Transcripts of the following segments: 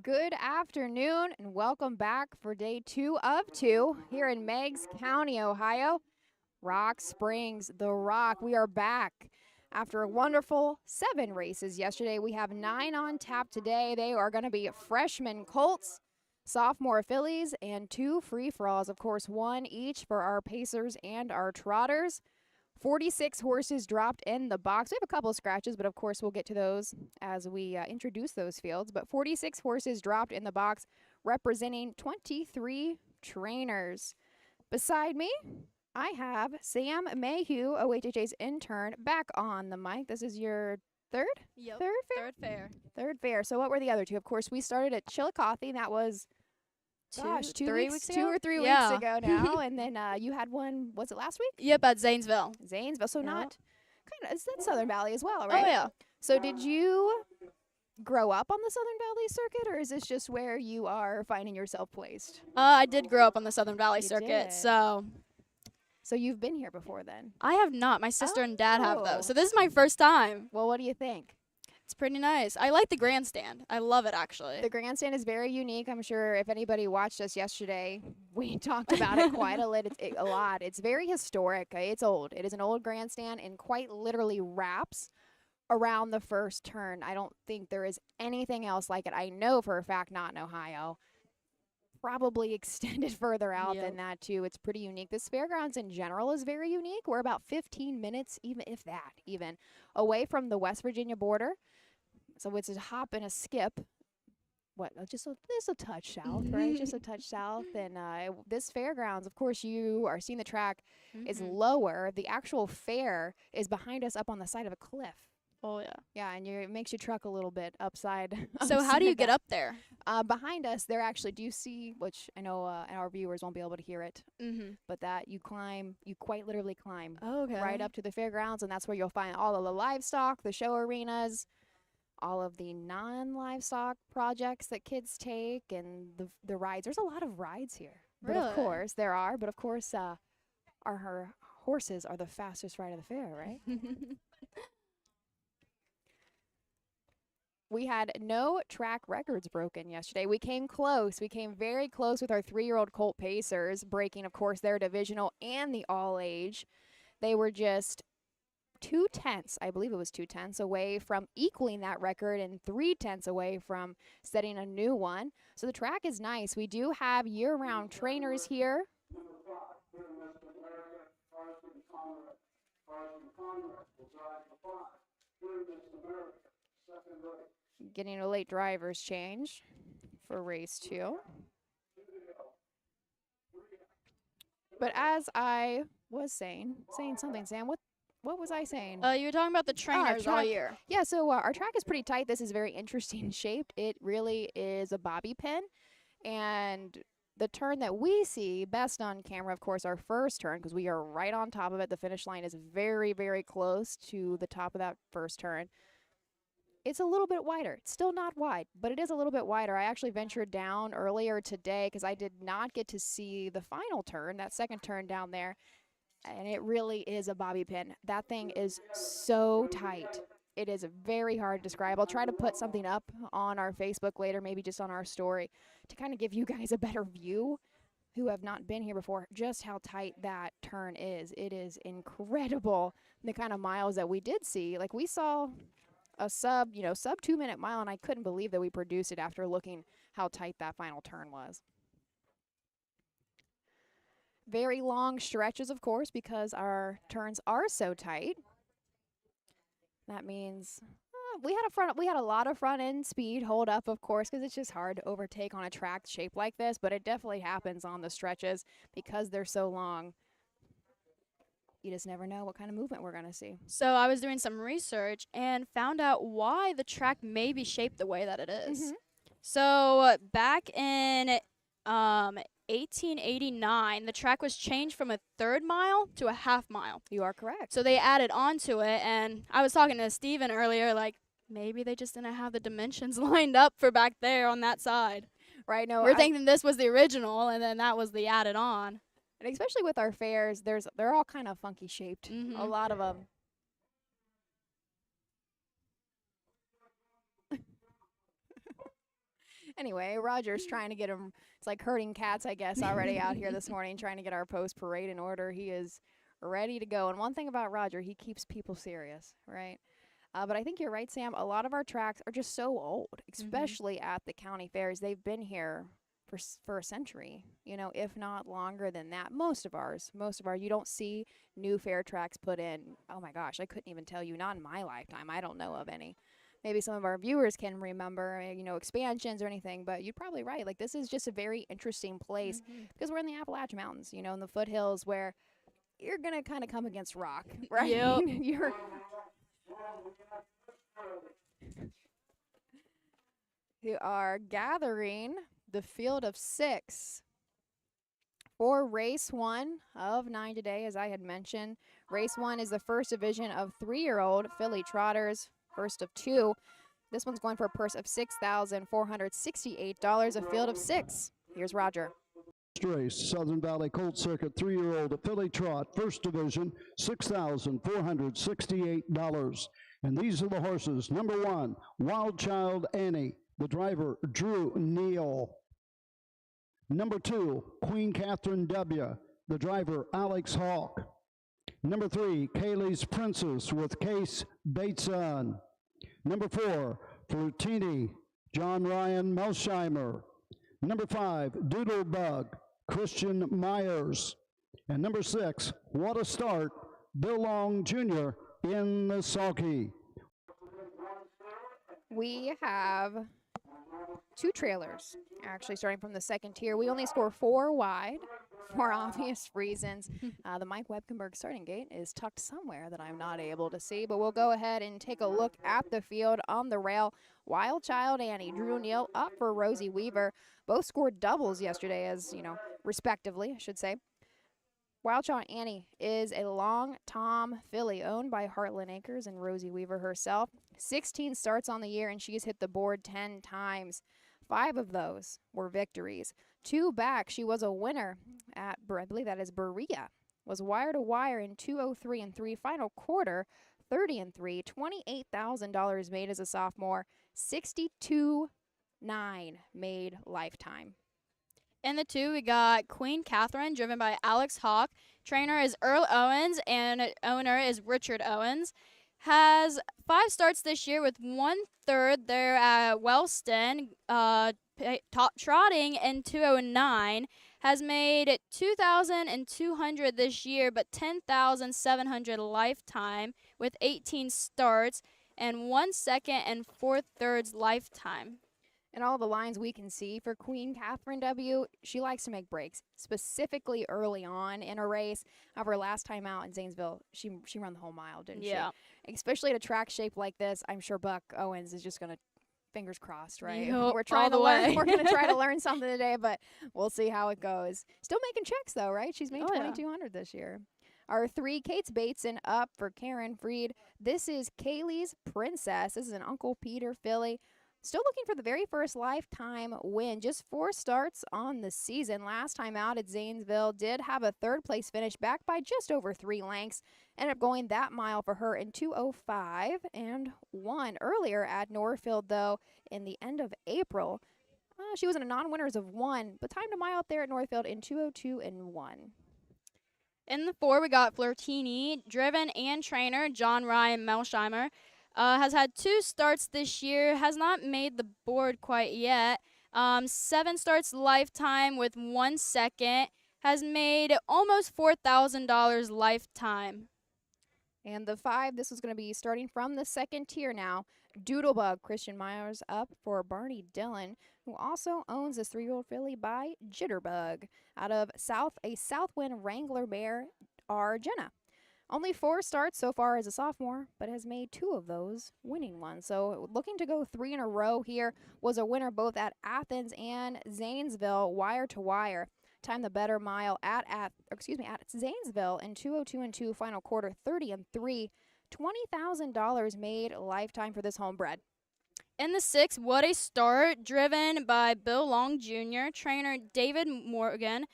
Good afternoon and welcome back for day 2 of 2 here in Meigs County, Ohio. Rock Springs, the Rock. We are back after a wonderful 7 races yesterday. We have 9 on tap today. They are going to be freshman colts, sophomore fillies, and 2 free-for-alls. Of course, 1 each for our pacers and our trotters. 46 horses dropped in the box. We have a couple of scratches, but of course we'll get to those as we introduce those fields. But 46 horses dropped in the box, representing 23 trainers. Beside me, I have Sam Mayhew, OHHA's intern, back on the mic. This is your third? Yep. Third fair? Third fair. Third fair. So what were the other 2? Of course, we started at Chillicothe. That was 2 weeks ago? 2 or 3 Yeah. weeks ago now. And then you had one, was it last week? Yep, at Zanesville. Zanesville. So Yep. not kind of, is that Southern Valley as well, right? Oh, yeah. So did you grow up on the Southern Valley circuit, or is this just where you are finding yourself placed? I did grow up on the Southern Valley You circuit, did. so So you've been here before then. I have not. My sister and dad have, Oh. though. So this is my first time. Well, what do you think? It's pretty nice. I like the grandstand. I love it, actually. The grandstand is very unique. I'm sure if anybody watched us yesterday, we talked about it quite a lot. It's very historic. It's old. It is an old grandstand and quite literally wraps around the first turn. I don't think there is anything else like it. I know for a fact not in Ohio. Probably extended further out than that too. It's pretty unique. This fairgrounds in general is very unique. We're about 15 minutes, even if that, away from the West Virginia border. So it's a hop and a skip. Just a touch south, right? Just a touch south. And this fairgrounds, of course, you are seeing the track is lower. The actual fair is behind us up on the side of a cliff. Oh, yeah. Yeah, and it makes you truck a little bit upside. So how do you get down. up there? Behind us, there actually, do you see, which I know our viewers won't be able to hear it, but that you quite literally climb Okay. right up to the fairgrounds, and that's where you'll find all of the livestock, the show arenas, all of the non-livestock projects that kids take, and the rides. There's a lot of rides here. But Really? of course, there are. But of course, our horses are the fastest ride of the fair, right? We had no track records broken yesterday. We came close. We came very close with our 3-year-old Colt Pacers, breaking, of course, their divisional and the all-age. They were just 0.2, I believe it was 0.2 away from equaling that record and 0.3 away from setting a new one. So the track is nice. We do have year-round trainers here. Getting a late driver's change for race 2. But as I was saying something, Sam, what was I saying? You were talking about the trainers all track. year. Yeah, so our track is pretty tight. This is very interesting shaped. It really is a bobby pin. And the turn that we see best on camera, of course, our first turn, because we are right on top of it. The finish line is very, very close to the top of that first turn. It's a little bit wider. It's still not wide, but it is a little bit wider. I actually ventured down earlier today because I did not get to see the final turn, that second turn down there, and it really is a bobby pin. That thing is so tight. It is very hard to describe. I'll try to put something up on our Facebook later, maybe just on our story, to kind of give you guys a better view who have not been here before, just how tight that turn is. It is incredible, the kind of miles that we did see. Like, we saw a sub 2-minute mile, and I couldn't believe that we produced it after looking how tight that final turn was. Very long stretches, of course, because our turns are so tight. That means we had a lot of front end speed hold up, of course, because it's just hard to overtake on a track shaped like this, but it definitely happens on the stretches because they're so long. You just never know what kind of movement we're going to see. So I was doing some research and found out why the track may be shaped the way that it is. So back in 1889, the track was changed from a 1/3 mile to a 1/2 mile. You are correct. So they added on to it, and I was talking to Steven earlier, like, maybe they just didn't have the dimensions lined up for back there on that side. Right? No, We're thinking this was the original, and then that was the added on. And especially with our fairs, they're all kind of funky shaped. A lot of them. Anyway, Roger's trying to get him. It's like herding cats, I guess, already out here this morning, trying to get our post parade in order. He is ready to go. And one thing about Roger, he keeps people serious, right? But I think you're right, Sam. A lot of our tracks are just so old, especially at the county fairs. They've been here for a century, you know, if not longer than that. Most of ours, you don't see new fair tracks put in. Oh my gosh, I couldn't even tell you. Not in my lifetime. I don't know of any. Maybe some of our viewers can remember, you know, expansions or anything, but you're probably right. Like, this is just a very interesting place because we're in the Appalachian Mountains, you know, in the foothills where you're going to kind of come against rock, right? Yep. You are gathering the field of 6 for race 1 of 9 today, as I had mentioned. Race 1 is the first division of 3-year-old filly trotters, first of 2. This one's going for a purse of $6,468, a field of 6. Here's Roger. Race, Southern Valley Colt Circuit 3-year-old filly trot, first division, $6,468. And these are the horses. Number 1, Wild Child Annie. The driver, Drew Neal. Number 2, Queen Catherine W. The driver, Alex Hawk. Number 3, Kaylee's Princess with Case Bateson. Number 4, Flutini, John Ryan Melsheimer. Number 5, Doodlebug, Christian Myers. And number 6, What a Start, Bill Long Jr. in the sulky. We have 2 trailers, actually, starting from the second tier. We only score 4 wide for obvious reasons. The Mike Webkenberg starting gate is tucked somewhere that I'm not able to see, but we'll go ahead and take a look at the field on the rail. Wild Child Annie, Drew Neal up for Rosie Weaver. Both scored doubles yesterday, as, you know, respectively, I should say. Wild Child Annie is a long Tom filly owned by Heartland Acres and Rosie Weaver herself. 16 starts on the year, and she's hit the board 10 times. 5 of those were victories. 2 back, she was a winner at, I believe that is Berea. Was wire to wire in 2:03 and 3 final quarter, 30 and 3, $28,000 made as a sophomore, 62.9 made lifetime. In the 2, we got Queen Catherine, driven by Alex Hawk. Trainer is Earl Owens, and owner is Richard Owens. Has 5 starts this year with 1/3 there at Wellston, top trotting in 2:09. Has made 2,200 this year, but 10,700 lifetime with 18 starts and 1 second and 4/3 lifetime. And all the lines we can see for Queen Catherine W., she likes to make breaks, specifically early on in a race. However, last time out in Zanesville, she ran the whole mile, didn't she? Especially at a track shape like this, I'm sure Buck Owens is just going to, fingers crossed, right? Yep, we're trying to learn. way. We're going to try to learn something today, but we'll see how it goes. Still making checks, though, right? She's made 2,200 this year. Our 3, Kate's Bateson up for Karen Freed. This is Kaylee's Princess. This is an Uncle Peter filly. Still looking for the very first lifetime win. Just 4 starts on the season. Last time out at Zanesville, did have a 3rd place finish, back by just over 3 lengths. Ended up going that mile for her in 2:05 and 1. Earlier at Northfield, though, in the end of April, she was in a non-winners of 1, but timed a mile out there at Northfield in 2:02 and 1. In the 4, we got Flirtini, driven and trainer John Ryan Melsheimer. Has had 2 starts this year, has not made the board quite yet. 7 starts lifetime with 1 second, has made almost $4,000 lifetime. And the 5, this is going to be starting from the second tier now. Doodlebug, Christian Myers up for Barney Dillon, who also owns this 3-year-old filly by Jitterbug out of a Southwind Wrangler mare, Argenna. Only 4 starts so far as a sophomore, but has made 2 of those winning ones. So looking to go 3 in a row here. Was a winner both at Athens and Zanesville, wire to wire. Timed the better mile at Zanesville in 2:02 and 2 final quarter, 30 and 3. $20,000 made lifetime for this homebred. In the 6, What a Start, driven by Bill Long Jr., trainer David Morgan.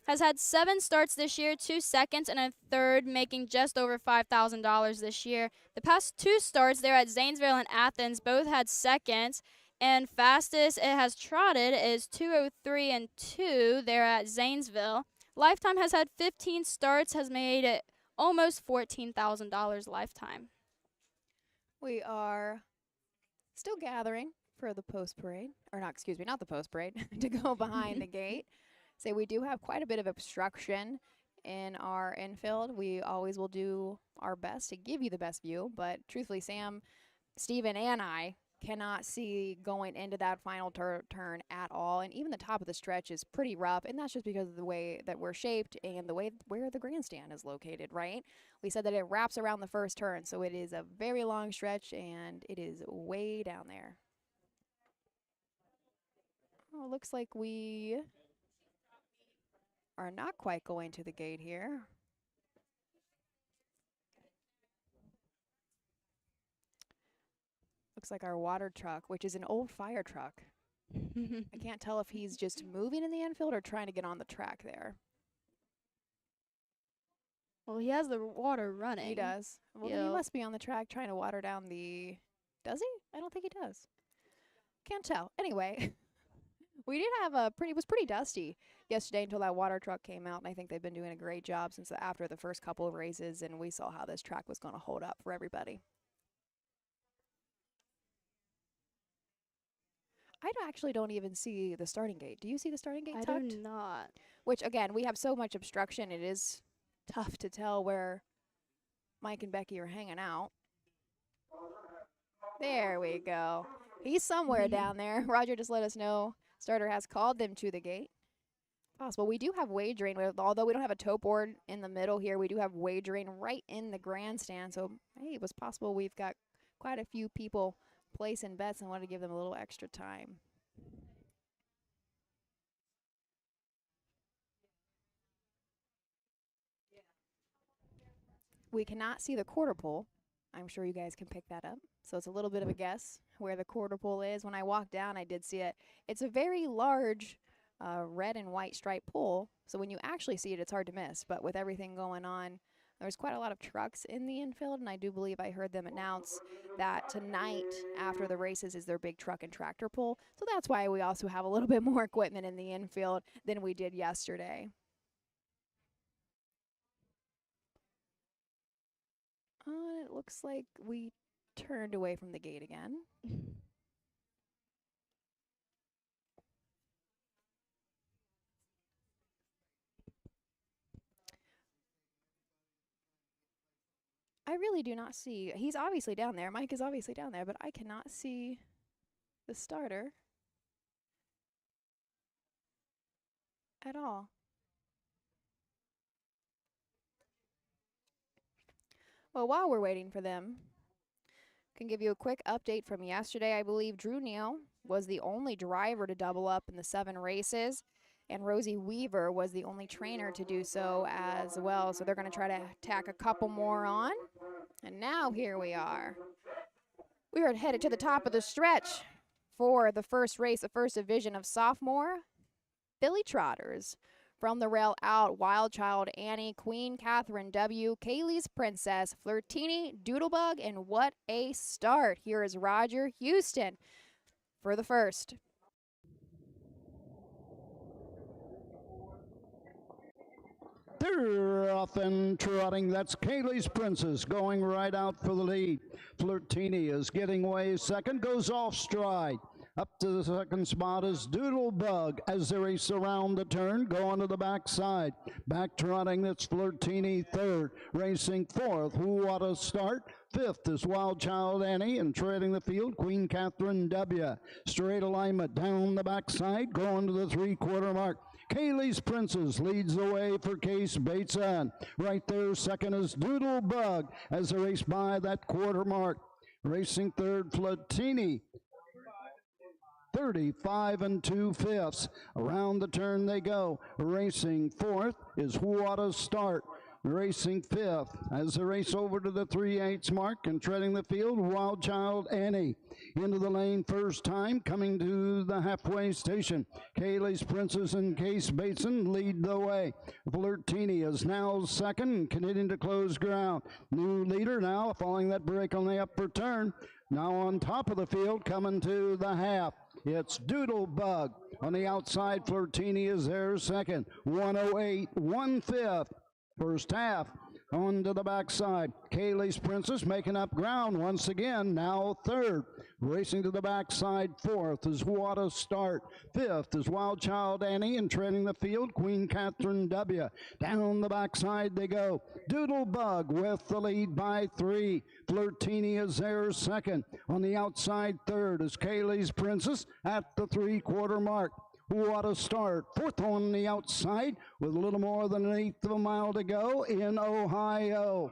Has had 7 starts this year, 2 seconds and a 3rd, making just over $5,000 this year. The past 2 starts there at Zanesville and Athens both had seconds, And fastest it has trotted is 2:03 and 2 there at Zanesville. Lifetime has had 15 starts, has made it almost $14,000 lifetime. We are still gathering for the post parade, or not, excuse me, not the post parade, to go behind the gate. So we do have quite a bit of obstruction in our infield. We always will do our best to give you the best view, but truthfully, Sam, Steven, and I cannot see going into that final turn at all, and even the top of the stretch is pretty rough, and that's just because of the way that we're shaped and the way where the grandstand is located, right? We said that it wraps around the first turn, so it is a very long stretch, and it is way down there. Oh, looks like we are not quite going to the gate here. Looks like our water truck, which is an old fire truck. I can't tell if he's just moving in the infield or trying to get on the track there. Well, he has the water running. He does. Well, then he must be on the track trying to water down the... Does he? I don't think he does. Can't tell. Anyway, we did have a pretty... It was pretty dusty yesterday until that water truck came out, and I think they've been doing a great job since after the first couple of races, and we saw how this track was going to hold up for everybody. I actually don't even see the starting gate. Do you see the starting gate tucked? I do not. Which, again, we have so much obstruction, it is tough to tell where Mike and Becky are hanging out. There we go. He's somewhere down there. Roger just let us know starter has called them to the gate. Possible. We do have wagering, although we don't have a tote board in the middle here, we do have wagering right in the grandstand. So, hey, it was possible we've got quite a few people placing bets and want to give them a little extra time. We cannot see the quarter pole. I'm sure you guys can pick that up. So it's a little bit of a guess where the quarter pole is. When I walked down, I did see it. It's a very large red and white striped pole. So when you actually see it, it's hard to miss. But with everything going on, there's quite a lot of trucks in the infield, and I do believe I heard them announce that tonight after the races is their big truck and tractor pull. So that's why we also have a little bit more equipment in the infield than we did yesterday. It looks like we turned away from the gate again. I really do not see. He's obviously down there. Mike is obviously down there, but I cannot see the starter at all. Well, while we're waiting for them, I can give you a quick update from yesterday. I believe Drew Neal was the only driver to double up in the 7 races, and Rosie Weaver was the only trainer to do so as well. So they're going to try to tack a couple more on. And now here we are. We are headed to the top of the stretch for the first race, the first division of sophomore Billy Trotters. From the rail out, Wild Child Annie, Queen Catherine W, Kaylee's Princess, Flirtini, Doodlebug, and what a start. Here is Roger Houston for the first. They're off and trotting. That's Kaylee's Princess going right out for the lead. Flirtini is getting away. Second goes off stride. Up to the second spot is Doodlebug as they race around the turn, going to the backside. Back trotting, that's Flirtini third. Racing fourth, what a start. Fifth is Wild Child Annie, and treading the field, Queen Catherine W. Straight alignment down the backside, going to the 3/4 mark. Kaylee's Princess leads the way for Case Bateson. Right there, second is Doodlebug as they race by that 1/4 mark. Racing third, Flirtini. 35 2/5. Around the turn they go. Racing fourth is What a Start. Racing fifth as they race over to the 3/8 mark and treading the field, Wild Child Annie. Into the lane first time, coming to the halfway station. Kaylee's Princess and Case Bateson lead the way. Flirtini is now second, continuing to close ground. New leader now, following that break on the upper turn. Now on top of the field, coming to the half, it's Doodlebug. On the outside, Flirtini is there second. 108, 1/5. First half. On to the backside, Kaylee's Princess making up ground once again, now third. Racing to the backside, fourth is What a Start. Fifth is Wild Child Annie, and treading the field, Queen Catherine W. Down the backside they go. Doodlebug with the lead by 3. Flirtini is there second. On the outside, third is Kaylee's Princess at the 3/4 mark. What a Start. Fourth on the outside with a little more than an eighth of a mile to go in Ohio.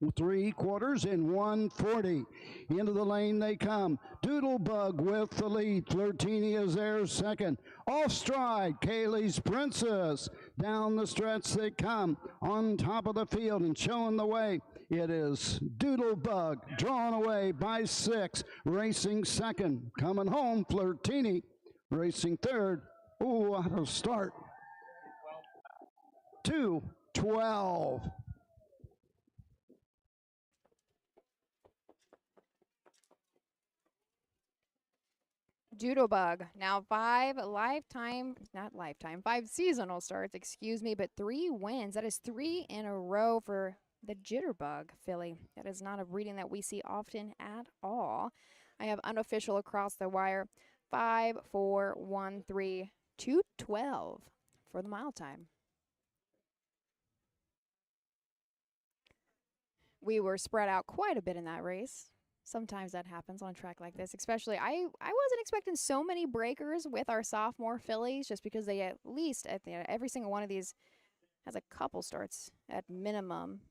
3/4 in 1:40. Into the lane they come. Doodlebug with the lead. Flirtini is there second. Off stride, Kaylee's Princess. Down the stretch they come. On top of the field and showing the way. It is Doodlebug drawn away by 6. Racing second. Coming home, Flirtini. Racing third. Oh, What a Start. 2:12. Doodlebug, now 5 seasonal starts, excuse me, but 3 wins. That is 3 in a row for the Jitterbug filly. That is not a breeding that we see often at all. I have unofficial across the wire. 5, 4, 1, 3, 2:12 for the mile time. We were spread out quite a bit in that race. Sometimes that happens on a track like this, especially I wasn't expecting so many breakers with our sophomore fillies, just because they at least every single one of these has a couple starts at minimum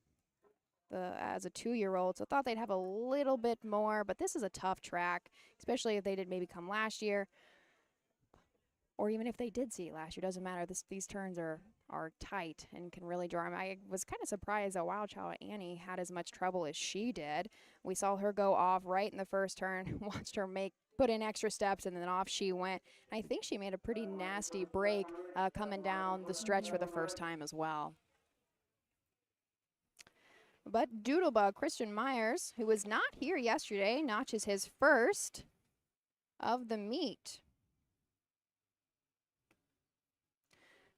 as a 2-year-old. So I thought they'd have a little bit more, but this is a tough track, especially if they did maybe come last year, or even if they did see it last year. Doesn't matter. These turns are tight and can really draw them. I was kind of surprised that Wild Child Annie had as much trouble as she did. We saw her go off right in the first turn, watched her put in extra steps, and then off she went. And I think she made a pretty nasty break coming down the stretch for the first time as well. But Doodlebug, Christian Myers, who was not here yesterday, notches his first of the meet.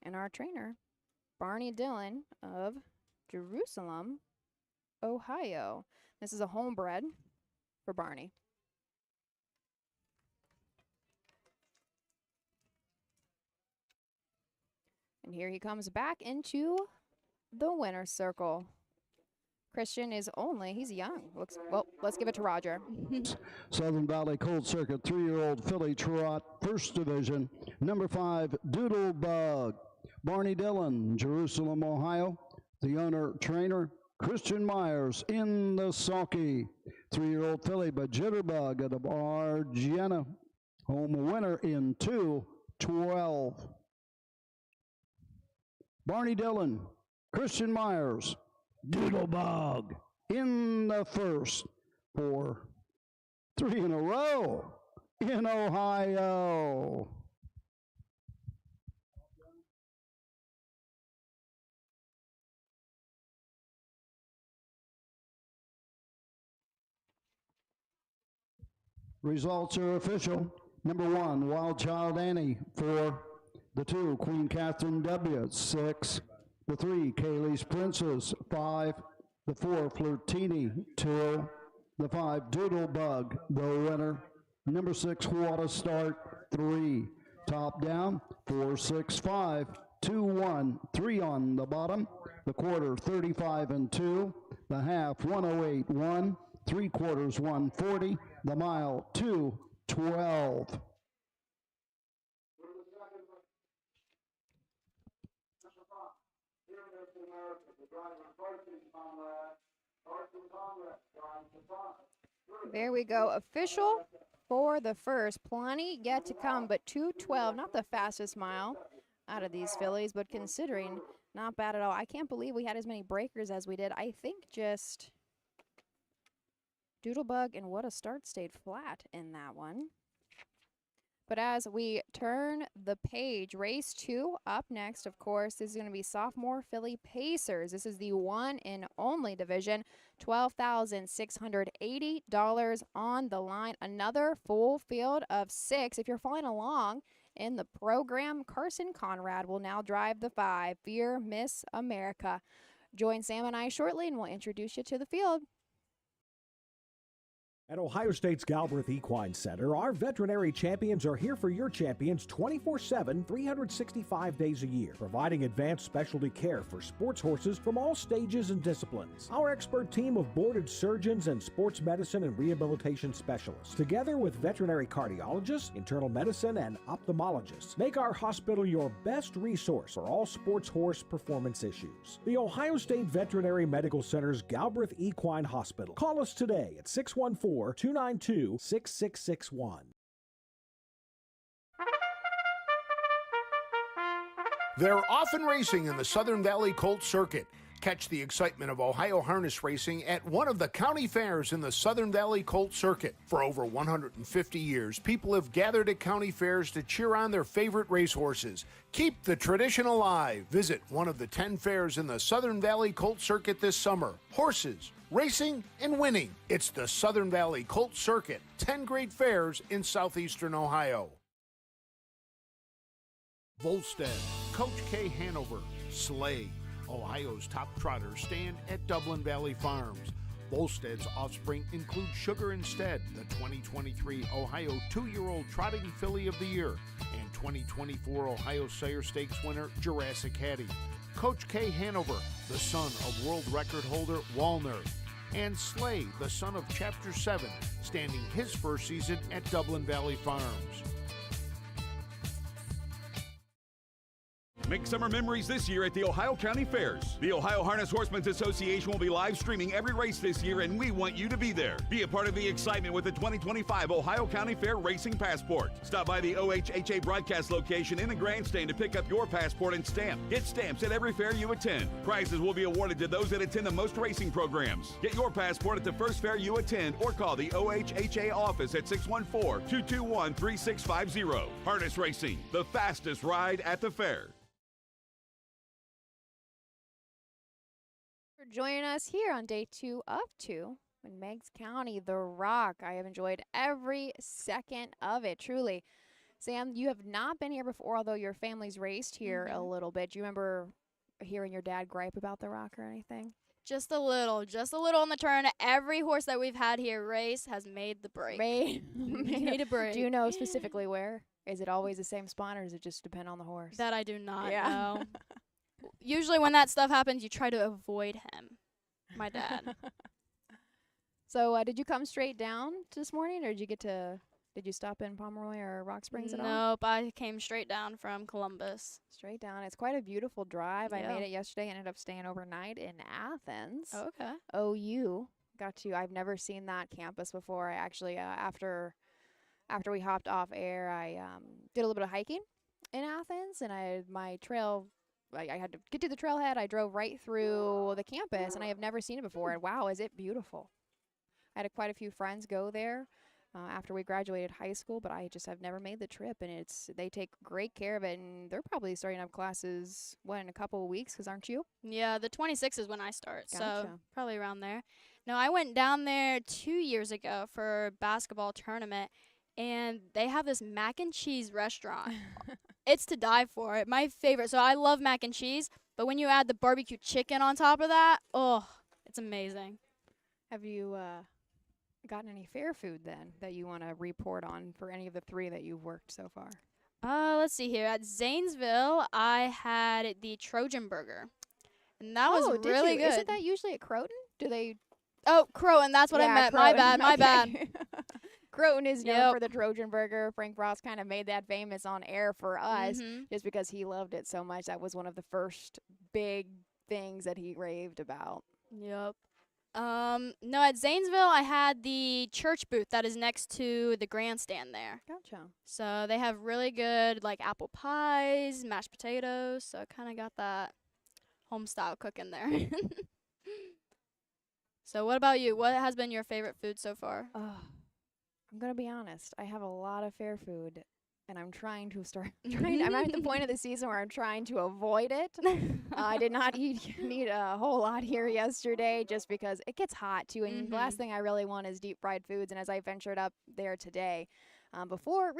And our trainer, Barney Dillon of Jerusalem, Ohio. This is a homebred for Barney. And here he comes back into the winner's circle. Christian is he's young. Well, let's give it to Roger. Southern Valley Cold Circuit 3-year-old filly trot, first division, number 5, Doodlebug. Barney Dillon, Jerusalem, Ohio. The owner, trainer, Christian Myers in the sulky. 3-year-old filly by Jitterbug out of Argena. Home winner in 2:12. Barney Dillon, Christian Myers, Doodlebug in the first for 3 in a row in Ohio. Results are official. Number 1, Wild Child Annie. 4, the 2, Queen Catherine W. 6, the 3, Kaylee's Princess. 5, the 4, Flirtini. 2, the 5, Doodlebug, the winner. Number 6, What a Start. 3, top down. 4, 6, 5, 2, 1, 3 on the bottom. The quarter, 35 and 2. The half, 108, 1. 3/4, 140. The mile, 2:12. There we go. Official for the first. Plenty yet to come, but 2:12, not the fastest mile out of these fillies, but considering, not bad at all. I can't believe we had as many breakers as we did. I think just Doodlebug and What a Start stayed flat in that one. But as we turn the page, race 2 up next, of course, this is going to be sophomore filly Pacers. This is the one and only division, $12,680 on the line. Another full field of 6. If you're following along in the program, Carson Conrad will now drive the 5, Fear Miss America. Join Sam and I shortly, and we'll introduce you to the field. At Ohio State's Galbraith Equine Center, our veterinary champions are here for your champions 24/7, 365 days a year, providing advanced specialty care for sports horses from all stages and disciplines. Our expert team of boarded surgeons and sports medicine and rehabilitation specialists, together with veterinary cardiologists, internal medicine, and ophthalmologists, make our hospital your best resource for all sports horse performance issues. The Ohio State Veterinary Medical Center's Galbraith Equine Hospital. Call us today at 614-292-6661. They're often racing in the Southern Valley Colt Circuit. Catch the excitement of Ohio harness racing at one of the county fairs in the Southern Valley Colt Circuit. For over 150 years, people have gathered at county fairs to cheer on their favorite racehorses. Keep the tradition alive. Visit one of the 10 fairs in the Southern Valley Colt Circuit this summer. Horses, racing, and winning. It's the Southern Valley Colt Circuit, 10 great fairs in southeastern Ohio. Volstead, Coach K. Hanover, Slay, Ohio's top trotters stand at Dublin Valley Farms. Volstead's offspring include Sugar Instead, the 2023 Ohio 2-year-old Trotting Filly of the Year, and 2024 Ohio Sire Stakes winner Jurassic Hattie. Coach K. Hanover, the son of world record holder Walner, and Slay, the son of Chapter 7, standing his first season at Dublin Valley Farms. Make summer memories this year at the Ohio County Fairs. The Ohio Harness Horsemen's Association will be live streaming every race this year, and we want you to be there. Be a part of the excitement with the 2025 Ohio County Fair Racing Passport. Stop by the OHHA broadcast location in the grandstand to pick up your passport and stamp. Get stamps at every fair you attend. Prizes will be awarded to those that attend the most racing programs. Get your passport at the first fair you attend or call the OHHA office at 614-221-3650. Harness Racing, the fastest ride at the fair. For joining us here on day 2 of 2 in Meigs County, The Rock. I have enjoyed every second of it, truly. Sam, you have not been here before, although your family's raced here a little bit. Do you remember hearing your dad gripe about The Rock or anything? Just a little on the turn. Every horse that we've had here race has made the break. Made a break. Do you know specifically where? Is it always the same spot, or does it just depend on the horse? That I do not know. Usually when that stuff happens, you try to avoid him. My dad. So did you come straight down this morning, or did you stop in Pomeroy or Rock Springs at all? Nope, I came straight down from Columbus. Straight down. It's quite a beautiful drive. Yeah. I made it yesterday, ended up staying overnight in Athens. Oh, okay. OU. I've never seen that campus before. I actually, after we hopped off air, I did a little bit of hiking in Athens, and I had to get to the trailhead. I drove right through the campus, and I have never seen it before. And wow, is it beautiful. I had quite a few friends go there after we graduated high school, but I just have never made the trip, and they take great care of it, and they're probably starting up classes, in a couple of weeks, because aren't you? Yeah, the 26th is when I start, so Gotcha. probably around there. No, I went down there 2 years ago for a basketball tournament, and they have this mac and cheese restaurant. It's to die for. My favorite. So I love mac and cheese, but when you add the barbecue chicken on top of that, it's amazing. Have you gotten any fair food then that you want to report on for any of the 3 that you've worked so far? Let's see here. At Zanesville, I had the Trojan burger, and that was really good. Isn't that usually at Croton? Do they? Oh, Croton. That's what I meant. Croton. My bad. Croton is known for the Trojan burger. Frank Ross kind of made that famous on air for us just because he loved it so much. That was one of the first big things that he raved about. Yep. No, at Zanesville, I had the church booth that is next to the grandstand there. Gotcha. So they have really good, apple pies, mashed potatoes. So I kind of got that home-style cooking there. So what about you? What has been your favorite food so far? I'm going to be honest. I have a lot of fair food and I'm trying to I'm at the point of the season where I'm trying to avoid it. I did not need a whole lot here yesterday just because it gets hot too, and the last thing I really want is deep fried foods. And as I ventured up there today, before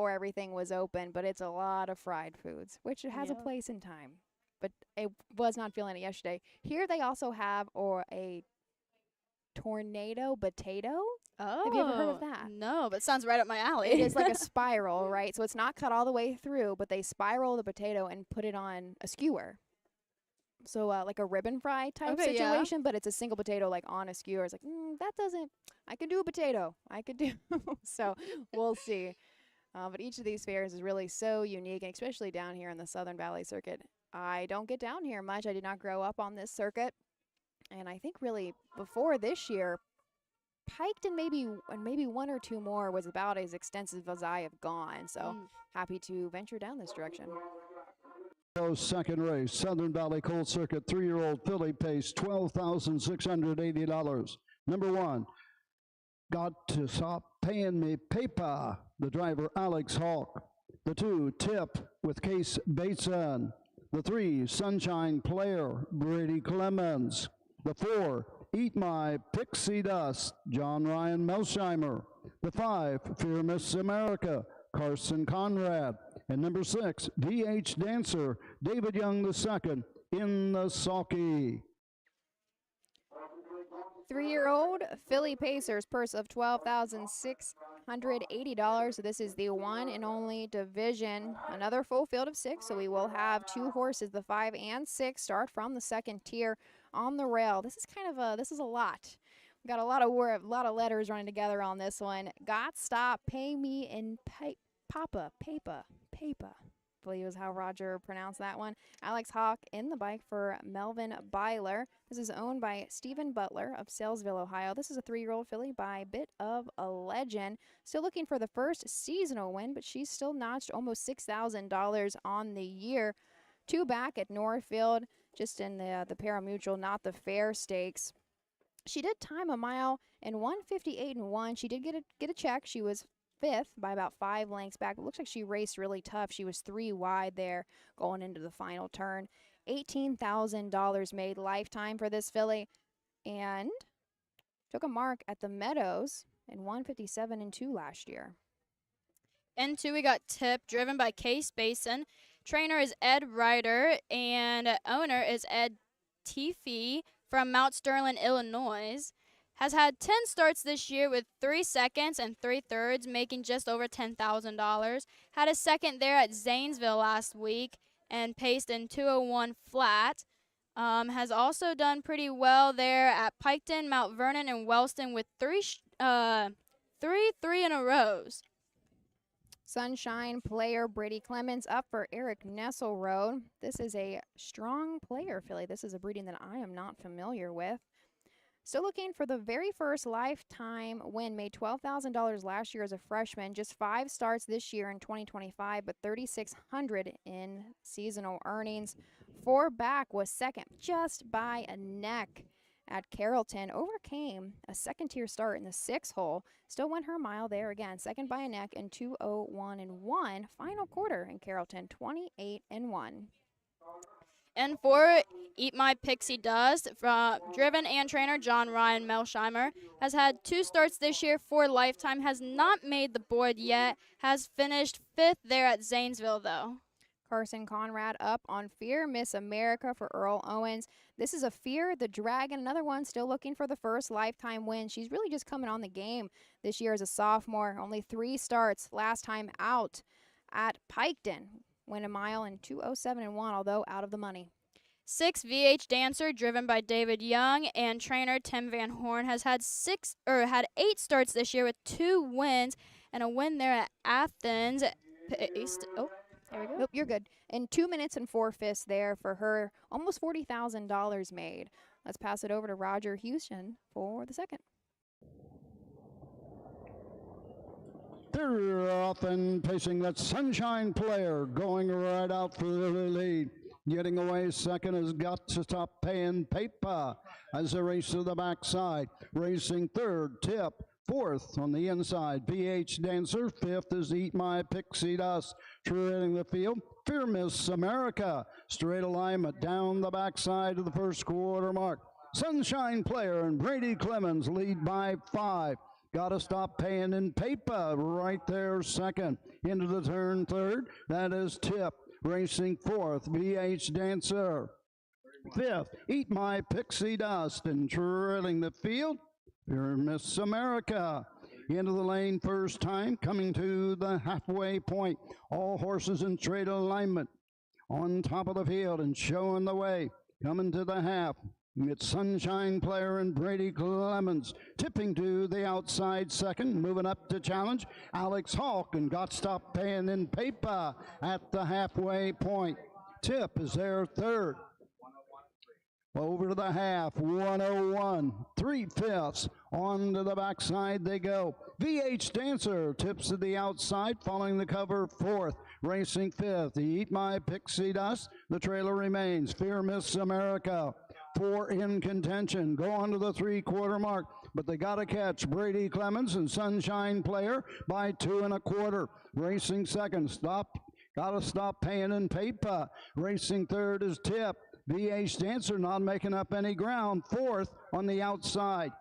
everything was open, but it's a lot of fried foods, which it has a place in time. But I was not feeling it yesterday. Here they also have a tornado potato. Oh. Have you ever heard of that? No, but it sounds right up my alley. It is like a spiral, right? So it's not cut all the way through, but they spiral the potato and put it on a skewer. So like a ribbon fry type situation, but it's a single potato like on a skewer. It's like, I could do a potato. I could do. So we'll see. But each of these fairs is really so unique, and especially down here in the Southern Valley Circuit. I don't get down here much. I did not grow up on this circuit. And I think really before this year, Piketon maybe one or two more was about as extensive as I have gone. So happy to venture down this direction. Second race, Southern Valley Colt Circuit, 3-year-old filly pace, $12,680. Number 1, Got to Stop Paying Me Paper, the driver Alex Hawk. The 2, Tip with Case Bateson. The 3, Sunshine Player, Brady Clemens. The 4, Eat My Pixie Dust, John Ryan Melsheimer. The 5, Fear Miss America, Carson Conrad. And number 6, DH Dancer, David Young II, in the sulky. 3-year-old Philly Pacers, purse of $12,680. So this is the one and only division. Another full field of 6. So we will have 2 horses, the 5 and 6, start from the second tier on the rail. This is this is a lot. We've got a lot of letters running together on this one. Got Stop Pay Me in Papa, Papa. I believe is how Roger pronounced that one. Alex Hawk in the bike for Melvin Byler. This is owned by Stephen Butler of Salesville, Ohio. This is a 3-year-old filly by Bit of a Legend. Still looking for the first seasonal win, but she's still notched almost $6,000 on the year. 2 back at Northfield, just in the pari-mutuel, not the fair stakes. She did time a mile in 1:58.1. She did get a check. She was 5th by about 5 lengths back. It looks like she raced really tough. She was 3 wide there going into the final turn. $18,000 made lifetime for this filly, and took a mark at the Meadows in 1:57.2 last year. And 2, we got Tip, driven by Case Basin. Trainer is Ed Ryder, and owner is Ed Teefee from Mount Sterling, Illinois. Has had 10 starts this year with 3 seconds and 3 thirds, making just over $10,000. Had a second there at Zanesville last week and paced in 2:01 flat. Has also done pretty well there at Piketon, Mount Vernon, and Wellston with three in a row. Sunshine Player Brady Clemens up for Eric Nesselrode. This is a strong player filly. This is a breeding that I am not familiar with. Still looking for the very first lifetime win. Made $12,000 last year as a freshman. Just 5 starts this year in 2025, but $3,600 in seasonal earnings. 4 back was second just by a neck at Carrollton. Overcame a second-tier start in the 6 hole. Still won her mile there again. Second by a neck in 2:01.1. Final quarter in Carrollton, 28.1. And 4, Eat My Pixie Dust, from driven and trainer John Ryan Melsheimer. Has had 2 starts this year for lifetime. Has not made the board yet. Has finished 5th there at Zanesville, though. Carson Conrad up on Fear Miss America for Earl Owens. This is a Fear the Dragon, another one still looking for the first lifetime win. She's really just coming on the game this year as a sophomore. Only 3 starts last time out at Piketon. Win a mile in 2:07.1, although out of the money. 6, VH Dancer, driven by David Young, and trainer Tim Van Horn. Has had 8 starts this year with 2 wins, and a win there at Athens. There we go. Nope, you're good. In 2 minutes and 4/5 there for her. Almost $40,000 made. Let's pass it over to Roger Houston for the second. They're off and pacing that Sunshine Player, going right out for the lead. Getting away second has Got to Stop Paying Paper as they race to the backside. Racing third, Tip Fourth on the inside, BH Dancer. Fifth is Eat My Pixie Dust. Trailing the field, Fear Miss America. Straight alignment down the backside of the first quarter mark. Sunshine Player and Brady Clemens lead by 5. Gotta Stop Paying in Paper right there second. Into the turn third, that is Tip. Racing fourth, BH Dancer. Fifth, Eat My Pixie Dust. And trailing the field, Fear Miss America. Into the lane first time, coming to the halfway point. All horses in straight alignment on top of the field and showing the way. Coming to the half, it's Sunshine Player and Brady Clemens. Tipping to the outside second, moving up to challenge. Alex Hawk and Got Stop Paying in Paper at the halfway point. Tip is there third. Over to the half, 101, 3/5. On to the backside they go. VH Dancer tips to the outside, following the cover fourth. Racing fifth, Eat My Pixie Dust. The trailer remains. Fear Miss America. 4 in contention. Go on to the 3/4 mark, but they got to catch Brady Clemens and Sunshine Player by 2 1/4. Racing second, Gotta Stop Paying in Paper. Racing third is Tip. VH Dancer not making up any ground. Fourth on the outside.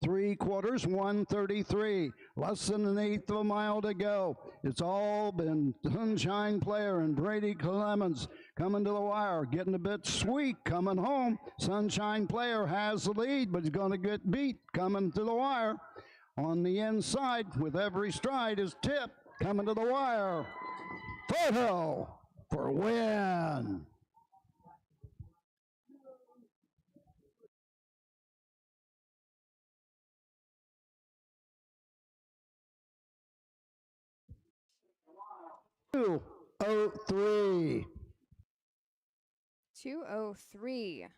3/4, 133. Less than an eighth of a mile to go. It's all been Sunshine Player and Brady Clemens coming to the wire, getting a bit sweet, coming home. Sunshine Player has the lead, but he's going to get beat coming to the wire. On the inside, with every stride, is Tip coming to the wire. Photo for win. Two, 2:03. 2:03.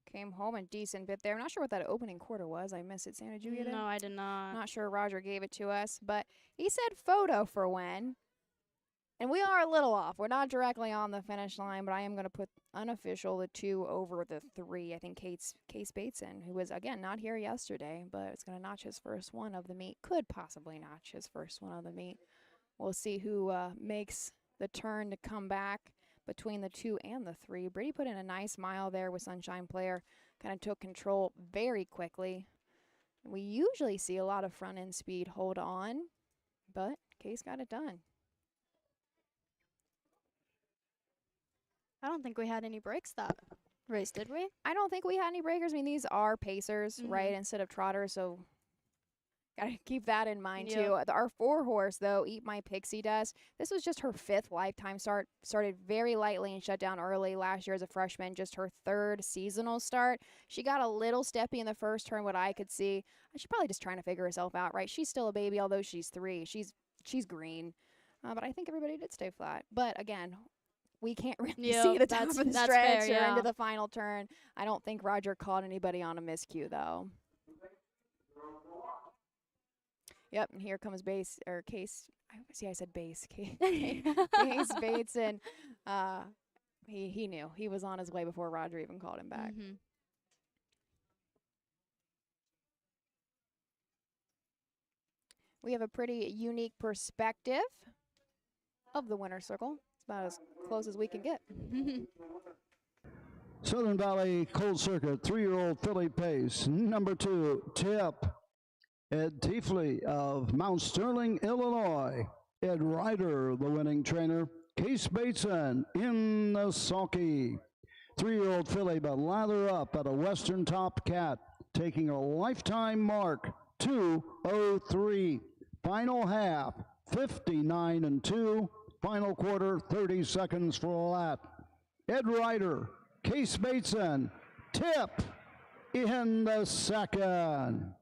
Came home a decent bit there. I'm not sure what that opening quarter was. I missed it. Sam, did you get it? No, I did not. Not sure Roger gave it to us, but he said photo for when. And we are a little off. We're not directly on the finish line, but I am going to put unofficial the 2 over the 3. I think Case Bateson, who was, again, not here yesterday, but it's going to notch his first one of the meet. Could possibly notch his first one of the meet. We'll see who makes the turn to come back between the 2 and the 3. Brady put in a nice mile there with Sunshine Player. Kind of took control very quickly. We usually see a lot of front end speed hold on, but Case got it done. I don't think we had any breaks that race, did we? I don't think we had any breakers. I mean, these are pacers, right, instead of trotters, so got to keep that in mind, too. Our 4-horse, though, Eat My Pixie Dust, this was just her 5th lifetime start. Started very lightly and shut down early last year as a freshman, just her 3rd seasonal start. She got a little steppy in the first turn, what I could see. She's probably just trying to figure herself out, right? She's still a baby, although she's 3. She's green. But I think everybody did stay flat. But, again, we can't really see the top of the stretch or into the final turn. I don't think Roger caught anybody on a miscue, though. Yep, and here comes Case. I said base. Case Bateson. He knew. He was on his way before Roger even called him back. We have a pretty unique perspective of the winner's circle. It's about as close as we can get. Southern Valley Cold Circuit, 3-year-old filly pace. Number 2, Tip. Ed Tiefley of Mount Sterling, Illinois. Ed Ryder, the winning trainer. Case Bateson in the sulky. 3-year-old filly, but lather up at a Western Top Cat, taking a lifetime mark, 2:03. Final half, 59-2. Final quarter, 30 seconds flat. Ed Ryder, Case Bateson, Tip in the second.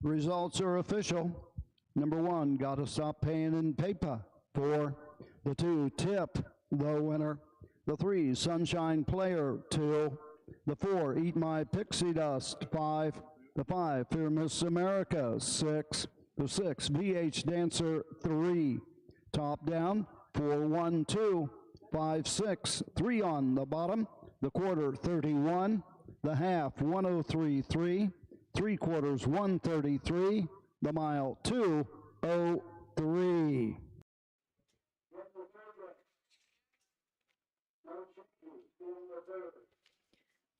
Results are official. Number 1, Gotta Stop Paying in Paper for The 2, Tip, the winner. The 3, Sunshine Player, 2. The 4, Eat My Pixie Dust, 5. The 5, Fear Miss America, 6. The 6, VH Dancer, 3. Top down, 4, 1, 2, 5, 6. 3 on the bottom. The quarter, 31. The half, 103.3. 3/4, 133. The mile, 2:03.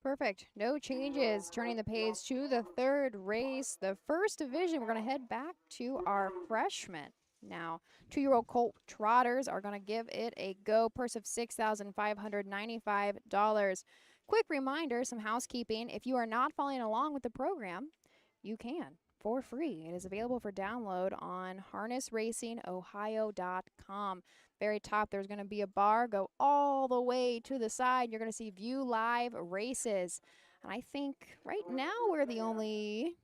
Perfect. No changes. Turning the page to the third race, the first division. We're going to head back to our freshmen. Now, 2-year-old colt trotters are going to give it a go. Purse of $6,595. Quick reminder, some housekeeping. If you are not following along with the program, you can for free. It is available for download on harnessracingohio.com. Very top, there's going to be a bar. Go all the way to the side. You're going to see view live races. And I think right now we're the only,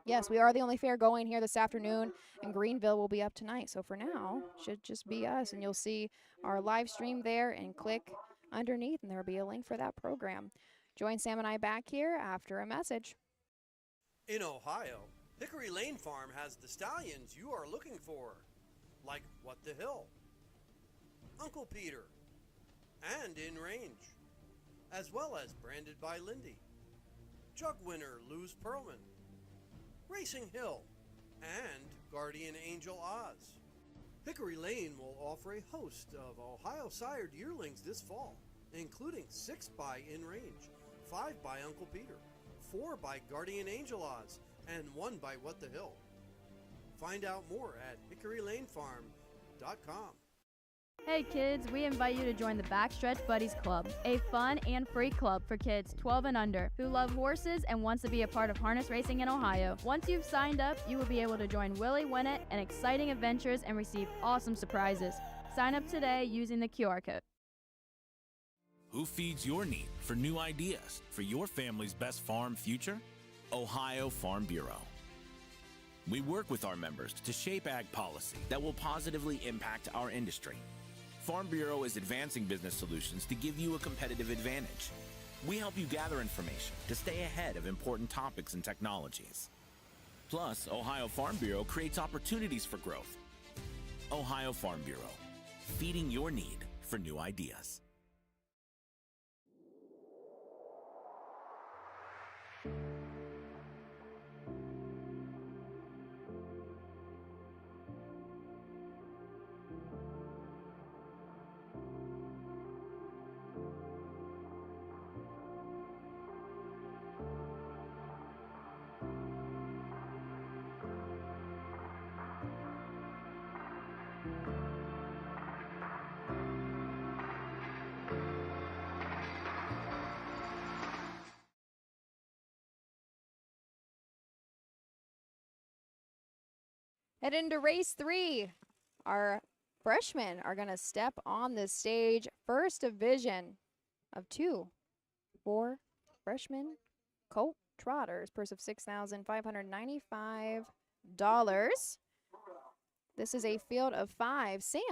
yes, we are the only fair going here this afternoon. And Greenville will be up tonight. So for now, should just be us. And you'll see our live stream there and click underneath. And there will be a link for that program. Join Sam and I back here after a message. In Ohio, Hickory Lane Farm has the stallions you are looking for. Like What the Hill, Uncle Peter, and In Range, as well as Branded by Lindy, Jug Winner Luz Pearlman, Racing Hill, and Guardian Angel Oz. Hickory Lane will offer a host of Ohio sired yearlings this fall, including 6 by In Range, 5 by Uncle Peter, 4 by Guardian Angel Oz, and 1 by What the Hill. Find out more at hickorylanefarm.com. Hey kids, we invite you to join the Backstretch Buddies Club, a fun and free club for kids 12 and under who love horses and wants to be a part of harness racing in Ohio. Once you've signed up, you will be able to join Willie Winnett and exciting adventures and receive awesome surprises. Sign up today using the QR code. Who feeds your need for new ideas for your family's best farm future? Ohio Farm Bureau. We work with our members to shape ag policy that will positively impact our industry. Farm Bureau is advancing business solutions to give you a competitive advantage. We help you gather information to stay ahead of important topics and technologies. Plus, Ohio Farm Bureau creates opportunities for growth. Ohio Farm Bureau, feeding your need for new ideas. Head into race 3. Our freshmen are going to step on the stage. First division of 2 for freshman colt trotters. Purse of $6,595. This is a field of 5. Sam,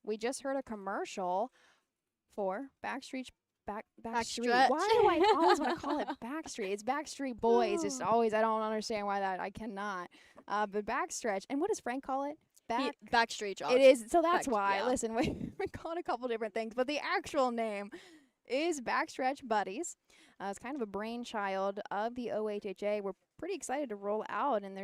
we just heard a commercial for Backstreet. Backstretch. Why do I always want to call it Backstreet? It's Backstreet Boys. It's always, I don't understand why that, I cannot. But Backstretch. And what does Frank call it? Backstreet Josh. It is. So that's why. Yeah. Listen, we call it a couple different things. But the actual name is Backstretch Buddies. It's kind of a brainchild of the OHHA. We're pretty excited to roll out. And we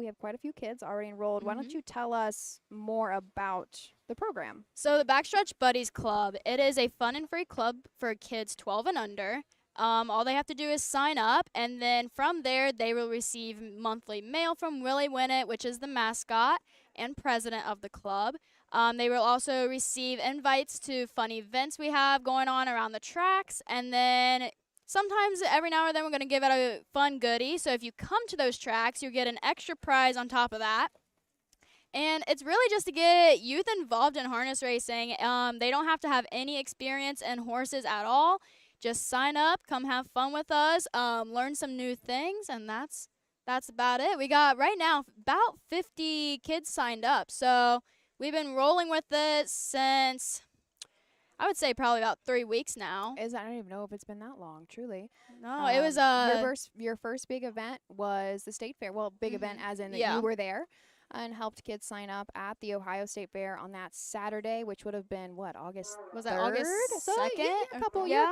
have quite a few kids already enrolled. Why don't you tell us more about the program? So the Backstretch Buddies Club, it is a fun and free club for kids 12 and under. All they have to do is sign up, and then from there they will receive monthly mail from Willie Winnett, which is the mascot and president of the club. They will also receive invites to fun events we have going on around the tracks, and then sometimes every now and then we're going to give out a fun goodie. So if you come to those tracks, you get an extra prize on top of that. And it's really just to get youth involved in harness racing. They don't have to have any experience in horses at all. Just sign up, come have fun with us, learn some new things, and that's about it. We got right now about 50 kids signed up. So We've been rolling with it since, I would say, probably about 3 weeks now. I don't even know if it's been that long, truly. No, it was your first big event was the state fair. Well, big event as in that Yeah. you were there and helped kids sign up at the Ohio State Fair on that Saturday, which would have been what, August? Was that 3rd? August So 2nd? you're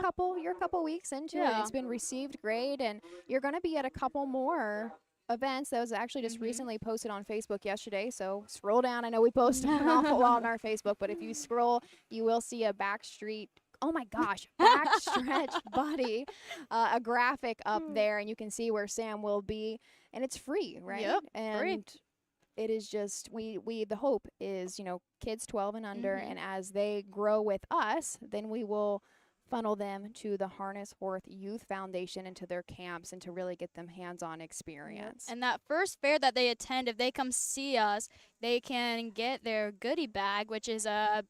a couple weeks into it. Yeah. It's been received great, and you're going to be at a couple more events. That was actually just recently posted on Facebook yesterday. So scroll down. I know we post an awful lot on our Facebook, but if you scroll, you will see a backstretch buddy, a graphic up there, and you can see where Sam will be, and it's free, right? Yep, and free. it is just the hope is, kids 12 and under, and as they grow with us, then we will funnel them to the Harness Horse Youth Foundation and to their camps and to really get them hands-on experience. And that first fair that they attend, if they come see us, they can get their goodie bag, which is a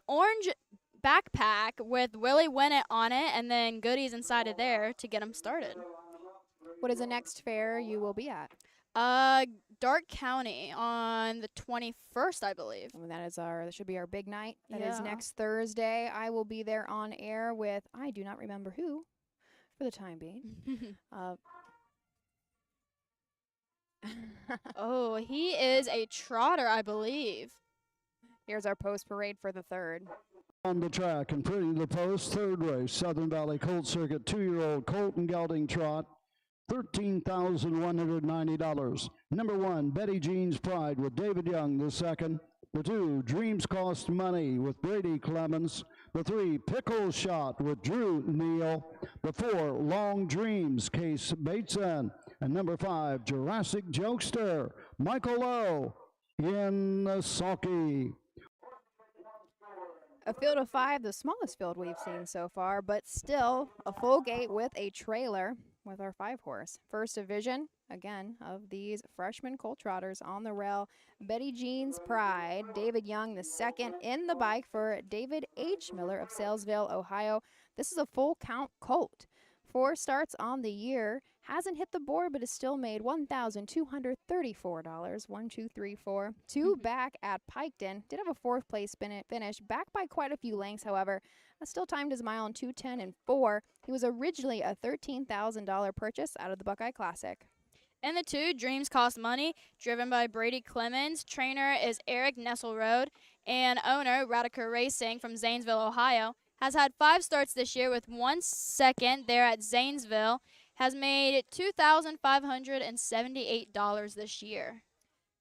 orange backpack with Willie Winnett on it, and then goodies inside of there to get them started. What is the next fair you will be at? Dark County on the 21st, I believe. And that should be our big night. That is Yeah. next Thursday. I will be there on air with, I do not remember who, for the time being. Oh, he is a trotter, I believe. Here's our post parade for the 3rd. On the track and putting the post, third race, Southern Valley Colt Circuit 2-year-old Colton Gelding Trot, $13,190. Number 1, Betty Jean's Pride with David Young, the second. The 2, Dreams Cost Money with Brady Clemens. The 3, Pickle Shot with Drew Neal. The 4, Long Dreams, Case Bateson. And number 5, Jurassic Jokester, Michael Lowe in the sulky. A field of 5, the smallest field we've seen so far, but still a full gate with a trailer with our 5-horse. First division, again, of these freshman colt trotters on the rail. Betty Jean's Pride, David Young the second in the bike for David H. Miller of Salesville, Ohio. This is a full count colt. 4 starts on the year. Hasn't hit the board, but has still made $1,234. 1, 2, 3, 4. 2 back at Piketon. Did have a 4th place finish. Back by quite a few lengths, however. Still timed his mile in 2:10 and 4. He was originally a $13,000 purchase out of the Buckeye Classic. And the 2, Dreams Cost Money, driven by Brady Clemens. Trainer is Eric Nesselrode, and owner, Radica Racing from Zanesville, Ohio. Has had 5 starts this year with 1 second there at Zanesville. Has made $2,578 this year.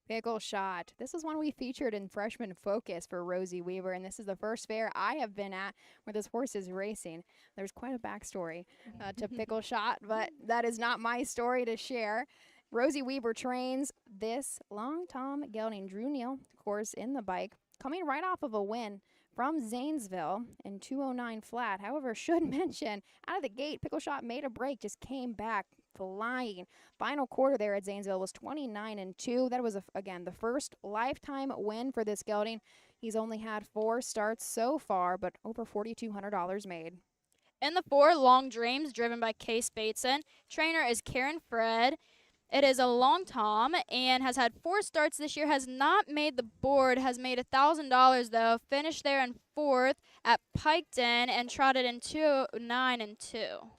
Pickle Shot. This is one we featured in Freshman Focus for Rosie Weaver, and this is the first fair I have been at where this horse is racing. There's quite a backstory to Pickle Shot, but that is not my story to share. Rosie Weaver trains this long Tom Gelding. Drew Neal, of course, in the bike, coming right off of a win from Zanesville in 209 flat. However, should mention, out of the gate, Pickle Shot made a break, just came back flying. Final quarter there at Zanesville was 29-2. That was, again, the first lifetime win for this gelding. He's only had 4 starts so far, but over $4,200 made. In the 4, Long Dreams, driven by Case Bateson. Trainer is Karen Fred. It is a long Tom and has had 4 starts this year. Has not made the board. Has made $1,000 though. Finished there in 4th at Piketon and trotted in 209-2.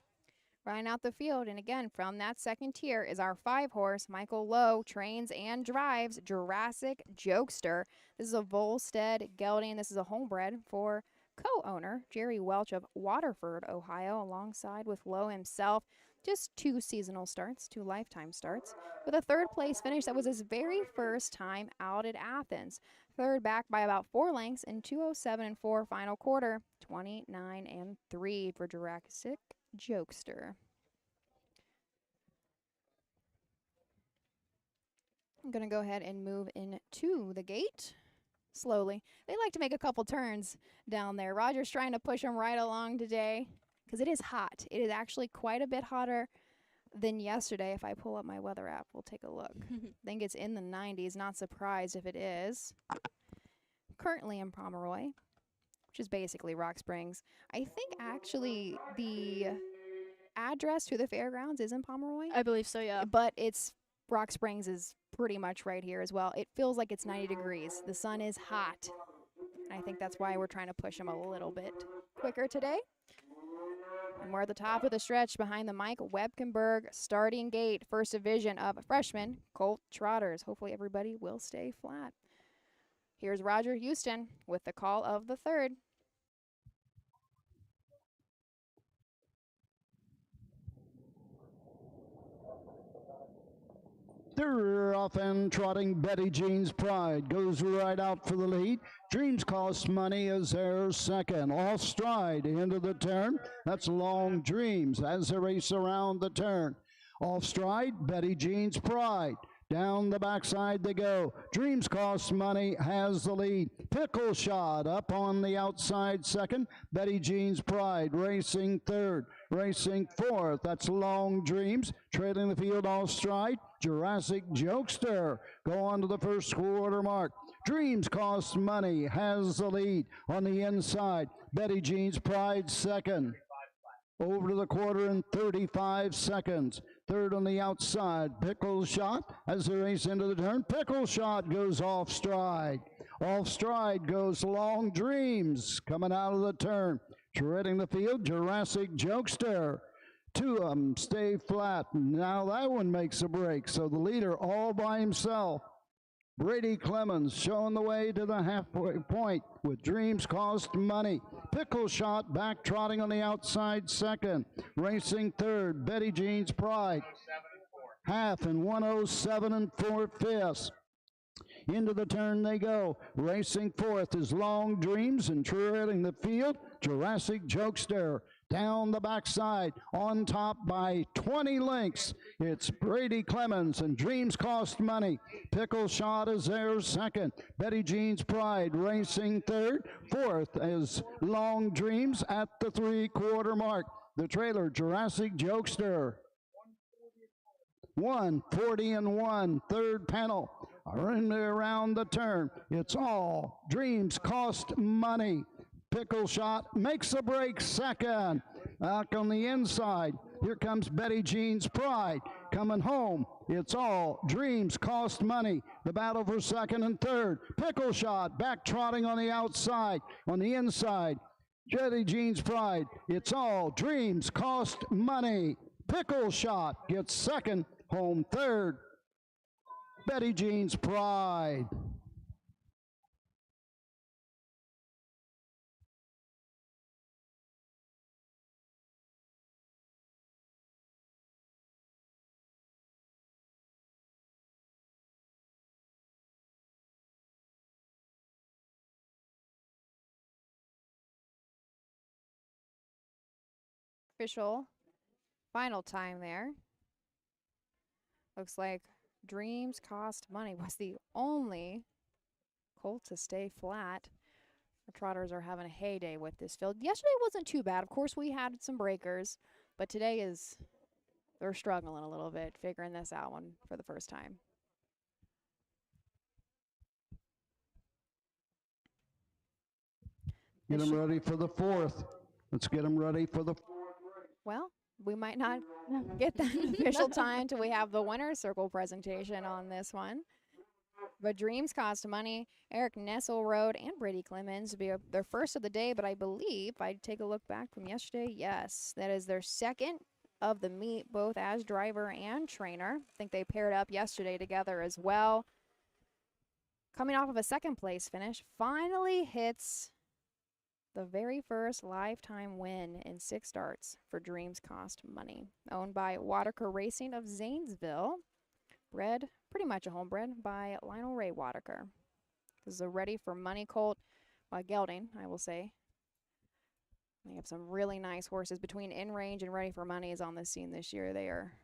Running out the field, and again, from that second tier is our 5-horse. Michael Lowe trains and drives Jurassic Jokester. This is a Volstead gelding. This is a homebred for co-owner Jerry Welch of Waterford, Ohio, alongside with Lowe himself. Just 2 seasonal starts, 2 lifetime starts, with a 3rd place finish that was his very first time out at Athens. 3rd back by about 4 lengths in 207-4 final quarter, 29-3 for Jurassic Jokester. I'm going to go ahead and move into the gate slowly. They like to make a couple turns down there. Roger's trying to push them right along today because it is hot. It is actually quite a bit hotter than yesterday. If I pull up my weather app, we'll take a look. I think it's in the 90s. Not surprised if it is. Currently in Pomeroy, which is basically Rock Springs. I think actually the address to the fairgrounds is in Pomeroy. I believe so, yeah. But it's Rock Springs is pretty much right here as well. It feels like it's 90 degrees. The sun is hot. I think that's why we're trying to push them a little bit quicker today. And we're at the top of the stretch behind the Mike Webkenberg starting gate, first division of freshmen colt trotters. Hopefully everybody will stay flat. Here's Roger Houston with the call of the third. They're off and trotting. Betty Jean's Pride goes right out for the lead. Dreams Cost Money is there second. Off Stride into the turn. That's Long Dreams as they race around the turn. Off Stride, Betty Jean's Pride. Down the backside they go. Dreams Cost Money has the lead. Pickle Shot up on the outside second. Betty Jean's Pride racing third. Racing fourth, that's Long Dreams. Trailing the field Off Stride. Jurassic Jokester go on to the first quarter mark. Dreams Cost Money has the lead on the inside. Betty Jean's Pride second. Over to the quarter in 35 seconds. Third on the outside, Pickle Shot as they race into the turn. Pickle Shot goes Off Stride. Off Stride goes Long Dreams coming out of the turn. Treading the field, Jurassic Jokester. Two of them stay flat. Now that one makes a break. So the leader all by himself. Brady Clemens showing the way to the halfway point with Dreams Cost Money. Pickle Shot back trotting on the outside second. Racing third, Betty Jean's Pride. Half and 107 4/5. Into the turn they go. Racing fourth is Long Dreams and trailing the field, Jurassic Jokester. Down the backside, on top by 20 lengths. It's Brady Clemens and Dreams Cost Money. Pickle Shot is there second. Betty Jean's Pride racing third. Fourth is Long Dreams at the three-quarter mark. The trailer, Jurassic Jokester. 1:40 third panel. Around the turn. It's all Dreams Cost Money. Pickle Shot makes a break second. Out on the inside, here comes Betty Jean's Pride coming home. It's all Dreams Cost Money. The battle for second and third. Pickle Shot back trotting on the outside. On the inside, Betty Jean's Pride. It's all Dreams Cost Money. Pickle Shot gets second, home third. Betty Jean's Pride. Official final time there. Looks like Dreams Cost Money was the only colt to stay flat. The trotters are having a heyday with this field. Yesterday wasn't too bad. Of course, we had some breakers, but today they're struggling a little bit, figuring this out one for the first time. Get them ready for the fourth. Let's get them ready for the Well, we might not get that official time until we have the winner's circle presentation on this one. But Dreams Cost Money, Eric Nesselrode and Brady Clemens will be their first of the day, but I believe, if I take a look back from yesterday, yes, that is their second of the meet, both as driver and trainer. I think they paired up yesterday together as well. Coming off of a second place finish, finally hits the very first lifetime win in 6 starts for Dreams Cost Money. Owned by Waterker Racing of Zanesville. Bred, pretty much a homebred, by Lionel Ray Waterker. This is a ready for money colt by gelding, I will say. They have some really nice horses between In Range and Ready for Money is on the scene this year. They are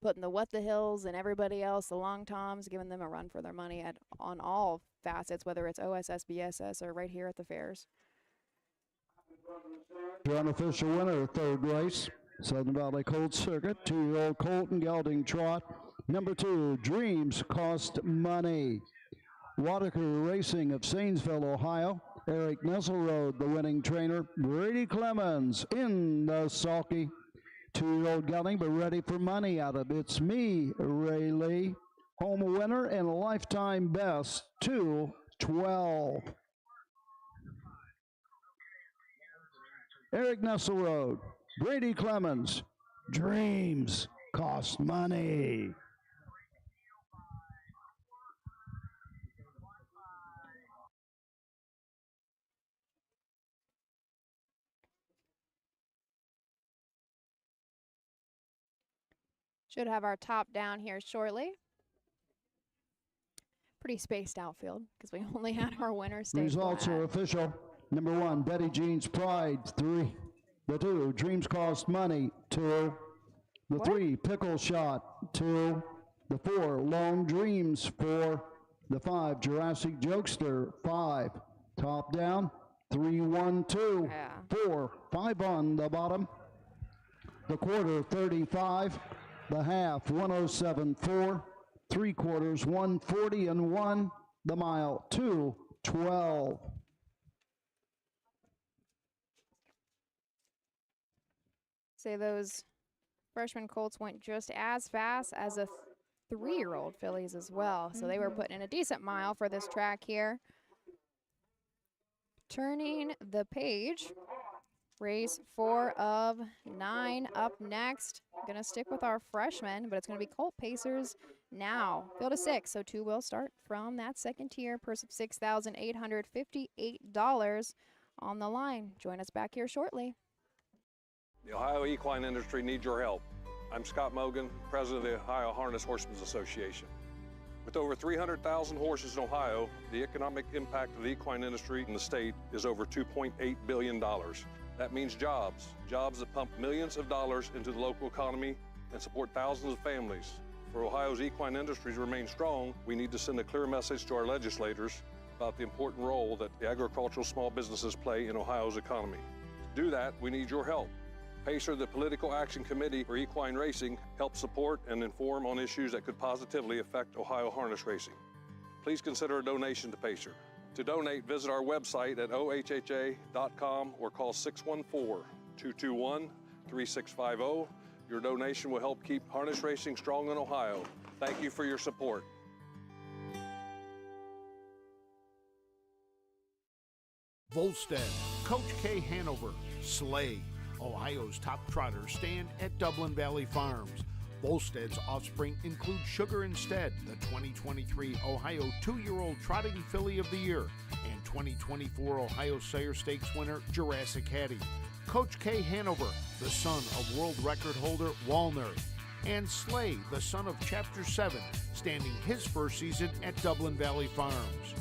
putting the What the Hills and everybody else, the Long Toms, giving them a run for their money on all facets, whether it's OSS, BSS, or right here at the fairs. Your unofficial winner, third race, Southern Valley Colt Circuit, 2-year-old Colton Gelding Trot. Number 2, Dreams Cost Money. Waterker Racing of Zanesville, Ohio. Eric Nesselrode, the winning trainer. Brady Clemens in the sulky. 2-year-old Gelding, but ready for money out of It's Me, Ray Lee. Home winner and a lifetime best, 2:12. Eric Nesselrode, Brady Clemens, dreams cost money. Should have our top down here shortly. Pretty spaced outfield because we only had our winner stay Results flat. are official. Number 1, Betty Jean's Pride, 3. The 2, Dreams Cost Money, 2. The What? 3, Pickle Shot, 2. The 4, Lone Dreams, 4. The 5, Jurassic Jokester, 5. Top down, 3, 1, 2. Yeah. 4, 5 on the bottom. The quarter, 35. The half, 107.4. 3/4, 140 and 1. The mile, 2:12. Say those freshman colts went just as fast as a 3-year-old fillies as well. So they were putting in a decent mile for this track here. Turning the page. Race 4 of 9 up next. Gonna stick with our freshmen, but it's gonna be colt pacers now. Field of 6, so 2 will start from that second tier. Purse of $6,858 on the line. Join us back here shortly. The Ohio equine industry needs your help. I'm Scott Mogan, president of the Ohio Harness Horsemen's Association. With over 300,000 horses in Ohio, the economic impact of the equine industry in the state is over $2.8 billion. That means jobs that pump millions of dollars into the local economy and support thousands of families. For Ohio's equine industry to remain strong, we need to send a clear message to our legislators about the important role that the agricultural small businesses play in Ohio's economy. To do that, we need your help. PACER, the Political Action Committee for Equine Racing, helps support and inform on issues that could positively affect Ohio harness racing. Please consider a donation to PACER. To donate, visit our website at ohha.com or call 614-221-3650. Your donation will help keep harness racing strong in Ohio. Thank you for your support. Volstead, Coach K. Hanover, Slay, Ohio's top trotters stand at Dublin Valley Farms. Volstead's offspring include Sugar Instead, the 2023 Ohio 2-year-old Trotting Filly of the Year, and 2024 Ohio Sire Stakes winner Jurassic Hattie. Coach K. Hanover, the son of world record holder Walner, and Slay, the son of Chapter 7, standing his first season at Dublin Valley Farms.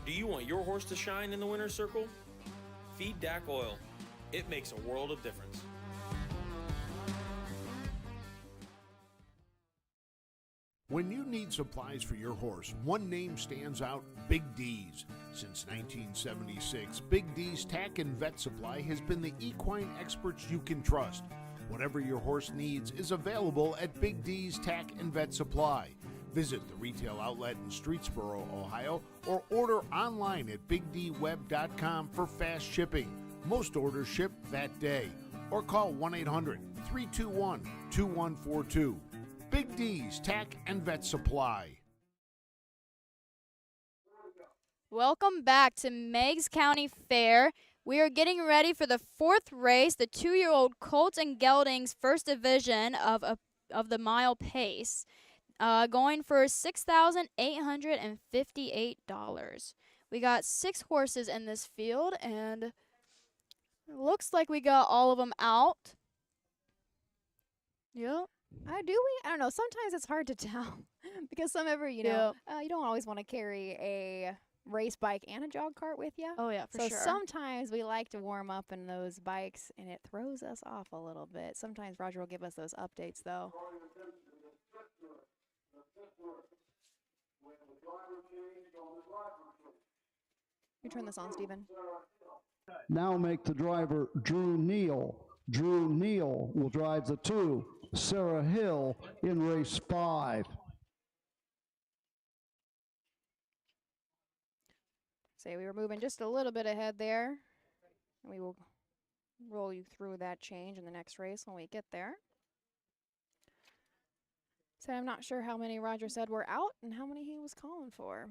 Do you want your horse to shine in the winner's circle? Feed DAC Oil. It makes a world of difference. When you need supplies for your horse, one name stands out: Big D's. Since 1976, Big D's Tack and Vet Supply has been the equine experts you can trust. Whatever your horse needs is available at Big D's Tack and Vet Supply. Visit the retail outlet in Streetsboro, Ohio, or order online at bigdweb.com for fast shipping. Most orders ship that day. Or call 1-800-321-2142. Big D's Tack and Vet Supply. Welcome back to Meigs County Fair. We are getting ready for the 4th race, the 2-year-old Colts and Geldings First Division of the mile pace. Going for $6,858. We got 6 horses in this field, and it looks like we got all of them out. Yep. I don't know. Sometimes it's hard to tell because you don't always want to carry a race bike and a jog cart with you. Oh, yeah, for so sure. sometimes we like to warm up in those bikes, and it throws us off a little bit. Sometimes Roger will give us those updates, though. You turn this on, Stephen. Now make the driver Drew Neal. Drew Neal will drive the 2, Sarah Hill, in race 5. Say we were moving just a little bit ahead there. And we will roll you through that change in the next race when we get there. So I'm not sure how many Roger said were out and how many he was calling for.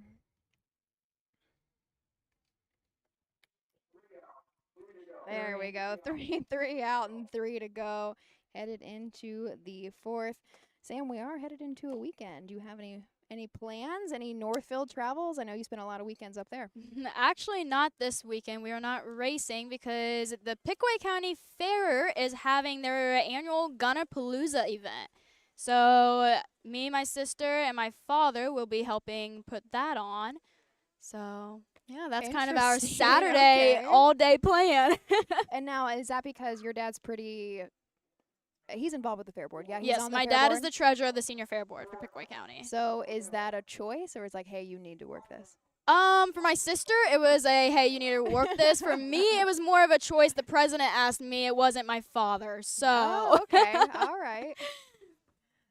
There we go. 3 out and 3 to go. Headed into the 4th. Sam, we are headed into a weekend. Do you have any plans? Any Northfield travels? I know you spent a lot of weekends up there. Actually, not this weekend. We are not racing because the Buckeye County Fair is having their annual Gunapalooza event. So me, my sister, and my father will be helping put that on. So yeah, that's kind of our Interesting. Saturday Okay. all-day plan. And now, is that because your dad's he's involved with the fair board? Yeah, he's Yes, on the my fair dad board? is the treasurer of the senior fair board for Buckeye County. So is that a choice, or is like, hey, you need to work this? For my sister, it was a, hey, you need to work this. For me, it was more of a choice. The president asked me. It wasn't my father. So. Oh, okay. All right.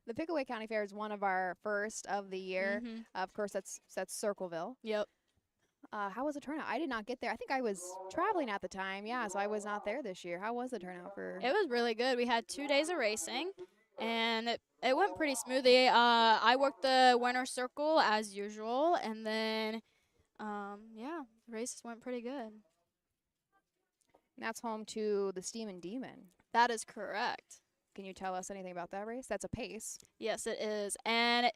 The Buckeye County Fair is one of our first of the year. Of course, that's Circleville. Yep. How was the turnout? I did not get there. I think I was traveling at the time. Yeah, so I was not there this year. How was the turnout for? It was really good. We had 2 days of racing, and it went pretty smoothly. I worked the winner circle as usual, and then, yeah, the races went pretty good. And that's home to the Steamin' Demon. That is correct. Can you tell us anything about that race? That's a pace. Yes, it is, and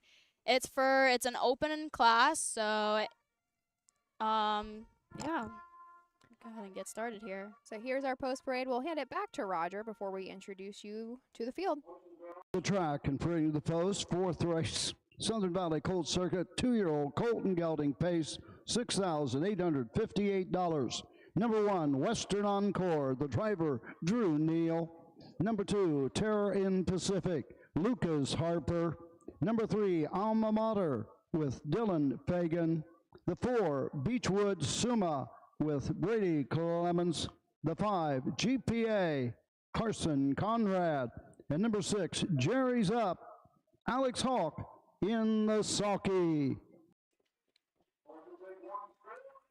it's an open class, so. Yeah. Go ahead and get started here. So here's our post parade. We'll hand it back to Roger before we introduce you to the field. The track and for the post, 4th race, Southern Valley Colt Circuit, 2-year-old Colton Gelding pace, $6,858. Number 1, Western Encore, the driver, Drew Neal. Number 2, Terror in Pacific, Lucas Harper. Number 3, Alma Mater with Dylan Fagan. The 4, Beechwood Suma with Brady Clemens. The 5, GPA, Carson Conrad. And number 6, Jerry's Up, Alex Hawk in the sulky.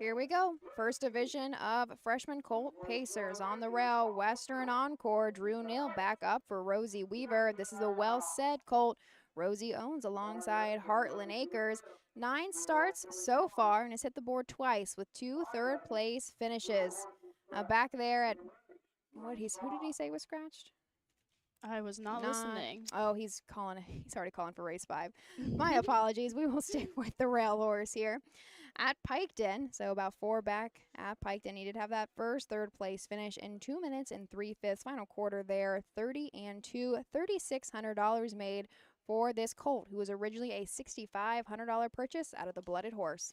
Here we go. First division of freshman Colt Pacers on the rail. Western Encore, Drew Neal back up for Rosie Weaver. This is a well-said Colt Rosie owns alongside Heartland Acres. 9 starts so far and has hit the board twice with 2 third-place finishes. Back there at who did he say was scratched? I was not listening. Oh, he's already calling for race 5. My apologies. We will stick with the rail horse here. At Piketon, so about 4 back at Piketon, he did have that first third-place finish in 2 minutes and 3/5. Final quarter there, 30-2, $3,600 made for this colt, who was originally a $6,500 purchase out of the Blooded Horse.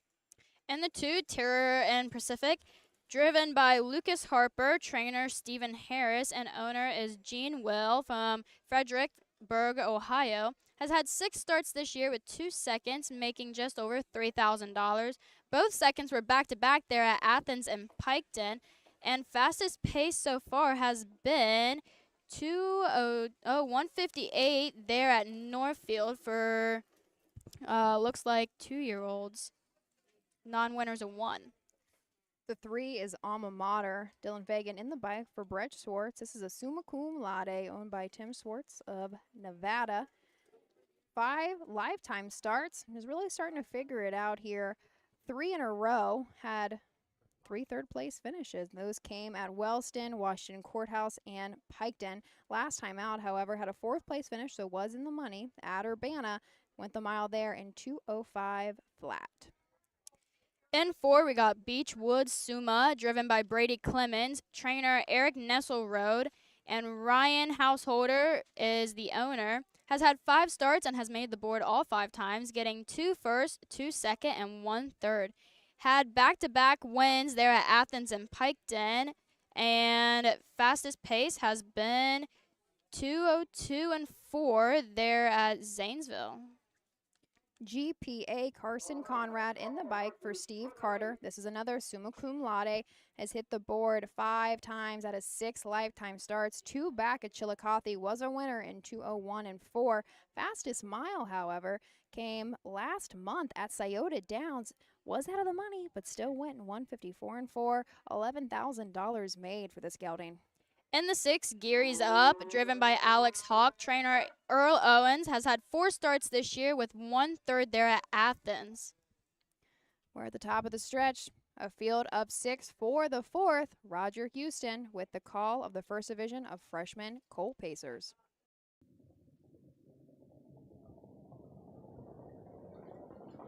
And the 2, Terror and Pacific, driven by Lucas Harper, trainer Stephen Harris, and owner is Gene Will from Fredericksburg, Ohio, has had 6 starts this year with 2 seconds, making just over $3,000. Both seconds were back-to-back there at Athens and Piketon, and fastest pace so far has been 158 there at Northfield for, looks like 2-year-olds. Non-winners of 1. The 3 is Alma Mater. Dylan Fagan in the bike for Brett Swartz. This is a summa cum laude owned by Tim Swartz of Nevada. 5 lifetime starts. Is really starting to figure it out here. 3 in a row had 3 third-place finishes. Those came at Wellston, Washington Courthouse, and Piketon. Last time out, however, had a 4th-place finish, so was in the money at Urbana. Went the mile there in 2:05 flat. In 4, we got Beechwood Suma, driven by Brady Clemens, trainer Eric Nesselrode, and Ryan Householder is the owner. Has had 5 starts and has made the board all 5 times, getting 2 first, 2 second, and 1 third. Had back-to-back wins there at Athens and Piketon, and fastest pace has been 2:02 and 4 there at Zanesville. GPA Carson Conrad in the bike for Steve Carter. This is another summa cum laude. Has hit the board 5 times out of 6 lifetime starts. 2 back at Chillicothe, was a winner in 2:01 and 4. Fastest mile, however, came last month at Scioto Downs. Was out of the money, but still went in 1:54 and 4. $11,000 made for this gelding. In the 6, Geary's Up, driven by Alex Hawk. Trainer Earl Owens has had 4 starts this year with 1/3 there at Athens. We're at the top of the stretch. A field of 6 for the 4th. Roger Houston with the call of the first division of freshman Cole Pacers.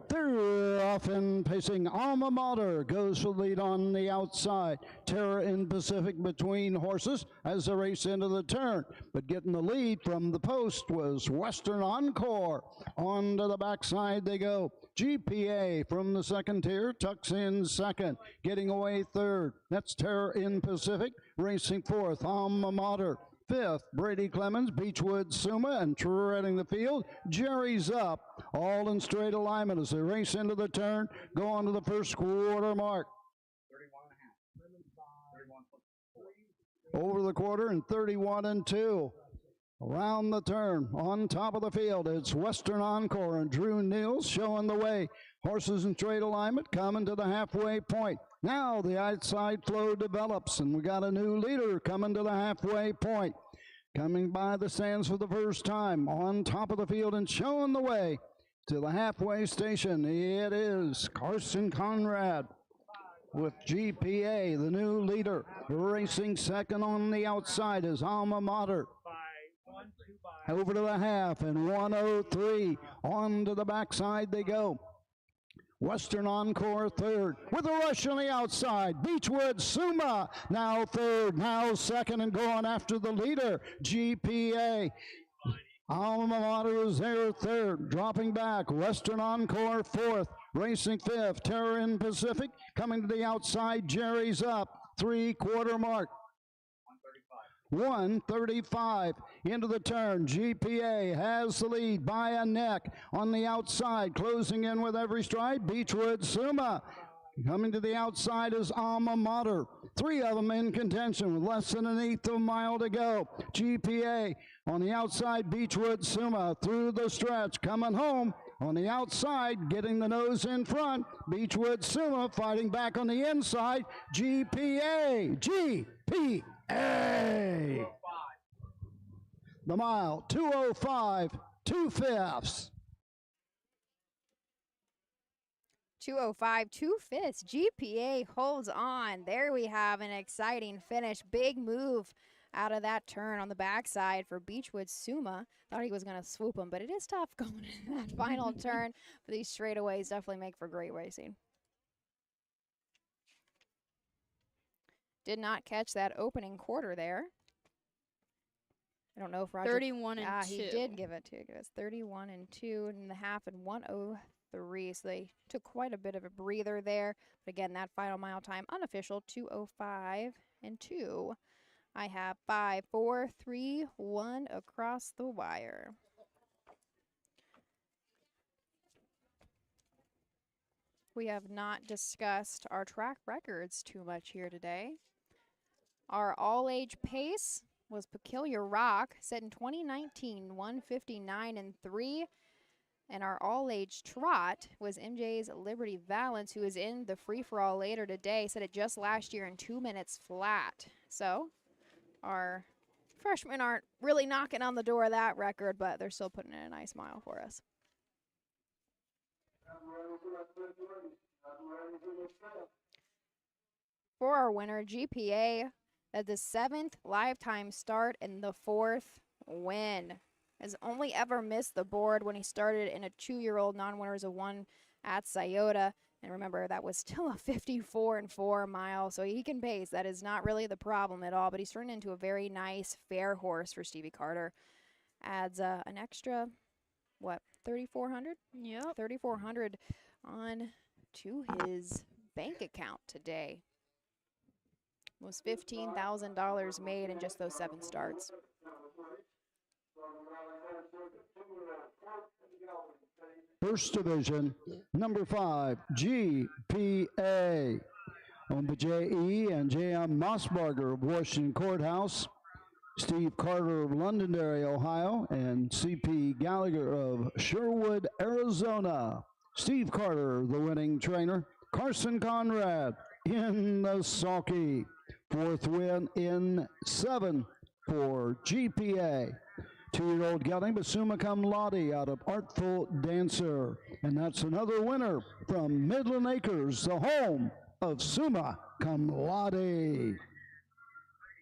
They're off and pacing. Alma Mater goes for the lead on the outside. Terra in Pacific between horses as they race into the turn. But getting the lead from the post was Western Encore. On to the backside they go. GPA from the second tier tucks in second. Getting away third. That's Terra in Pacific. Racing fourth, Alma Mater. Fifth, Brady Clemens, Beechwood Suma, and treading the field, Jerry's Up, all in straight alignment as they race into the turn, go on to the first quarter mark. 31.5. Over the quarter and 31 and 2. Around the turn, on top of the field, it's Western Encore and Drew Niels showing the way. Horses in straight alignment coming to the halfway point. Now the outside flow develops, and we got a new leader coming to the halfway point. Coming by the stands for the first time, on top of the field and showing the way to the halfway station. It is Carson Conrad with GPA, the new leader. Racing second on the outside is Alma Mater. Over to the half and 1:03. On to the backside they go. Western Encore third with a rush on the outside. Beechwood Suma now third, now second, and going after the leader, GPA. Alma Mater is there third, dropping back. Western Encore fourth, racing fifth. Terra in Pacific coming to the outside. Jerry's Up, 3/4 mark. 1:35 into the turn. GPA has the lead by a neck on the outside, closing in with every stride. Beechwood Suma. Coming to the outside is Alma Mater. 3 of them in contention with less than an eighth of a mile to go. GPA on the outside, Beechwood Suma through the stretch, coming home. On the outside, getting the nose in front. Beechwood Suma fighting back on the inside. GPA. The mile, 2:05, 2/5. 2:05, 2/5. GPA holds on. There we have an exciting finish. Big move out of that turn on the backside for Beechwood Suma. Thought he was going to swoop him, but it is tough going in that final turn. But these straightaways definitely make for great racing. Did not catch that opening quarter there. I don't know if Roger... 31 and 2. He did give it to us. 31 and 2 and a half and 1:03. So they took quite a bit of a breather there. But again, that final mile time unofficial, 2:05 and 2. I have 5, 4, 3, 1 across the wire. We have not discussed our track records too much here today. Our all-age pace was Peculiar Rock, set in 2019, 1:59 and 3. And our all-age trot was MJ's Liberty Valance, who is in the free-for-all later today, set it just last year in 2 minutes flat. So our freshmen aren't really knocking on the door of that record, but they're still putting in a nice mile for us. For our winner, GPA, at the 7th lifetime start and the 4th win. Has only ever missed the board when he started in a 2-year-old non-winners of 1 at Scioto. And remember, that was still a 54 and 4 mile, so he can pace. That is not really the problem at all, but he's turned into a very nice, fair horse for Stevie Carter. Adds an extra, what, 3,400? Yep. 3,400 on to his bank account today. Was $15,000 made in just those 7 starts. First First Division, number 5, GPA. Owned by J.E. and J.M. Mossbarger of Washington Courthouse, Steve Carter of Londonderry, Ohio, and C.P. Gallagher of Sherwood, Arizona. Steve Carter, the winning trainer. Carson Conrad in the sulky. 4th win in 7 for GPA. 2-year-old gelding, but summa cum laude out of Artful Dancer. And that's another winner from Midland Acres, the home of summa cum laude.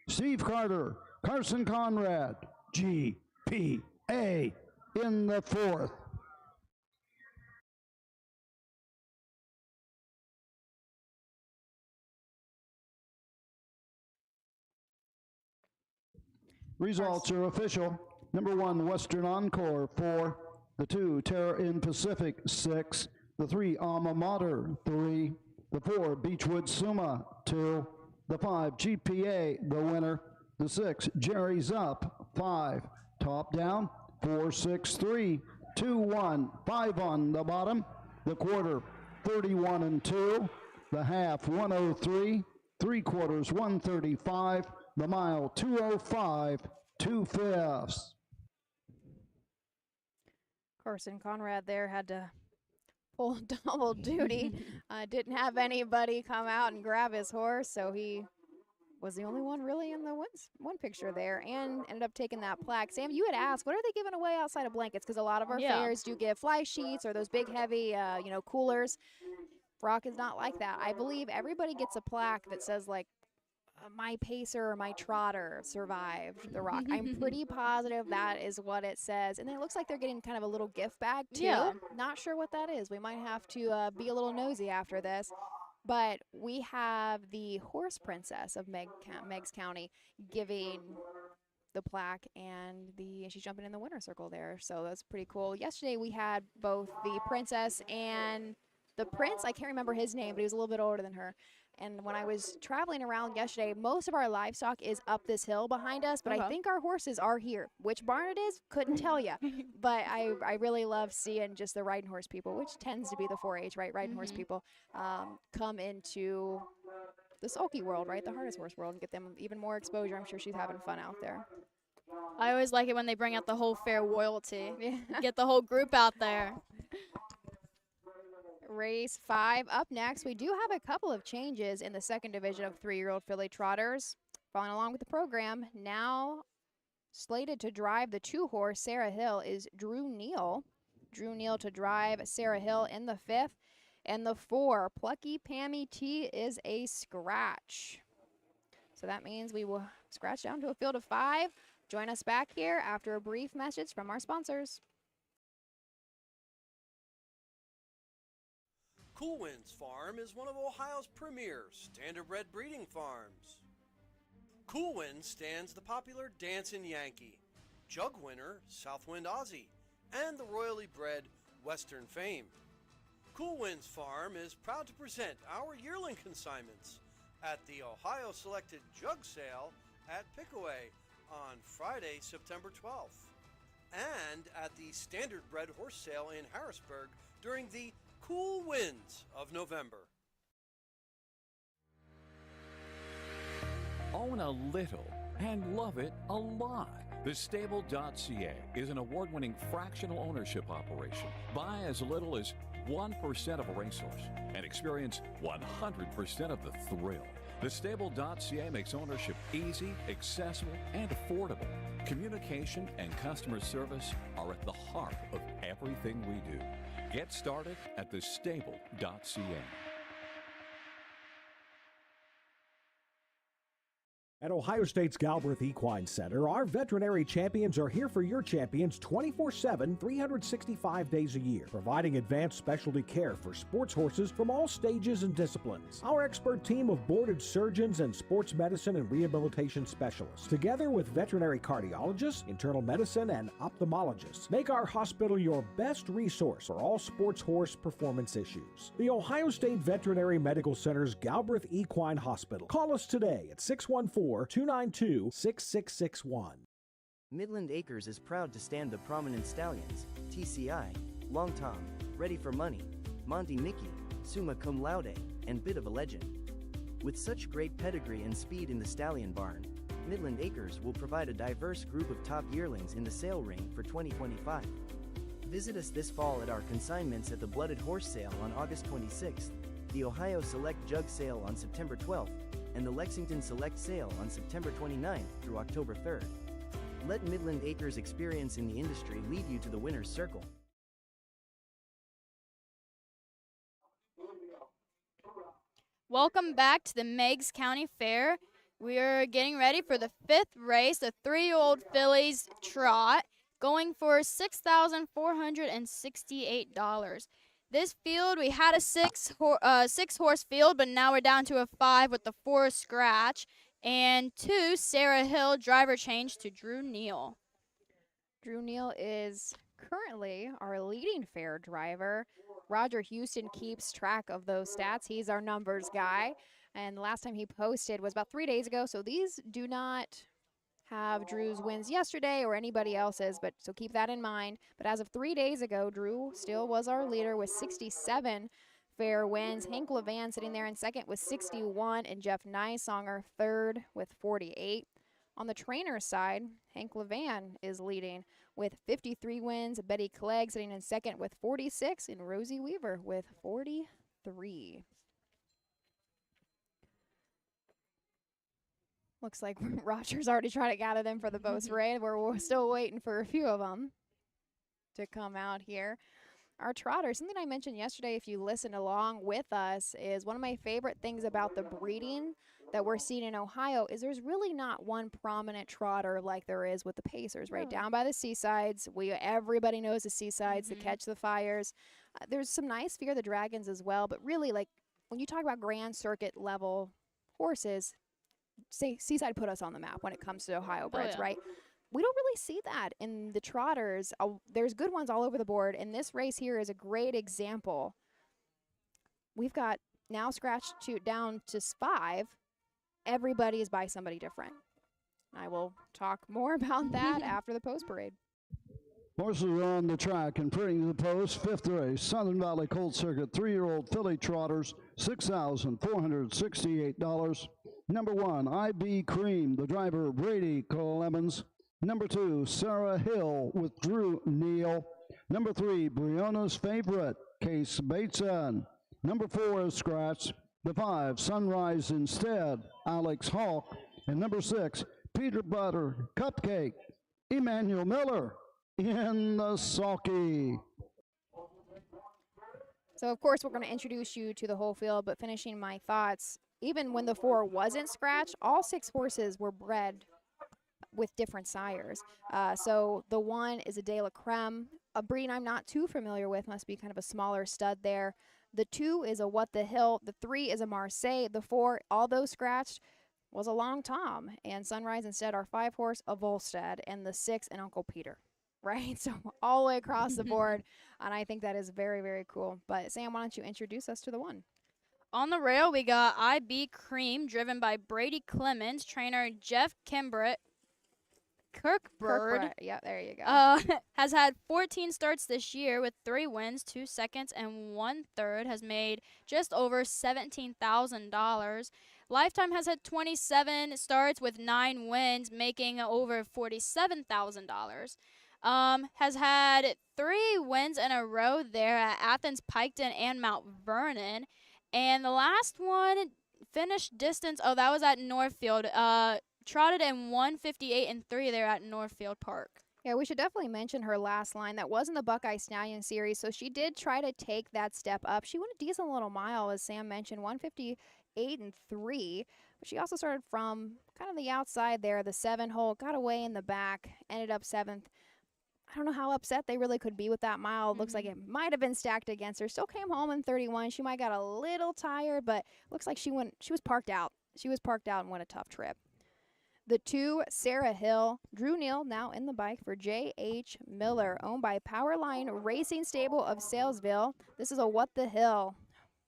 Steve Carter, Carson Conrad, GPA in the 4th. Results are official. Number 1, Western Encore, 4. The 2, Terra in Pacific, 6. The 3, Alma Mater, 3. The 4, Beechwood Summa, 2. The 5, GPA, the winner. The 6, Jerry's Up, 5. Top down, 4, 6, 3, 2, 1, 5 on the bottom. The quarter, 31 and 2. The half, 103. 3/4, 135. The mile, 205, 2/5. Carson Conrad there had to pull double duty. Didn't have anybody come out and grab his horse, so he was the only one really in the one picture there, and ended up taking that plaque. Sam, you had asked, what are they giving away outside of blankets? Because a lot of our fairs do give fly sheets or those big, heavy, coolers. Brock is not like that. I believe everybody gets a plaque that says, like, my pacer or my trotter survived the rock. I'm pretty positive that is what it says. And then it looks like they're getting kind of a little gift bag, too. Yeah. Not sure what that is. We might have to be a little nosy after this. But we have the horse princess of Meigs County giving the plaque, and she's jumping in the winner's circle there. So that's pretty cool. Yesterday we had both the princess and the prince. I can't remember his name, but he was a little bit older than her. And when I was traveling around yesterday, most of our livestock is up this hill behind us, but I think our horses are here. Which barn it is, couldn't tell you. But I really love seeing just the riding horse people, which tends to be the 4-H, right? Riding horse people come into the sulky world, right? The harness horse world, and get them even more exposure. I'm sure she's having fun out there. I always like it when they bring out the whole fair royalty. Get the whole group out there. Race 5 up next. We do have a couple of changes in the 2nd division of 3-year-old filly trotters. Following along with the program, now slated to drive the 2-horse Sarah Hill is Drew Neal. Drew Neal to drive Sarah Hill in the 5th. And the 4, Plucky Pammy T, is a scratch. So that means we will scratch down to a field of 5. Join us back here after a brief message from our sponsors. Cool Winds Farm is one of Ohio's premier standardbred breeding farms. Cool Winds stands the popular Dancin' Yankee, jug winner Southwind Aussie, and the royally bred Western Fame. Cool Winds Farm is proud to present our yearling consignments at the Ohio Selected Jug Sale at Pickaway on Friday, September 12th, and at the Standardbred Horse Sale in Harrisburg during the cool winds of November. Own a little and love it a lot. TheStable.ca is an award-winning fractional ownership operation. Buy as little as 1% of a racehorse and experience 100% of the thrill. TheStable.ca makes ownership easy, accessible, and affordable. Communication and customer service are at the heart of everything we do. Get started at thestable.ca. At Ohio State's Galbraith Equine Center, our veterinary champions are here for your champions 24/7, 365 days a year, providing advanced specialty care for sports horses from all stages and disciplines. Our expert team of boarded surgeons and sports medicine and rehabilitation specialists, together with veterinary cardiologists, internal medicine, and ophthalmologists, make our hospital your best resource for all sports horse performance issues. The Ohio State Veterinary Medical Center's Galbraith Equine Hospital. Call us today at 614-292-6661. Midland Acres is proud to stand the prominent stallions, TCI, Long Tom, Ready for Money, Monty Mickey, Summa Cum Laude, and Bit of a Legend. With such great pedigree and speed in the stallion barn, Midland Acres will provide a diverse group of top yearlings in the sale ring for 2025. Visit us this fall at our consignments at the Blooded Horse Sale on August 26th, the Ohio Select Jug Sale on September 12th, and the Lexington Select Sale on September 29th through October 3rd. Let Midland Acres' experience in the industry lead you to the winner's circle. Welcome back to the Meigs County Fair. We are getting ready for the 5th race, the 3-year-old fillies trot, going for $6,468. This field, we had a six horse field, but now we're down to a 5 with the 4 scratch. And 2, Sarah Hill, driver change to Drew Neal. Drew Neal is currently our leading fair driver. Roger Houston keeps track of those stats. He's our numbers guy. And the last time he posted was about 3 days ago. So these do not have Drew's wins yesterday or anybody else's, but so keep that in mind. But as of 3 days ago, Drew still was our leader with 67 fair wins. Hank Levan sitting there in second with 61, and Jeff Nysonger third with 48. On the trainer side, Hank Levan is leading with 53 wins. Betty Clegg sitting in second with 46, and Rosie Weaver with 43. Looks like Roger's already trying to gather them for the post parade. We're still waiting for a few of them to come out here. Our trotters, something I mentioned yesterday, if you listened along with us, is one of my favorite things about the breeding that we're seeing in Ohio is there's really not one prominent trotter like there is with the Pacers, right down by the Seasides. Everybody knows the Seasides, the Catch the Fires. There's some nice Fear the Dragons as well, but really, like, when you talk about Grand Circuit level horses, say Seaside put us on the map when it comes to Ohio breds, right? We don't really see that in the trotters. There's good ones all over the board, and this race here is a great example. We've got now scratched down to 5. Everybody is by somebody different. I will talk more about that after the post parade. Horses are on the track and pretty to the post. 5th race, Southern Valley Colt Circuit, 3-year-old filly trotters, $6,468. Number 1, IB Cream, the driver Brady Clemens. Number 2, Sarah Hill with Drew Neal. Number 3, Briona's Favorite, Case Bateson. Number 4 is Scratch. The 5, Sunrise Instead, Alex Hawk. And number 6, Peter Butter Cupcake, Emmanuel Miller in the sulky. So, of course, we're going to introduce you to the whole field, but finishing my thoughts, even when the 4 wasn't scratched, all 6 horses were bred with different sires. So the 1 is a De La Creme, a breed I'm not too familiar with, must be kind of a smaller stud there. The 2 is a What the Hill. The 3 is a Marseille. The 4, all those scratched, was a Long Tom. And Sunrise Instead, our 5 horse, a Volstead. And the 6, an Uncle Peter. Right? So all the way across the board. And I think that is very, very cool. But Sam, why don't you introduce us to the 1? On the rail, we got IB Cream, driven by Brady Clemens, trainer Jeff Kirkbird. Yeah, there you go. Has had 14 starts this year with 3 wins, 2 seconds, and 1/3. Has made just over $17,000. Lifetime has had 27 starts with 9 wins, making over $47,000. Has had 3 wins in a row there at Athens, Piketon, and Mount Vernon. And the last one finished distance, that was at Northfield. Trotted in 1:58.3 there at Northfield Park. Yeah, we should definitely mention her last line. That was in the Buckeye Stallion series, so she did try to take that step up. She went a decent little mile, as Sam mentioned, 1:58.3. But she also started from kind of the outside there, the 7 hole, got away in the back, ended up 7th. I don't know how upset they really could be with that mile. It looks like it might have been stacked against her. Still came home in 31. She might got a little tired, but looks like she was parked out. She was parked out and went a tough trip. The 2, Sarah Hill, Drew Neal, now in the bike for J.H. Miller, owned by Powerline Racing Stable of Salesville. This is a What the Hill.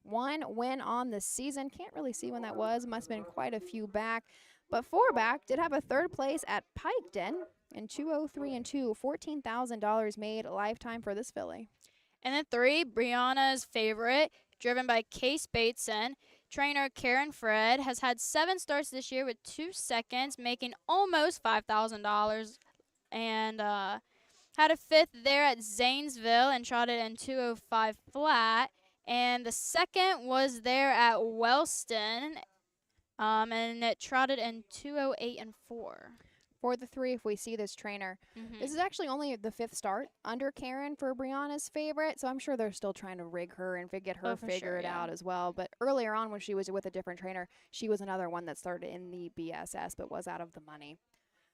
1 win on the season. Can't really see when that was. Must have been quite a few back. But 4 back did have a 3rd place at Piketon in 2:03.2. $14,000 made lifetime for this filly. And then 3, Brianna's Favorite, driven by Case Bateson. Trainer Karen Fred has had 7 starts this year with 2 seconds, making almost $5,000. And had a 5th there at Zanesville and trotted in 2:05 flat. And the 2nd was there at Wellston, and it trotted in 2:08 and 4. For the 3, if we see this trainer, this is actually only the 5th start under Karen for Brianna's Favorite, so I'm sure they're still trying to rig her and get her figured out as well. But earlier on, when she was with a different trainer, she was another one that started in the BSS but was out of the money.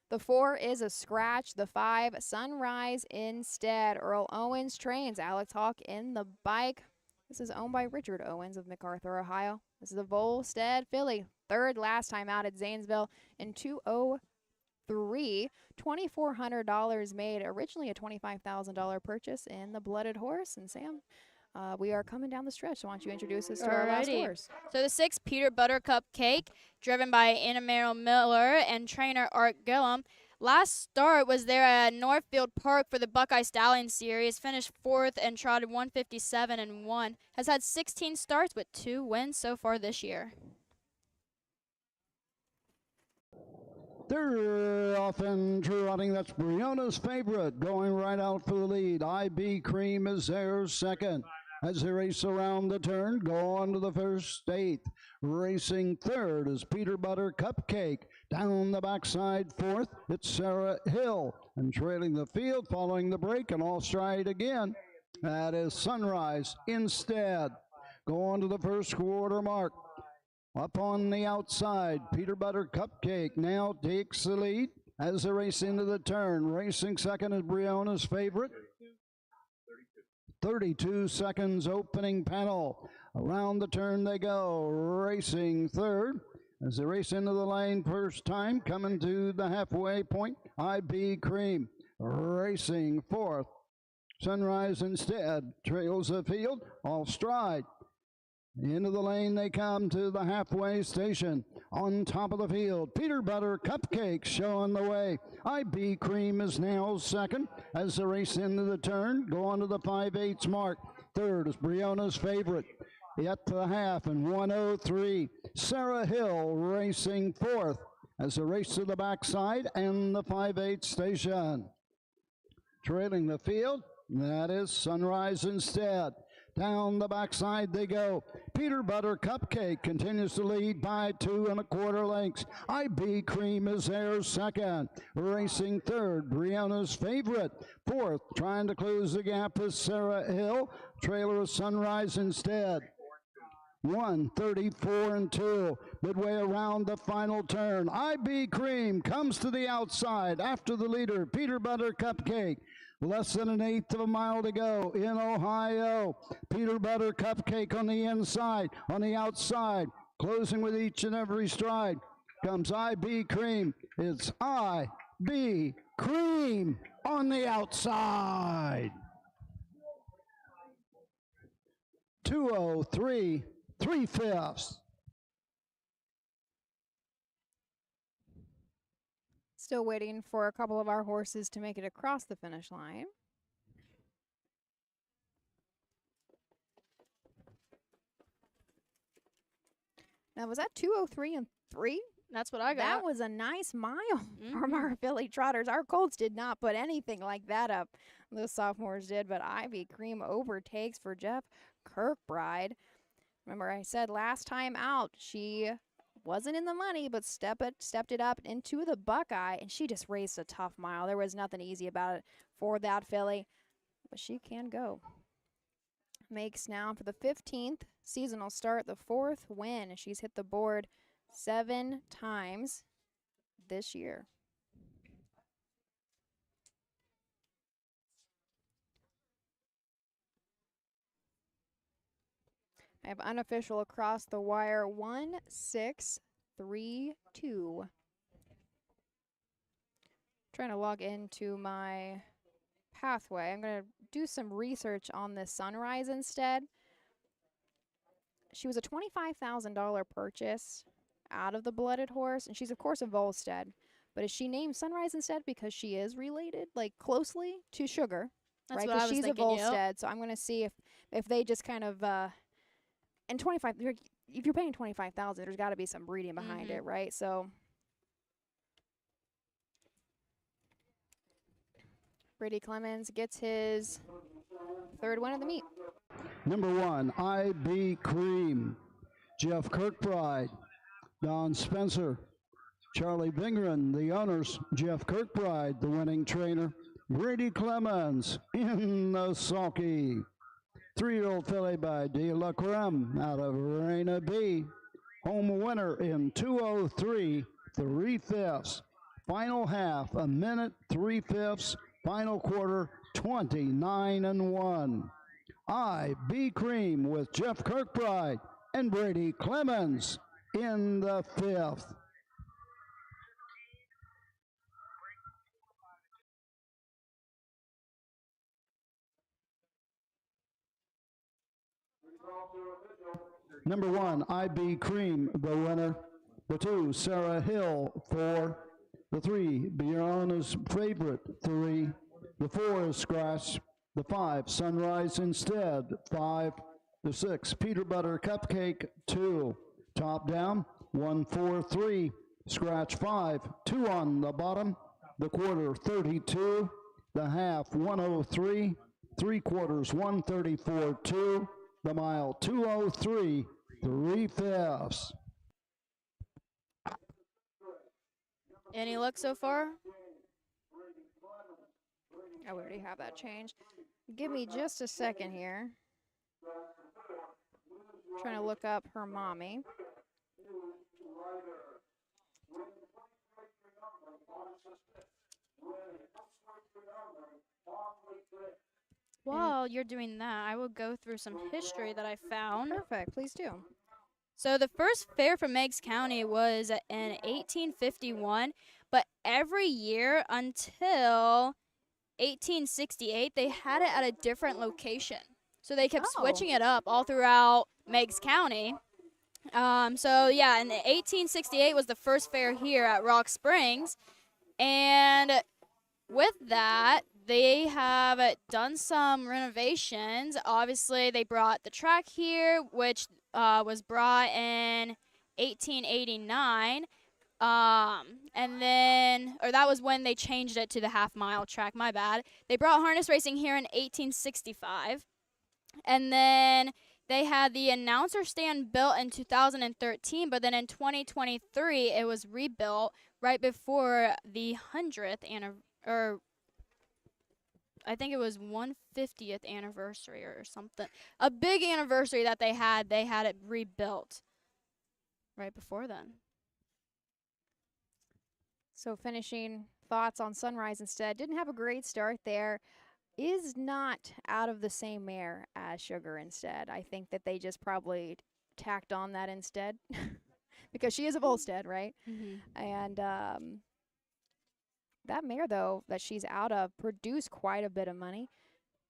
The 4 is a scratch. The 5, Sunrise Instead. Earl Owens trains. Alex Hawk in the bike. This is owned by Richard Owens of MacArthur, Ohio. This is a Volstead filly. 3rd last time out at Zanesville in 2:03. $2,400 made. Originally a $25,000 purchase in the Blooded Horse. And Sam, we are coming down the stretch, so why don't you introduce us to our last horse? So the 6, Peter Buttercup Cake, driven by Anna Merrill Miller and trainer Art Gillum. Last start was there at Northfield Park for the Buckeye Stallion Series. Finished 4th and trotted 157 and 1. Has had 16 starts with 2 wins so far this year. They're off and trotting. That's Brianna's Favorite going right out for the lead. IB Cream is there second. As they race around the turn, go on to the first 8th. Racing 3rd is Peter Butter Cupcake. Down the backside 4th, it's Sarah Hill. And trailing the field, following the break, and all stride again. That is Sunrise Instead. Go on to the first quarter mark. Up on the outside, Peter Butter Cupcake now takes the lead as they race into the turn. Racing second is Brianna's Favorite. 32 seconds opening panel. Around the turn they go. Racing 3rd as they race into the lane first time. Coming to the halfway point, IB Cream. Racing 4th. Sunrise Instead trails the field, all stride. Into the lane they come to the halfway station. On top of the field, Peter Butter Cupcake showing the way. IB Cream is now second as they race into the turn. Go on to the 5/8 mark. 3rd is Brianna's Favorite. Yet to the half and 1:03. Sarah Hill racing 4th as they race to the backside and the 5/8 station. Trailing the field, that is Sunrise Instead. Down the backside they go. Peter Butter Cupcake continues to lead by 2 1/4 lengths. IB Cream is there second. Racing 3rd, Brianna's Favorite. 4th, trying to close the gap is Sarah Hill. Trailer is Sunrise Instead. 1:34 and 2. Midway around the final turn. IB Cream comes to the outside after the leader, Peter Butter Cupcake. Less than 1/8 of a mile to go in Ohio. Peter Butter Cupcake on the inside, on the outside, closing with each and every stride. Comes IB Cream. It's IB Cream on the outside. 2:03 3/5. Still waiting for a couple of our horses to make it across the finish line. Now, was that 2:03 and 3? That's what I got. That was a nice mile from our Philly trotters. Our colts did not put anything like that up. Those sophomores did, but Ivy Cream overtakes for Jeff Kirkbride. Remember, I said last time out, she wasn't in the money, but stepped it up into the Buckeye, and she just raced a tough mile. There was nothing easy about it for that filly, but she can go. Makes now for the 15th seasonal start, the 4th win, and she's hit the board 7 times this year. I have unofficial across the wire 1632. Trying to log into my pathway. I'm going to do some research on this Sunrise Instead. She was a $25,000 purchase out of the Blooded Horse, and she's of course a Volstead. But is she named Sunrise Instead because she is related, like closely, to Sugar? That's right? what I Because was she's a thinking, yep. Volstead, so I'm going to see if they just kind of and 25. If you're paying 25,000, there's got to be some breeding behind it, right? So Brady Clemens gets his third win of the meet. Number 1, IB Cream, Jeff Kirkbride, Don Spencer, Charlie Bingren, the owners, Jeff Kirkbride, the winning trainer, Brady Clemens in the sulky. 3-year-old filly by De La Creme out of Reina B. Home winner in 2:03 3/5. Final half, a minute 3/5. Final quarter, 29-1. IB Cream with Jeff Kirkbride and Brady Clemens in the 5th. Number 1, IB Cream, the winner. The 2, Sarah Hill, 4. The 3, Bjorna's Favorite, 3. The 4 is Scratch. The 5, Sunrise Instead, 5. The 6, Peter Butter Cupcake, 2. Top down, 1-4-3. Scratch 5, 2 on the bottom. The quarter, 32. The half, 103. 3/4, 134.2. The mile, 2:03 3/5. Any luck so far? I already have that change. Give me just a second here. Trying to look up her mommy. While you're doing that, I will go through some history that I found. Perfect, please do. So the first fair for Meigs County was in 1851, but every year until 1868, they had it at a different location. So they kept switching it up all throughout Meigs County. So yeah, in 1868 was the first fair here at Rock Springs, and with that, they have done some renovations. Obviously, they brought the track here, which was brought in 1889. And then, or that was when they changed it to the half-mile track, my bad. They brought harness racing here in 1865. And then they had the announcer stand built in 2013, but then in 2023, it was rebuilt right before the 100th anniversary, I think it was 150th anniversary or something. A big anniversary that they had it rebuilt right before then. So finishing thoughts on Sunrise Instead. Didn't have a great start there. Is not out of the same mare as Sugar Instead. I think that they just probably tacked on that instead because she is a Volstead, right? And that mare, though, that she's out of produced quite a bit of money,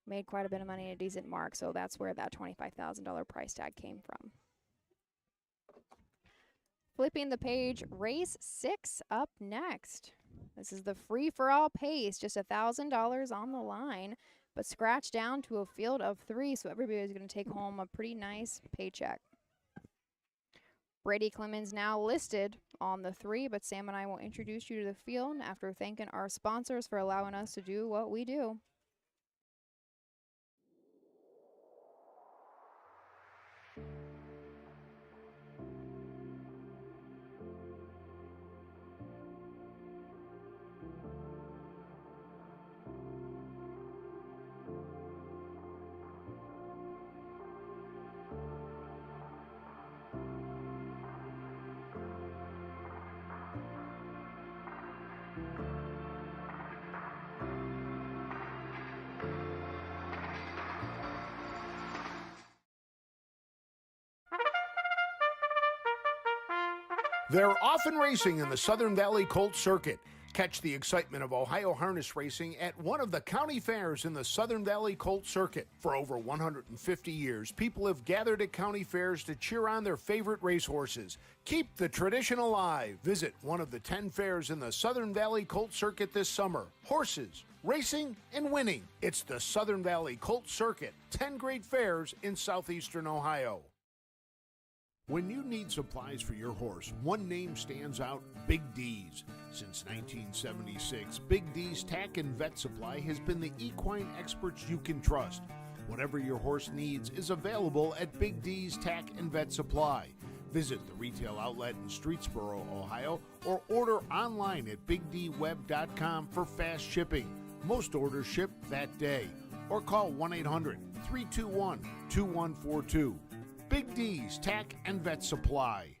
made quite a bit of money at a decent mark, so that's where that $25,000 price tag came from. Flipping the page, race 6 up next. This is the free-for-all pace, just $1,000 on the line, but scratched down to a field of 3, so everybody's going to take home a pretty nice paycheck. Brady Clemens now listed on the 3, but Sam and I will introduce you to the field after thanking our sponsors for allowing us to do what we do. They're often racing in the Southern Valley Colt Circuit. Catch the excitement of Ohio harness racing at one of the county fairs in the Southern Valley Colt Circuit. For over 150 years, people have gathered at county fairs to cheer on their favorite racehorses. Keep the tradition alive. Visit one of the 10 fairs in the Southern Valley Colt Circuit this summer. Horses, racing, and winning. It's the Southern Valley Colt Circuit, 10 great fairs in southeastern Ohio. When you need supplies for your horse, one name stands out, Big D's. Since 1976, Big D's Tack and Vet Supply has been the equine experts you can trust. Whatever your horse needs is available at Big D's Tack and Vet Supply. Visit the retail outlet in Streetsboro, Ohio, or order online at bigdweb.com for fast shipping. Most orders ship that day. Or call 1-800-321-2142. Big D's Tack and Vet Supply.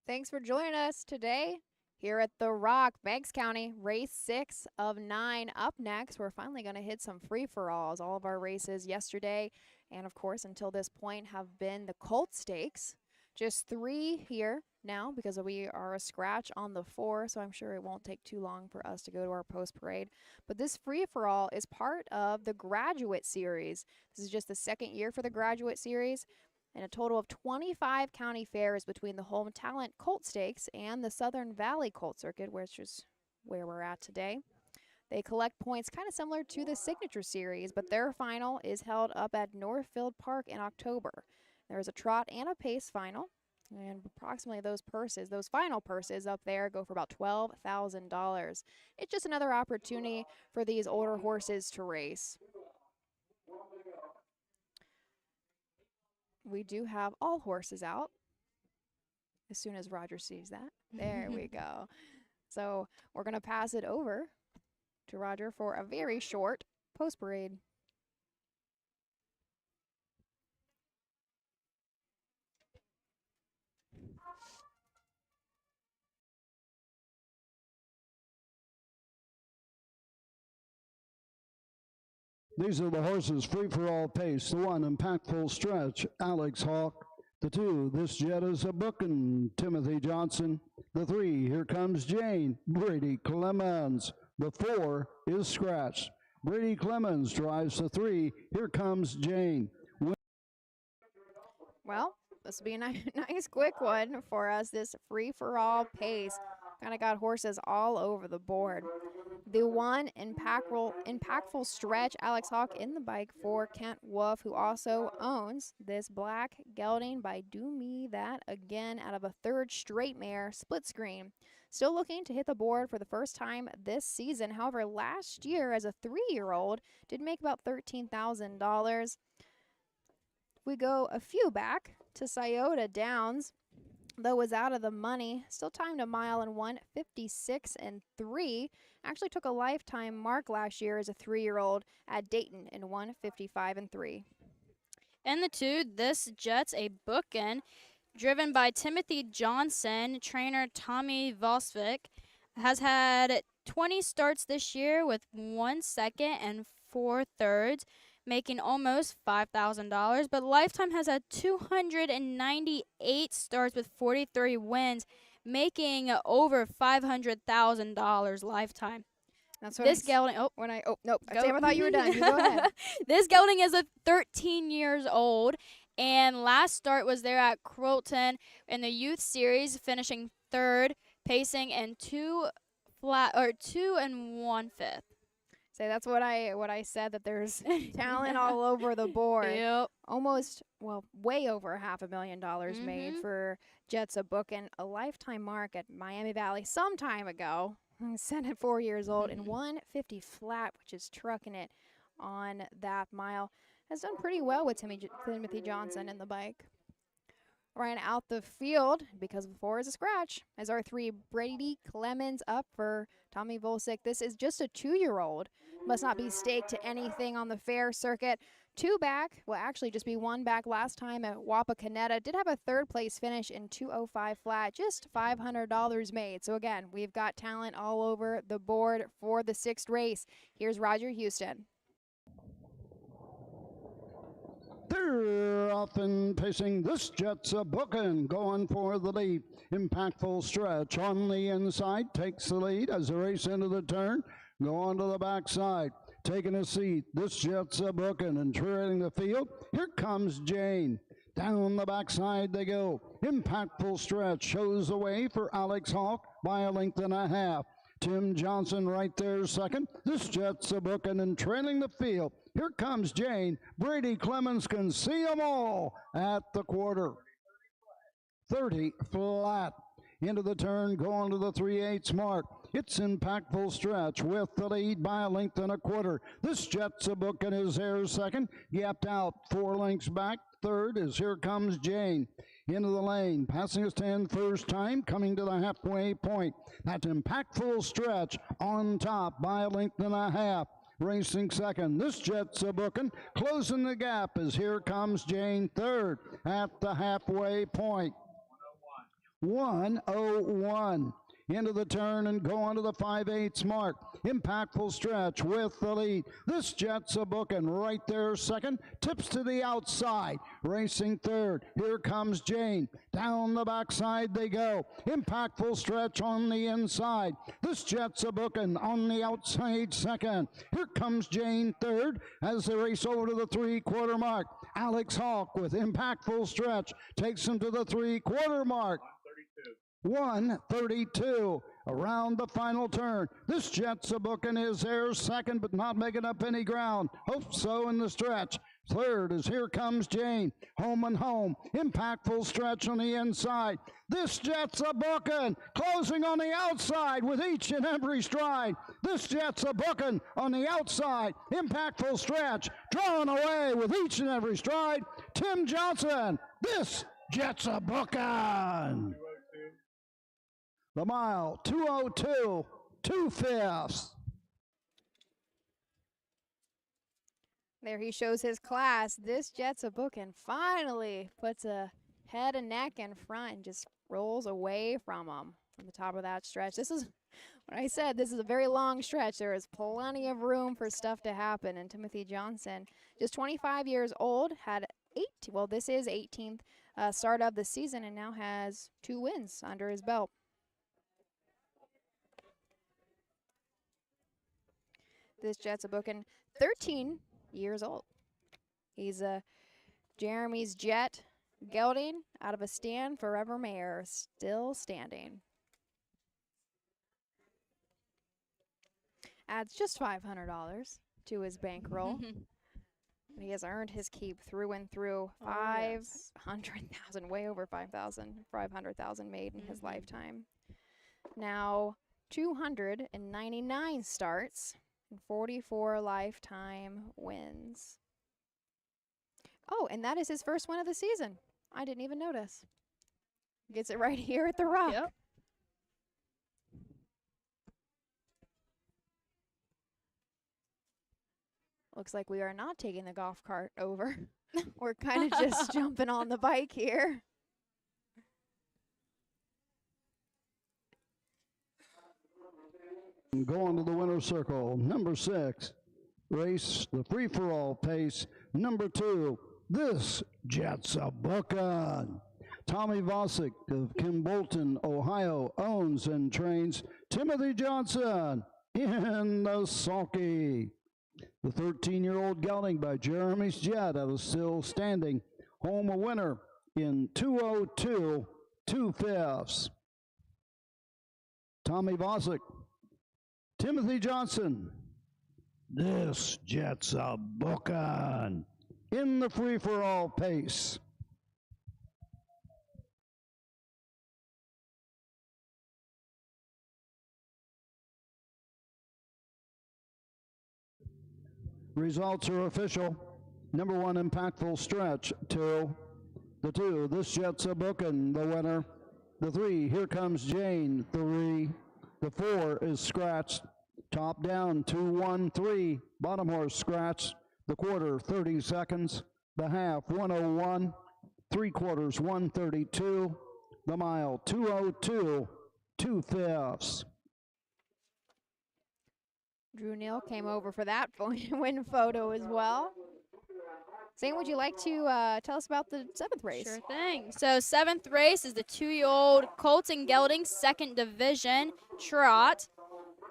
Thanks for joining us today here at The Rock, Meigs County, race 6 of 9. Up next, we're finally going to hit some free-for-alls. All of our races yesterday and, of course, until this point have been the Colt Stakes. Just 3 here now because we are a scratch on the 4, so I'm sure it won't take too long for us to go to our post-parade. But this free-for-all is part of the Graduate Series. This is just the 2nd year for the Graduate Series, and a total of 25 county fairs between the Home Talent Colt Stakes and the Southern Valley Colt Circuit, which is where we're at today. They collect points kind of similar to the Signature Series, but their final is held up at Northfield Park in October. There's a trot and a pace final, and approximately those final purses up there go for about $12,000. It's just another opportunity for these older horses to race. We do have all horses out as soon as Roger sees that. There we go. So we're going to pass it over to Roger for a very short post-parade. These are the horses free-for-all pace. The 1, Impactful Stretch, Alex Hawk. The 2, This Jet is a Bookin', Timothy Johnson. The 3, Here Comes Jane, Brady Clemens. The 4 is Scratch. Brady Clemens drives the 3, Here Comes Jane. Well, this will be a nice quick one for us, this free-for-all pace. Kind of got horses all over the board. The 1, Impactful Stretch, Alex Hawk in the bike for Kent Wolf, who also owns this black gelding by Do Me That Again out of a 3rd straight mare, split screen. Still looking to hit the board for the first time this season. However, last year as a 3-year-old did make about $13,000. We go a few back to Scioto Downs, though was out of the money. Still timed a mile in 1:56.3. Actually took a lifetime mark last year as a 3-year-old at Dayton in 1:55.3. And the 2, This Jet's a Bookin', driven by Timothy Johnson. Trainer Tommy Vosvik has had 20 starts this year with 1 second and 4 thirds, making almost $5,000, but Lifetime has had 298 starts with 43 wins, making over $500,000 Lifetime. That's what this gelding. Nope. Sam, I thought you were done. You go ahead. This gelding is 13 years old, and last start was there at Crowlton in the Youth Series, finishing 3rd, pacing in 2 1/5. So that's what I said, that there's talent all over the board. Yep. Way over $500,000 made for Jets a Bookin', a lifetime mark at Miami Valley some time ago. Set at 4 years old in 150 flat, which is trucking it on that mile. Has done pretty well with Timothy Johnson in the bike. Right out the field, because the 4 is a scratch, as our 3, Brady Clemens up for Tommy Volsick. This is just a 2-year-old. Must not be staked to anything on the fair circuit. 2 back, will actually just be 1 back last time at Wapakoneta. Did have a 3rd place finish in 2:05 flat, just $500 made. So again, we've got talent all over the board for the 6th race. Here's Roger Houston. They're off and pacing. This Jet's a Bookin', going for the lead. Impactful Stretch on the inside, takes the lead as they race into the turn. Go on to the backside, taking a seat. This Jet's a Bookin', and trailing the field. Here comes Jane. Down the backside they go. Impactful Stretch shows the way for Alex Hawk by 1.5 lengths. Tim Johnson right there second. This jet's a booking and trailing the field. Here comes Jane. Brady Clemens can see them all at the quarter. 30 flat. Into the turn, going to the 3/8 mark. It's impactful stretch with the lead by a length and a quarter. This jet's a book and is there second. Gapped out 4 lengths back. Third is Here Comes Jane. Into the lane, passing his 10 first time, coming to the halfway point. That impactful stretch on top by a length and a half. Racing second, this jet's a booking. Closing the gap is Here Comes Jane third at the halfway point. 101. Into the turn and go on to the 5/8 mark. Impactful stretch with the lead. This jet's a booking right there second. Tips to the outside. Racing third. Here comes Jane. Down the backside they go. Impactful stretch on the inside. This jet's a booking on the outside second. Here comes Jane third as they race over to the 3/4 mark. Alex Hawk with impactful stretch takes him to the 3/4 mark. 132 around the final turn. This jet's a booking is there second, but not making up any ground. Hope so in the stretch. Third is Here Comes Jane. Home and home. Impactful stretch on the inside. This jet's a booking. Closing on the outside with each and every stride. This jet's a booking on the outside. Impactful stretch. Drawing away with each and every stride. Tim Johnson. This jet's a booking. The mile, 2:02, 2/5. There he shows his class. This jet's a booking. Finally puts a head and neck in front and just rolls away from him on the top of that stretch. This is what I said. This is a very long stretch. There is plenty of room for stuff to happen. And Timothy Johnson, just 25 years old, had this is 18th start of the season and now has 2 wins under his belt. This jet's a booking 13 years old. He's a Jeremy's jet gelding out of a stand forever mare, still standing. Adds just $500 to his bankroll. He has earned his keep through and through. 500,000, way over 500,000 made in his lifetime. Now 299 starts. 44 lifetime wins. Oh, and that is his first win of the season. I didn't even notice. Gets it right here at the Rock. Yep. Looks like we are not taking the golf cart over. We're kind of just jumping on the bike here. Going to the winner's circle, number 6, race the free-for-all pace, number 2, this jet's a bookin'. Tommy Vosick of Kimbolton, Ohio, owns and trains Timothy Johnson in the sulky. The 13-year-old gelding by Jeremy's Jet out of Still Standing, home a winner in 2:02, 2/5. Tommy Vosick. Timothy Johnson, this jet's a bookin' in the free-for-all pace. Results are official. Number 1, impactful stretch, 2. The 2, this jet's a bookin', the winner. The 3, Here Comes Jane, 3. The 4 is scratched. Top down, 2-1-3. Bottom horse scratched. The quarter, 30 seconds. The half, 1:01. 3/4, 1:32. The mile, 2:02, 2/5. Drew Neal came over for that win photo as well. Zane, would you like to tell us about the 7th race? Sure thing. So 7th race is the 2-year-old Colton Gelding 2nd Division Trot.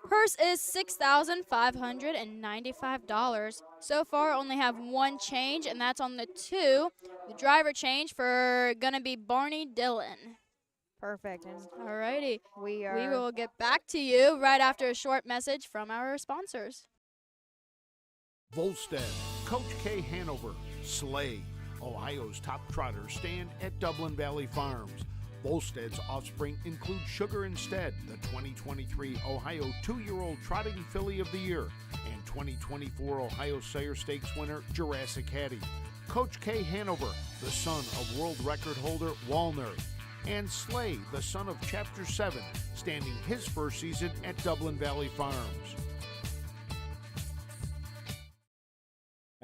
Purse is $6,595. So far, only have 1 change, and that's on the 2. The driver change for gonna be Barney Dillon. Perfect. And Alrighty. we We will get back to you right after a short message from our sponsors. Volstead, Coach K Hanover, Slade, Ohio's top trotters stand at Dublin Valley Farms. Volstead's offspring include Sugar Instead, the 2023 Ohio 2-year-old Trotting Filly of the Year, and 2024 Ohio Sire Stakes winner Jurassic Hattie. Coach K Hanover, the son of world record holder Walner, and Slade, the son of Chapter 7, standing his first season at Dublin Valley Farms.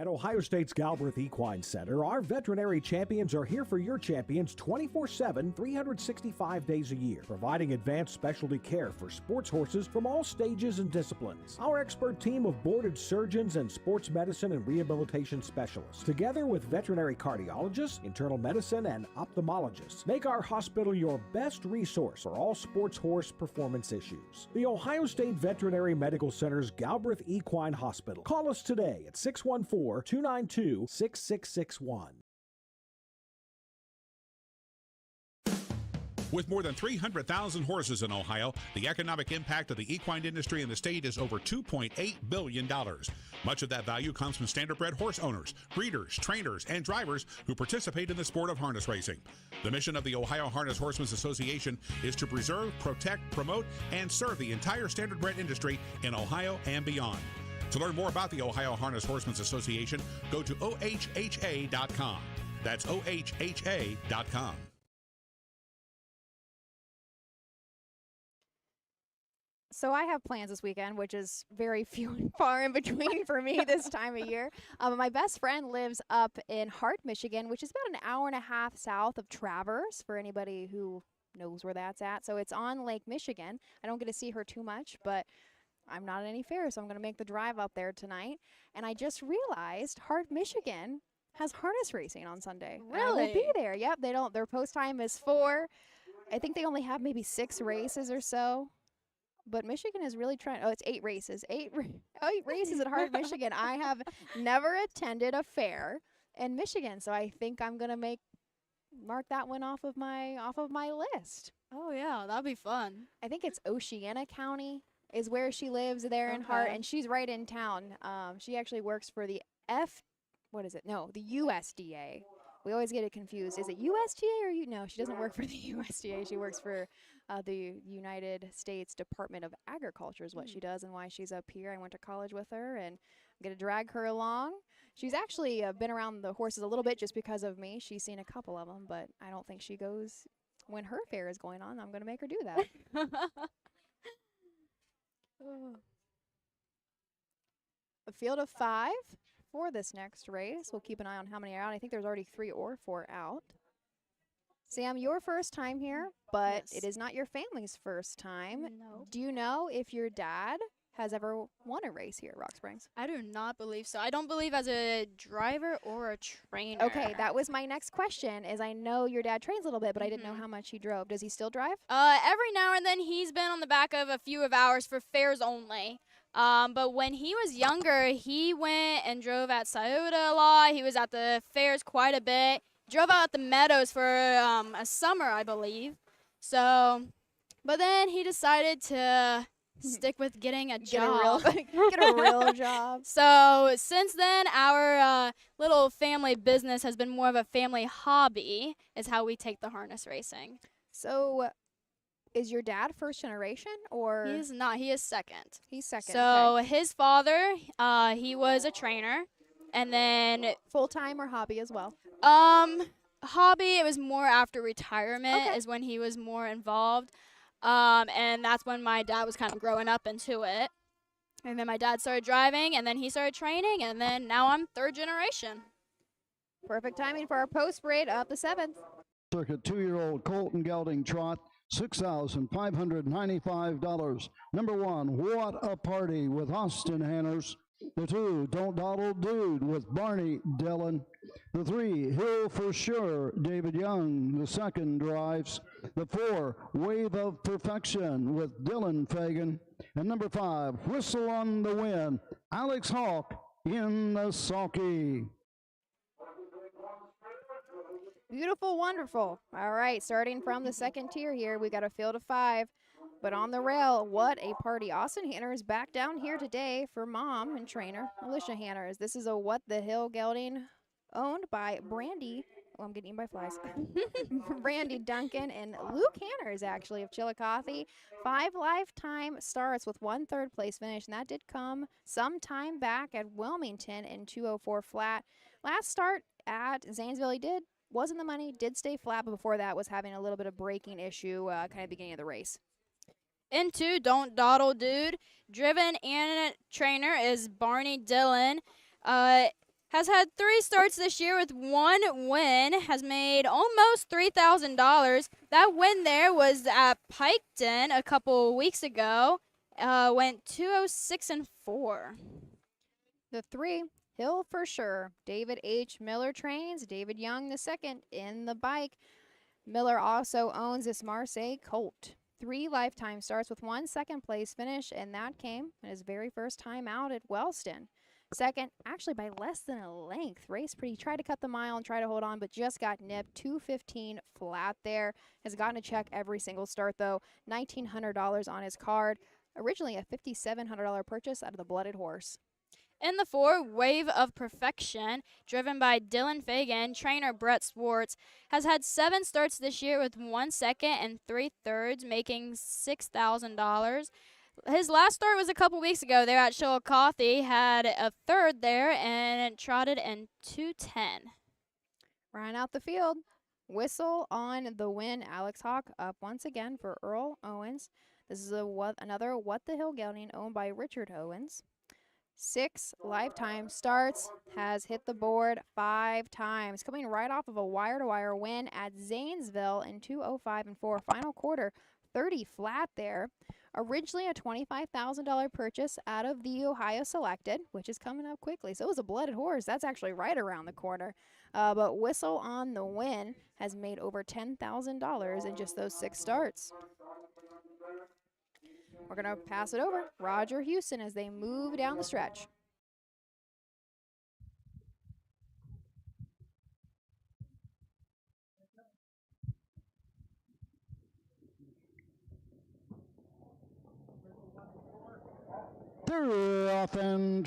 At Ohio State's Galbraith Equine Center, our veterinary champions are here for your champions 24/7, 365 days a year, providing advanced specialty care for sports horses from all stages and disciplines. Our expert team of boarded surgeons and sports medicine and rehabilitation specialists, together with veterinary cardiologists, internal medicine, and ophthalmologists, make our hospital your best resource for all sports horse performance issues. The Ohio State Veterinary Medical Center's Galbraith Equine Hospital. Call us today at 614-292-6661. With more than 300,000 horses in Ohio, the economic impact of the equine industry in the state is over $2.8 billion. Much of that value comes from standardbred horse owners, breeders, trainers, and drivers who participate in the sport of harness racing. The mission of the Ohio Harness Horsemen's Association is to preserve, protect, promote, and serve the entire standardbred industry in Ohio and beyond. To learn more about the Ohio Harness Horsemen's Association, go to OHHA.com. That's OHHA.com. So I have plans this weekend, which is very few and far in between for me this time of year. My best friend lives up in Hart, Michigan, which is about an hour and a half south of Traverse, for anybody who knows where that's at. So it's on Lake Michigan. I don't get to see her too much, but I'm not at any fair, so I'm going to make the drive up there tonight. And I just realized Hart, Michigan has harness racing on Sunday. Really? And I will be there. Yep, they don't. Their post time is 4. I think they only have maybe 6 races or so. But Michigan is really trying. Oh, it's 8 races. 8 races at Hart, Michigan. I have never attended a fair in Michigan, so I think I'm going to mark that one off of my list. Oh yeah, that'd be fun. I think it's Oceana County is where she lives there in Hart, and she's right in town. She actually works for the the USDA. We always get it confused. Is it USDA or no, she doesn't work for the USDA. She works for the United States Department of Agriculture is what she does and why she's up here. I went to college with her, and I'm going to drag her along. She's actually been around the horses a little bit just because of me. She's seen a couple of them, but I don't think she goes when her fair is going on. I'm going to make her do that. A field of 5 for this next race. We'll keep an eye on how many are out. I think there's already 3 or 4 out. Sam, your first time here, but it is not your family's first time. No. Do you know if your dad has ever won a race here at Rock Springs? I do not believe so. I don't believe as a driver or a trainer. Okay, that was my next question, is I know your dad trains a little bit, but I didn't know how much he drove. Does he still drive? Every now and then he's been on the back of a few of ours for fairs only. But when he was younger, he went and drove at Scioto a lot. He was at the fairs quite a bit. Drove out at the Meadows for a summer, I believe. So, but then he decided to stick with getting a job. Get a real job. So since then, our little family business has been more of a family hobby, is how we take the harness racing. So is your dad first generation or? He's not. He is second. He's second. So okay. his father, he was a trainer, and then full-time or hobby as well? Hobby, it was more after retirement is when he was more involved. And that's when my dad was kind of growing up into it. And then my dad started driving, and then he started training, and then now I'm 3rd generation. Perfect timing for our post parade up the 7th. Circuit 2-year-old Colton Gelding Trot, $6,595. Number 1, What a Party with Austin Hanners. The 2, Don't Dawdle Dude with Barney Dillon. The 3, Hill for Sure, David Young, the 2nd drives. The 4, Wave of Perfection with Dylan Fagan. And number 5, Whistle on the Wind, Alex Hawk in the sulky. Beautiful, wonderful. All right, starting from the second tier here, we got a field of 5. But on the rail, what a party. Austin Hanner is back down here today for mom and trainer, Alicia Hanners. This is a What the Hill gelding owned by Brandy. Oh, I'm getting eaten by flies. Brandy Duncan and Luke Hanners, actually, of Chillicothe. 5 lifetime starts with 1 third place finish, and that did come sometime back at Wilmington in 204 flat. Last start at Zanesville, he wasn't the money, did stay flat, but before that was having a little bit of braking issue kind of beginning of the race. Into Don't Dawdle Dude, driven and trainer is Barney Dillon. Has had 3 starts this year with 1 win, has made almost $3,000. That win there was at Piketon a couple weeks ago. Went 206-4. The 3, Hill for sure. David H. Miller trains. David Young the second in the bike. Miller also owns this Marseille Colt. 3 lifetime starts with 1 second place finish, and that came in his very first time out at Wellston. Second, actually by less than a length. Race pretty. Tried to cut the mile and try to hold on, but just got nipped. 2:15 flat there. Has gotten a check every single start, though. $1,900 on his card. Originally a $5,700 purchase out of the Blooded Horse. In the 4, Wave of Perfection, driven by Dylan Fagan, trainer Brett Swartz, has had 7 starts this year with 1 second and 3 thirds, making $6,000. His last start was a couple weeks ago there at Chillicothe, had a third there and trotted in 2:10. Round out the field. Whistle on the win. Alex Hawk up once again for Earl Owens. This is another What the Hill gelding owned by Richard Owens. 6 lifetime starts, has hit the board 5 times, coming right off of a wire-to-wire win at Zanesville in 2:05-4. Final quarter, 30 flat there. Originally a $25,000 purchase out of the Ohio Selected, which is coming up quickly. So it was a Blooded Horse. That's actually right around the corner. But Whistle on the win has made over $10,000 in just those 6 starts. We're going to pass it over. Roger Houston as they move down the stretch. They're off and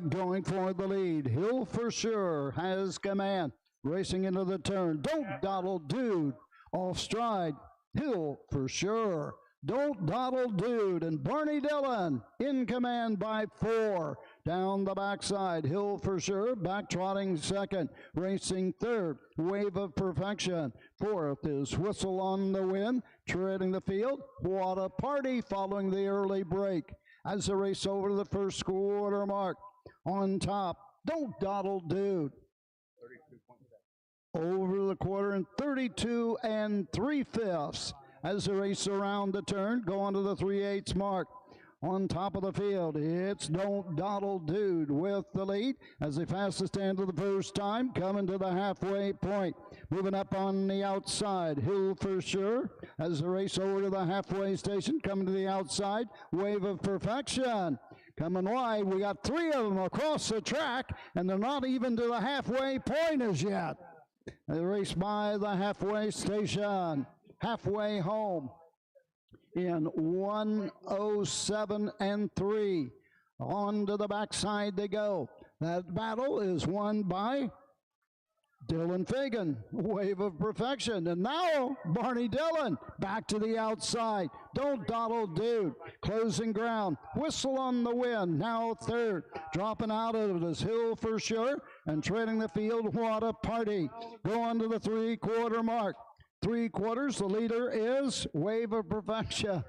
going for the lead. Hill for sure has command. Racing into the turn. Don't Dawdle Dude off stride. Hill for sure. Don't Dawdle Dude and Barney Dillon in command by 4. Down the backside, Hill for sure, back trotting second, racing third, Wave of Perfection. 4th is Whistle on the win, treading the field. What a party following the early break. As the race over the first quarter mark, on top, Don't Dawdle Dude. Over the quarter in 32 3/5. As the race around the turn, going to the 3/8 mark. On top of the field, it's Don't Dawdle Dude with the lead as they pass the stand for the first time, coming to the halfway point. Moving up on the outside, Hill for sure. As the race over to the halfway station, coming to the outside, Wave of Perfection. Coming wide, we got 3 of them across the track, and they're not even to the halfway point as yet. The race by the halfway station. Halfway home in 1:07 3. On to the backside they go. That battle is won by Dylan Fagan, Wave of Perfection. And now Barney Dillon back to the outside. Don't Dawdle Dude, closing ground. Whistle on the win, now third. Dropping out of it is Hill for sure. And treading the field, what a party. Going to the 3/4 mark. 3/4, the leader is Wave of Perfection.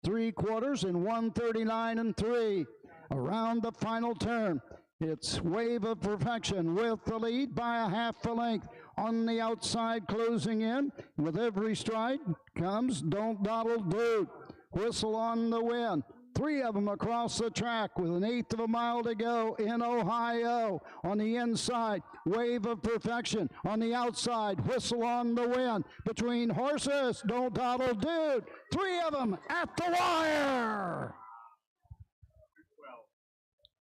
3/4 in 1:39 3. Around the final turn, it's Wave of Perfection with the lead by a half a length. On the outside, closing in. With every stride comes Don't Dawdle Dude. Whistle on the win. 3 of them across the track with 1/8 of a mile to go in Ohio. On the inside, Wave of Perfection. On the outside, Whistle on the win. Between horses, Don't Dawdle Dude. 3 of them at the wire.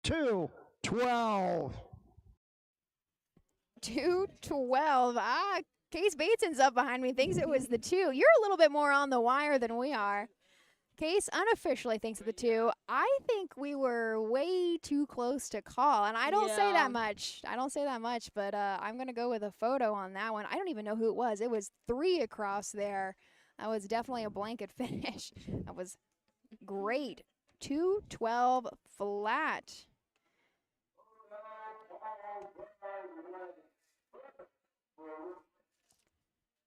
2:12. 2:12. Case Bateson's up behind me, thinks it was the 2. You're a little bit more on the wire than we are. Case unofficially thinks of the 2. I think we were way too close to call, and I don't say that much. I don't say that much, but I'm going to go with a photo on that one. I don't even know who it was. It was 3 across there. That was definitely a blanket finish. That was great. 212 flat.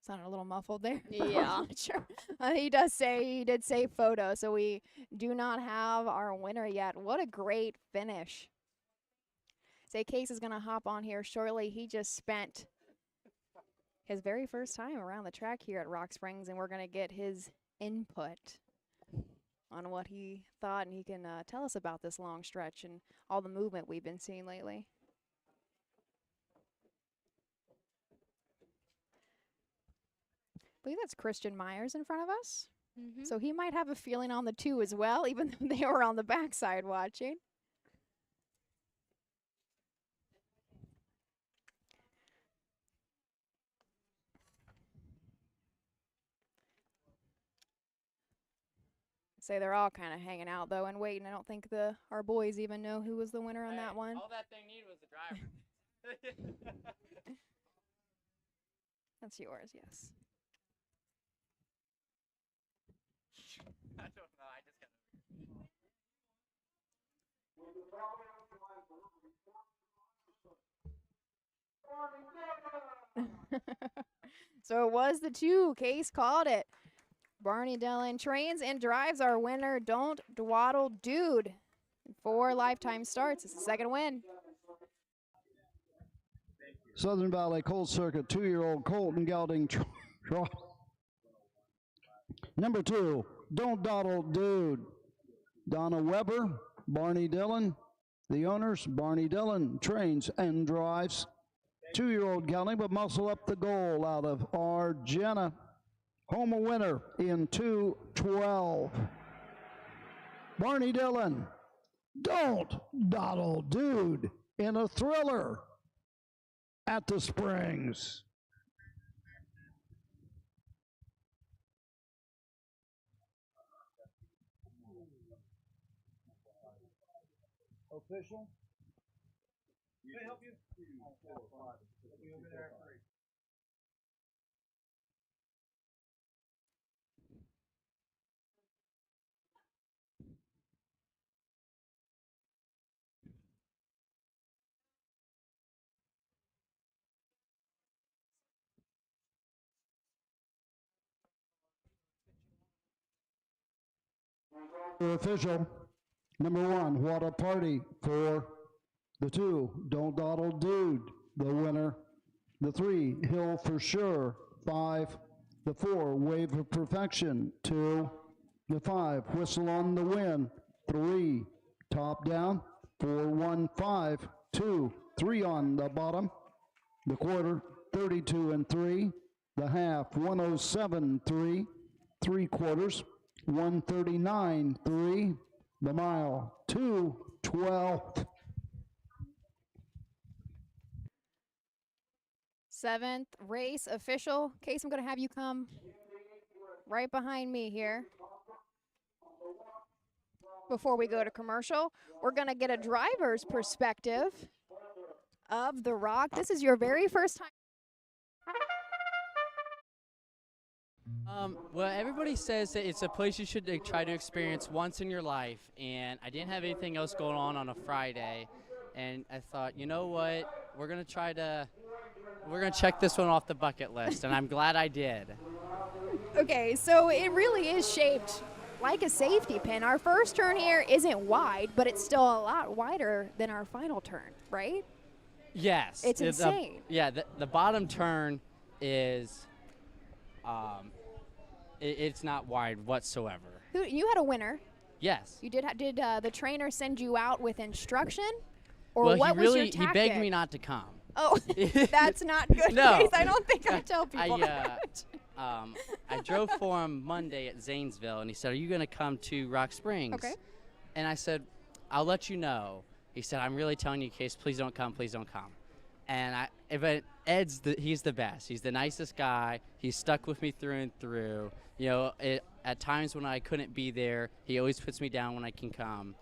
Sounded a little muffled there. Yeah. Sure. He did say photo, so we do not have our winner yet. What a great finish. Say Case is going to hop on here shortly. He just spent his very first time around the track here at Rock Springs, and we're going to get his input on what he thought, and he can tell us about this long stretch and all the movement we've been seeing lately. I believe that's Christian Myers in front of us. So he might have a feeling on the 2 as well, even though they were on the backside watching. Say they're all kind of hanging out though and waiting. I don't think our boys even know who was the winner on that one. All that thing needed was the driver. That's yours, yes. I don't know. I just got. So it was the 2. Case called it. Barney Dillon trains and drives our winner. Don't Dwaddle Dude. 4 lifetime starts. It's the second win. Southern Valley Colt Circuit, 2-year-old Colton Gelding. Number 2, Don't Dawdle Dude. Donna Weber, Barney Dillon. The owners, Barney Dillon, trains and drives. 2-year-old Gelding, but muscle up the goal out of Argenta. Home a winner in 2:12. Barney Dillon, Don't Dawdle Dude in a thriller at the Springs. Official? Can I help you? Over there. Official. Number 1, What a Party for the 2, Don't Dawdle Dude, the winner. The 3, Hill for Sure, 5. The 4, Wave of Perfection, 2. The 5, Whistle on the Wind, 3. Top Down, 4, 1, 5, 2. 3 on the bottom. The quarter, 32 and 3. The half, 107, 3. 3 quarters, 139, 3. The mile, 2:12. 7th race official. Case, I'm going to have you come right behind me here. Before we go to commercial, we're going to get a driver's perspective of the Rock. This is your very first time. Well, everybody says that it's a place you should try to experience once in your life, and I didn't have anything else going on a Friday, and I thought, you know what, we're gonna check this one off the bucket list, and I'm glad I did. Okay, so it really is shaped like a safety pin. Our first turn here isn't wide, but it's still a lot wider than our final turn, right? Yes. It's insane. The bottom turn is it's not wide whatsoever. You had a winner. Yes. You did the trainer send you out with instruction, or well, what was your tactic? He begged me not to come. Oh, that's not good. No. Case. I don't think I tell people that. I drove for him Monday at Zanesville, and he said, "Are you going to come to Rock Springs?" Okay. And I said, "I'll let you know." He said, "I'm really telling you, Case, please don't come, please don't come." And but he's the best. He's the nicest guy. He's stuck with me through and through. You know, at times when I couldn't be there, he always puts me down when I can come.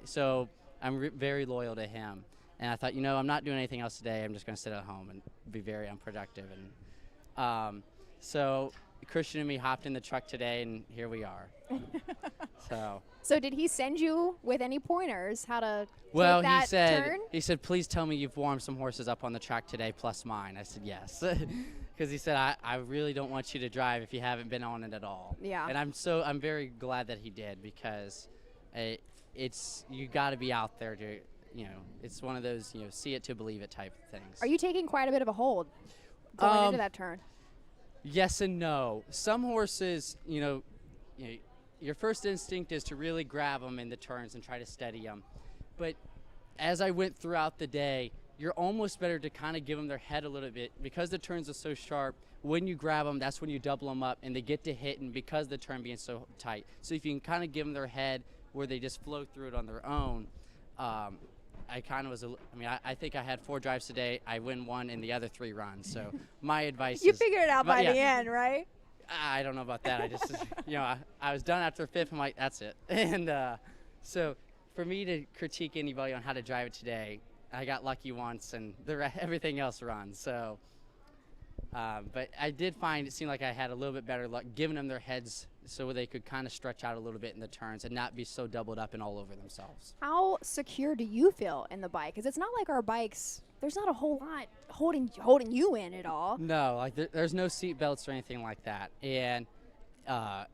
So I'm very loyal to him. And I thought, you know, I'm not doing anything else today. I'm just going to sit at home and be very unproductive. And so Christian and me hopped in the truck today, and here we are. So did he send you with any pointers how to Well, take that turn? he said, please tell me you've warmed some horses up on the track today plus mine. I said, yes. Because he said, I really don't want you to drive if you haven't been on it at all. Yeah. And I'm very glad that he did, because you got to be out there to, you know, it's one of those, you know, see it to believe it type of things. Are you taking quite a bit of a hold going into that turn? Yes and no. Some horses, you know, your first instinct is to really grab them in the turns and try to steady them. But as I went throughout the day, you're almost better to kind of give them their head a little bit, because the turns are so sharp. When you grab them, that's when you double them up and they get to hitting because the turn being so tight. So if you can kind of give them their head where they just flow through it on their own, I kind of was, I think I had 4 drives today. I win 1 and the other 3 runs. So my advice You is, figured it out by the end, right? I don't know about that. I just, you know, I was done after 5th. I'm like, that's it. And so for me to critique anybody on how to drive it today, I got lucky once, and everything else runs. So, but I did find it seemed like I had a little bit better luck giving them their heads so they could kind of stretch out a little bit in the turns and not be so doubled up and all over themselves. How secure do you feel in the bike? Because it's not like our bikes, there's not a whole lot holding you in at all. No, like there's no seat belts or anything like that. And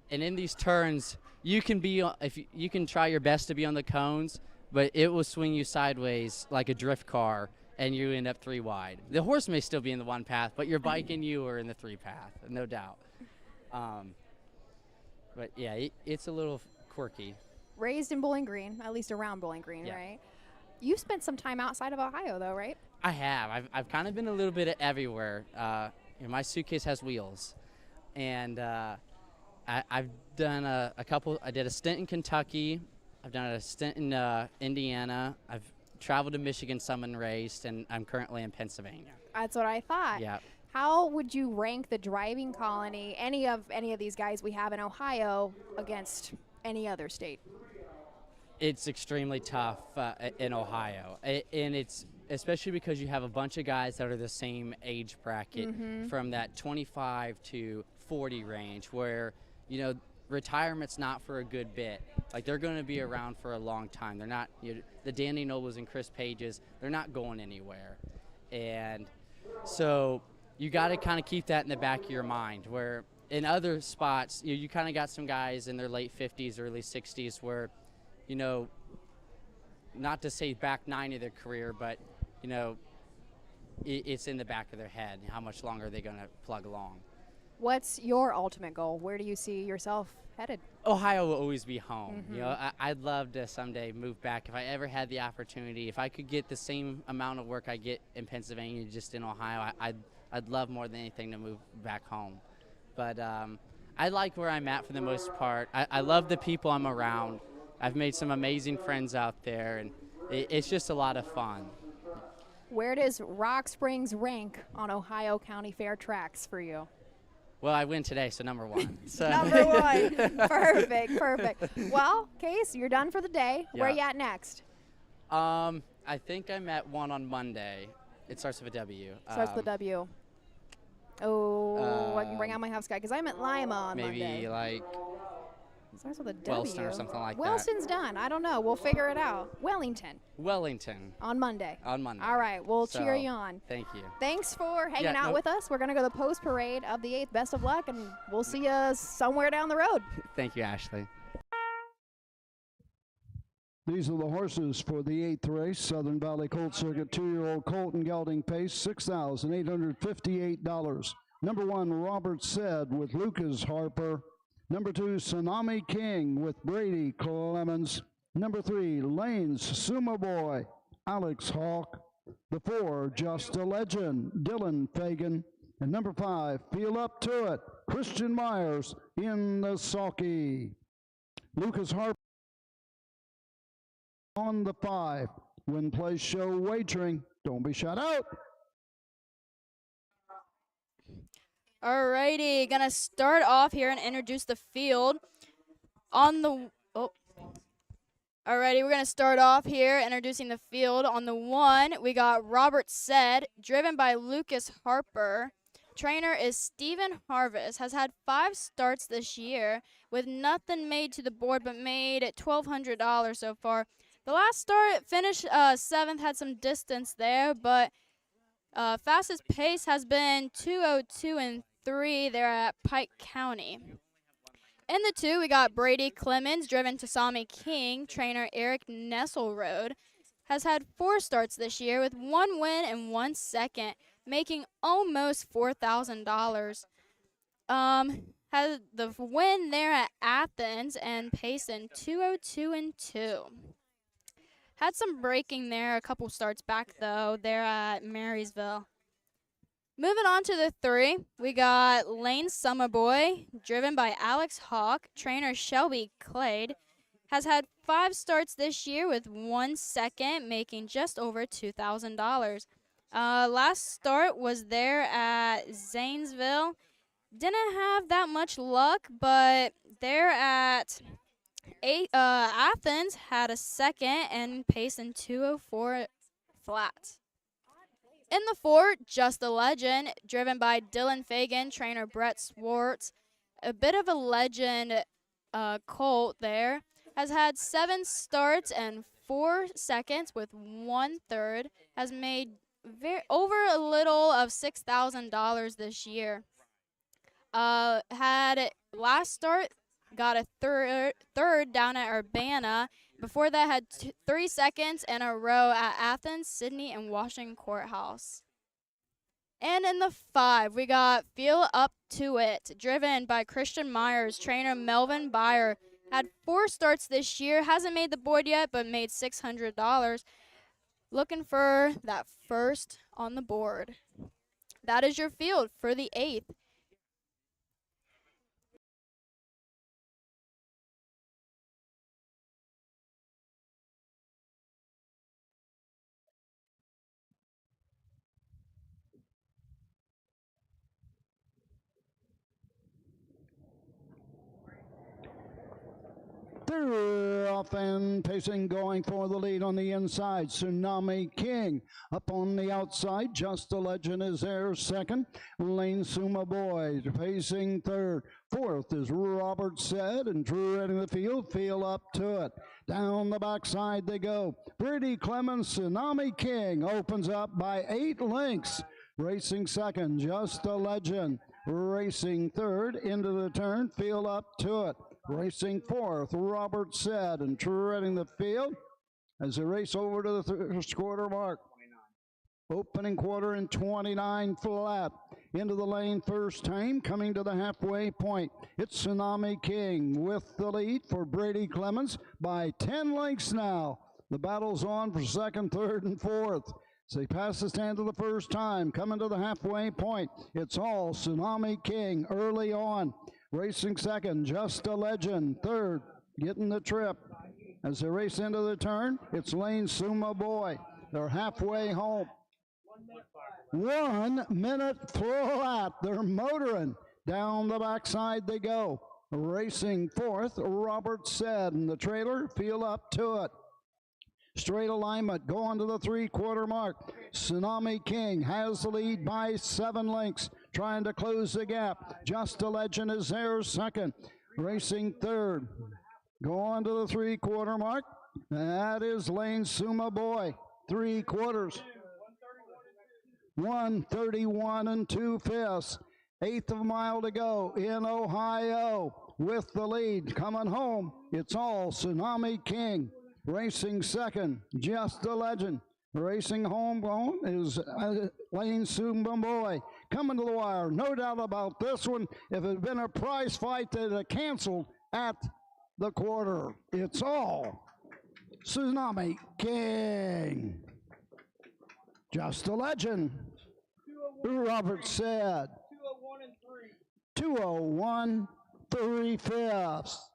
in these turns, you can you can try your best to be on the cones, but it will swing you sideways like a drift car, and you end up 3 wide. The horse may still be in the 1 path, but your bike and you are in the 3 path, no doubt. But yeah, it's a little quirky. Raised in Bowling Green, at least around Bowling Green, Yeah. right? You spent some time outside of Ohio, though, right? I have. I've kind of been a little bit everywhere. My suitcase has wheels, and I've done a couple. I did a stint in Kentucky. I've done a stint in Indiana. I've traveled to Michigan some and raced, and I'm currently in Pennsylvania. That's what I thought. Yeah. How would you rank the driving colony, any of these guys we have in Ohio, against any other state? It's extremely tough in Ohio, and it's especially because you have a bunch of guys that are the same age bracket from that 25 to 40 range, where, you know, retirement's not for a good bit. Like, they're going to be around for a long time. They're not, the Danny Nobles and Chris Pages, they're not going anywhere. And so you got to kind of keep that in the back of your mind, where in other spots, you kind of got some guys in their late 50s, early 60s where, you know, not to say back 9 of their career, but, you know, it's in the back of their head. How much longer are they going to plug along? What's your ultimate goal? Where do you see yourself headed? Ohio will always be home. You know, I'd love to someday move back. If I ever had the opportunity, if I could get the same amount of work I get in Pennsylvania just in Ohio, I'd love more than anything to move back home. But I like where I'm at for the most part. I love the people I'm around. I've made some amazing friends out there, and it's just a lot of fun. Where does Rock Springs rank on Ohio County Fair tracks for you? Well, I win today, so number 1. So. Number 1. Perfect. Well, Case, you're done for the day. Yeah. Where are you at next? I think I'm at one on Monday. It starts with a W. Starts with a W. Oh, I can bring out my house guy because I'm at Lima on maybe Monday. Maybe like starts with a W. Wellston or something like Wellston's done. I don't know. We'll figure it out. Wellington. On Monday. All right. We'll cheer you on. Thank you. Thanks for hanging out with us. We're going to go to the post parade of the 8th. Best of luck, and we'll see you somewhere down the road. Thank you, Ashley. These are the horses for the 8th race, Southern Valley Colt Circuit, 2-year-old Colton Gelding Pace, $6,858. Number 1, Robert Said with Lucas Harper. Number 2, Tsunami King with Brady Clemens. Number 3, Lane's Sumo Boy, Alex Hawk. The 4, Just a Legend, Dylan Fagan. And number 5, Feel Up to It, Christian Myers in the sulky. Lucas Harper on the 5. Win Place Show Wagering Don't be shut out. Alrighty, gonna start off here and introduce the field. Alrighty, we're gonna start off here introducing the field. On the 1, we got Robert Said, driven by Lucas Harper. Trainer is Stephen Harvest. Has had 5 starts this year with nothing made to the board, but made $1,200 so far. The last start finished 7th, had some distance there, but fastest pace has been 2:02 and 3 there at Pike County. In the 2, we got Brady Clemens, driven to Sami King. Trainer Eric Nesselrode has had 4 starts this year with 1 win and 1 second, making almost $4,000. Has the win there at Athens and pacing 2:02 and 2. Had some breaking there a couple starts back, though, there at Marysville. Moving on to the 3, we got Lane Summerboy, driven by Alex Hawk. Trainer Shelby Clade has had 5 starts this year with 1 second, making just over $2,000. Last start was there at Zanesville. Didn't have that much luck, but there at Athens had a second and pacing 2:04 flat. In the 4, Just a Legend, driven by Dylan Fagan. Trainer Brett Swartz, a bit of a legend colt there, has had 7 starts and 4 seconds with 1/3. Has made over a little of $6,000 this year. Had last start, got a third down at Urbana. Before that, had 3 seconds in a row at Athens, Sydney, and Washington Courthouse. And in the 5, we got Feel Up to It, driven by Christian Myers. Trainer Melvin Byer had 4 starts this year. Hasn't made the board yet, but made $600. Looking for that first on the board. That is your field for the 8th. They're off and pacing, going for the lead on the inside. Tsunami King up on the outside. Just a Legend is there second. Lane Suma Boy pacing third. 4th is Robert Said, and Drew heading the field. Feel Up to It. Down the backside they go. Brady Clemens, Tsunami King opens up by 8 lengths. Racing second, Just a Legend. Racing third, into the turn, Feel Up to It. Racing 4th, Robert Said, and treading the field as they race over to the first quarter mark. Opening quarter in 29 flat. Into the lane first time, coming to the halfway point. It's Tsunami King with the lead for Brady Clemens by 10 lengths now. The battle's on for second, third, and fourth. So they pass the stand to the first time, coming to the halfway point. It's all Tsunami King early on. Racing second, Just a Legend. Third, getting the trip. As they race into the turn, it's Lane Suma Boy. They're halfway home. 1 minute flat. They're motoring. Down the backside they go. Racing 4th, Robert Said, and the trailer, Feel Up to It. Straight alignment, going to the 3/4 mark. Tsunami King has the lead by 7 lengths, trying to close the gap. Just a Legend is there second. Racing third, going to the 3/4 mark. That is Lane Suma Boy, 3/4. 1:31 and 2/5. 1/8 of a mile to go in Ohio. With the lead coming home, it's all Tsunami King. Racing second, Just a Legend. Racing home is Lane Suma Boy. Coming to the wire, no doubt about this one. If it had been a prize fight, they'd have canceled at the quarter. It's all Tsunami King. Just a Legend. Robert Said. 201 3/5.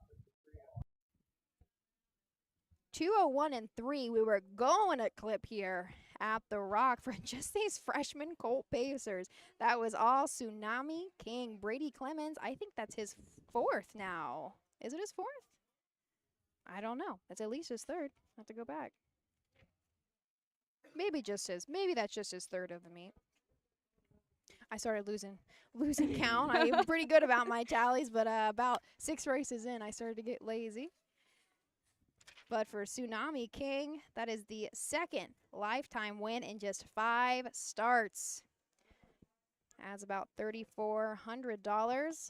2:01 and 3. We were going a clip here at the Rock for just these freshman Colt Pacers. That was all Tsunami King. Brady Clemens, I think that's his fourth now. Is it his fourth? I don't know. That's at least his third. I have to go back. Maybe that's just his third of the meet. I started losing count. I'm pretty good about my tallies, but about 6 races in, I started to get lazy. But for Tsunami King, that is the second lifetime win in just 5 starts. That's about $3,400.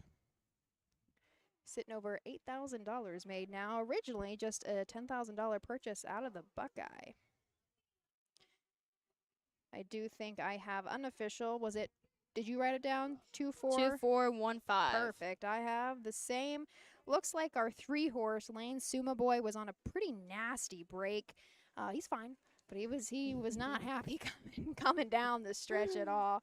Sitting over $8,000 made now. Originally, just a $10,000 purchase out of the Buckeye. I do think I have unofficial. Was it? Did you write it down? 2415. Perfect. I have the same. Looks like our 3-horse Lane Suma Boy was on a pretty nasty break. He's fine, but he was not happy coming down the stretch at all.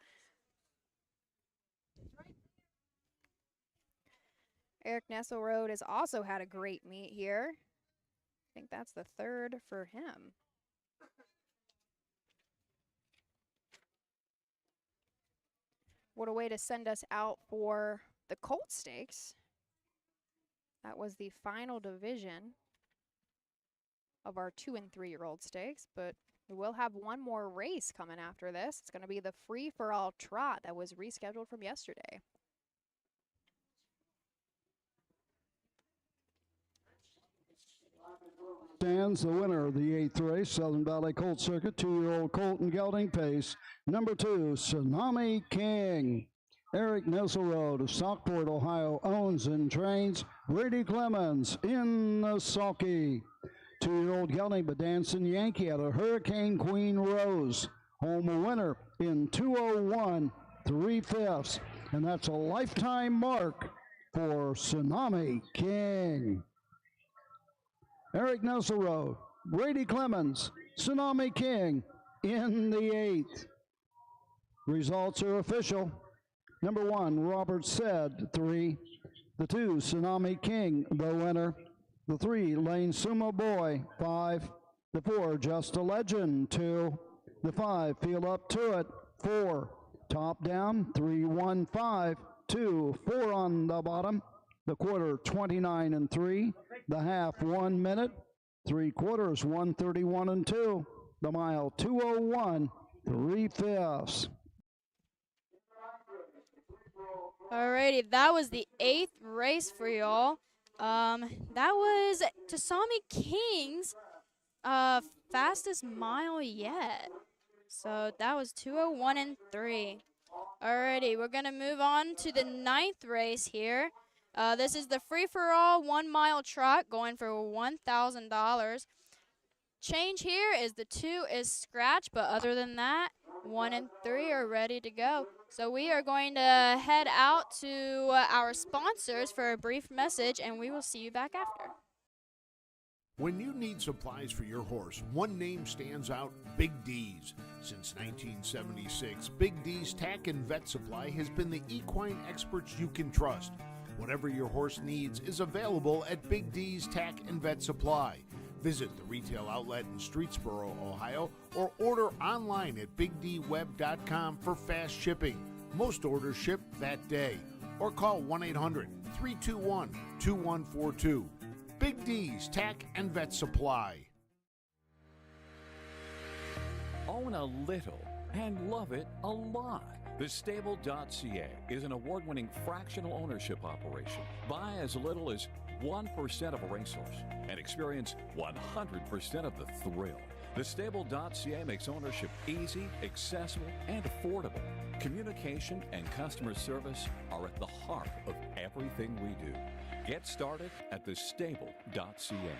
Eric Nesselrode has also had a great meet here. I think that's the third for him. What a way to send us out for the Colt Stakes. That was the final division of our 2- and 3-year-old stakes, but we will have one more race coming after this. It's going to be the free-for-all trot that was rescheduled from yesterday. Stands the winner of the 8th race, Southern Valley Colt Circuit, 2-year-old Colton Gelding Pace. Number 2, Tsunami King. Eric Nesselrode of Stockport, Ohio, owns and trains. Brady Clemens in the sulky. 2-year-old Gelding Bedanson Yankee out of Hurricane Queen Rose. Home winner in 2:01 3/5. And that's a lifetime mark for Tsunami King. Eric Nesselrode, Brady Clemens, Tsunami King in the 8th. Results are official. Number 1, Robert Said, 3. The 2, Tsunami King, the winner. The 3, Lane Suma Boy, 5. The 4, Just a Legend, 2. The 5, Feel Up to It, 4. Top down, 3-1-5, 2, 4 on the bottom. The quarter, 29 and 3. The half, 1 minute. 3/4, 1:31 and 2. The mile, 2:01 3/5. Alrighty, that was the 8th race for y'all. That was Tsunami King's fastest mile yet. So that was 2:01 and 3. Alrighty, we're gonna move on to the 9th race here. This is the free-for-all 1-mile trot going for $1,000. Change here is the 2 is scratch, but other than that, 1 and 3 are ready to go. So we are going to head out to our sponsors for a brief message, and we will see you back after. When you need supplies for your horse, one name stands out, Big D's. Since 1976, Big D's Tack and Vet Supply has been the equine experts you can trust. Whatever your horse needs is available at Big D's Tack and Vet Supply. Visit the retail outlet in Streetsboro, Ohio, or order online at bigdweb.com for fast shipping. Most orders ship that day. Or call 1-800-321-2142. Big D's Tack and Vet Supply. Own a little and love it a lot. TheStable.ca is an award-winning fractional ownership operation. Buy as little as 1% of a racehorse and experience 100% of the thrill. TheStable.ca makes ownership easy, accessible, and affordable. Communication and customer service are at the heart of everything we do. Get started at TheStable.ca.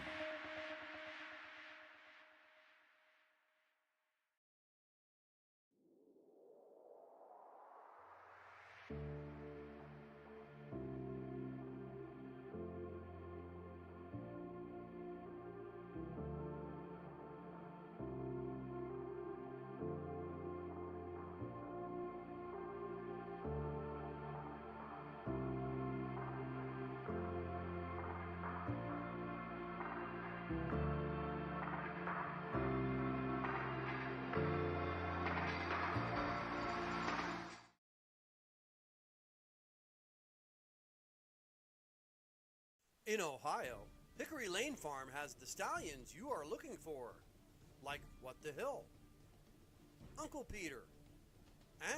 In Ohio, Hickory Lane Farm has the stallions you are looking for, like What the Hill, Uncle Peter,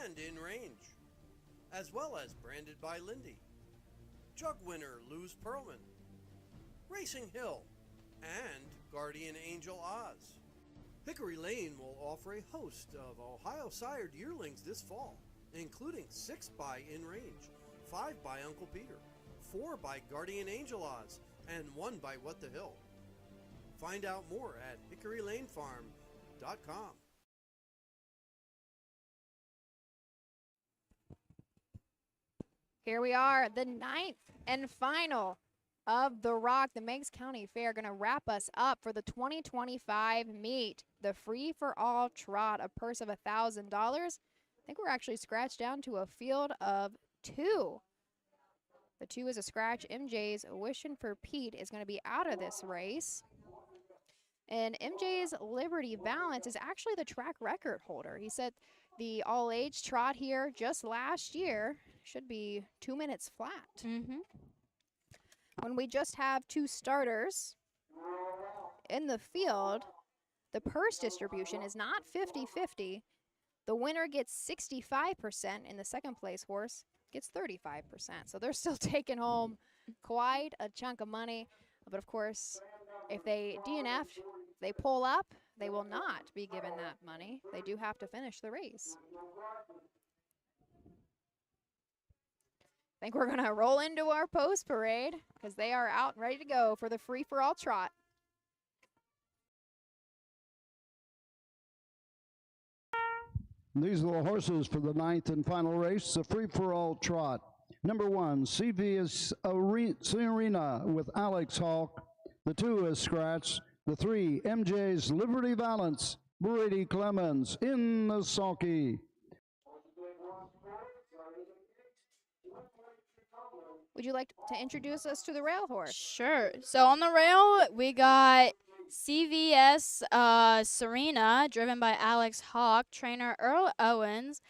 and In Range, as well as Branded by Lindy, Jug Winner Luz Pearlman, Racing Hill, and Guardian Angel Oz. Hickory Lane will offer a host of Ohio sired yearlings this fall, including 6 by In Range, 5 by Uncle Peter, 4 by Guardian Angel Oz, and 1 by What the Hill. Find out more at hickorylanefarm.com. Here we are, the 9th and final of the Rock, the Meigs County Fair, going to wrap us up for the 2025 meet, the free-for-all trot, a purse of $1,000. I think we're actually scratched down to a field of 2. The 2 is a scratch. MJ's Wishing for Pete is going to be out of this race. And MJ's Liberty Balance is actually the track record holder. He said the all-age trot here just last year should be 2 minutes flat. When we just have 2 starters in the field, the purse distribution is not 50-50. The winner gets 65%, and the second place horse gets 35%. So they're still taking home quite a chunk of money. But of course, if they DNF, they pull up, they will not be given that money. They do have to finish the race. I think we're going to roll into our post parade because they are out and ready to go for the free-for-all trot. These are the horses for the 9th and final race, the free-for-all trot. Number 1, CVS Serena with Alex Hawk. The 2 is Scratch. The 3, MJ's Liberty Balance, Brady Clemens in the sulky. Would you like to introduce us to the rail horse? Sure. So on the rail, we got CVS Serena, driven by Alex Hawk, trainer Earl Owens,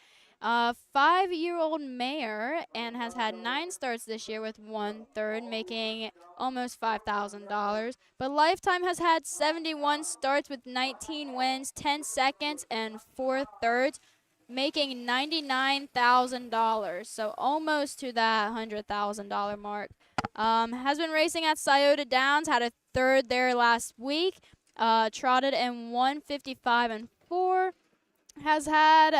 5-year-old mare, and has had 9 starts this year with 1/3, making almost $5,000. But Lifetime has had 71 starts with 19 wins, 10 seconds, and 4/3, making $99,000. So almost to that $100,000 mark. Has been racing at Scioto Downs, had a 3rd there last week, trotted in 155-4. Has had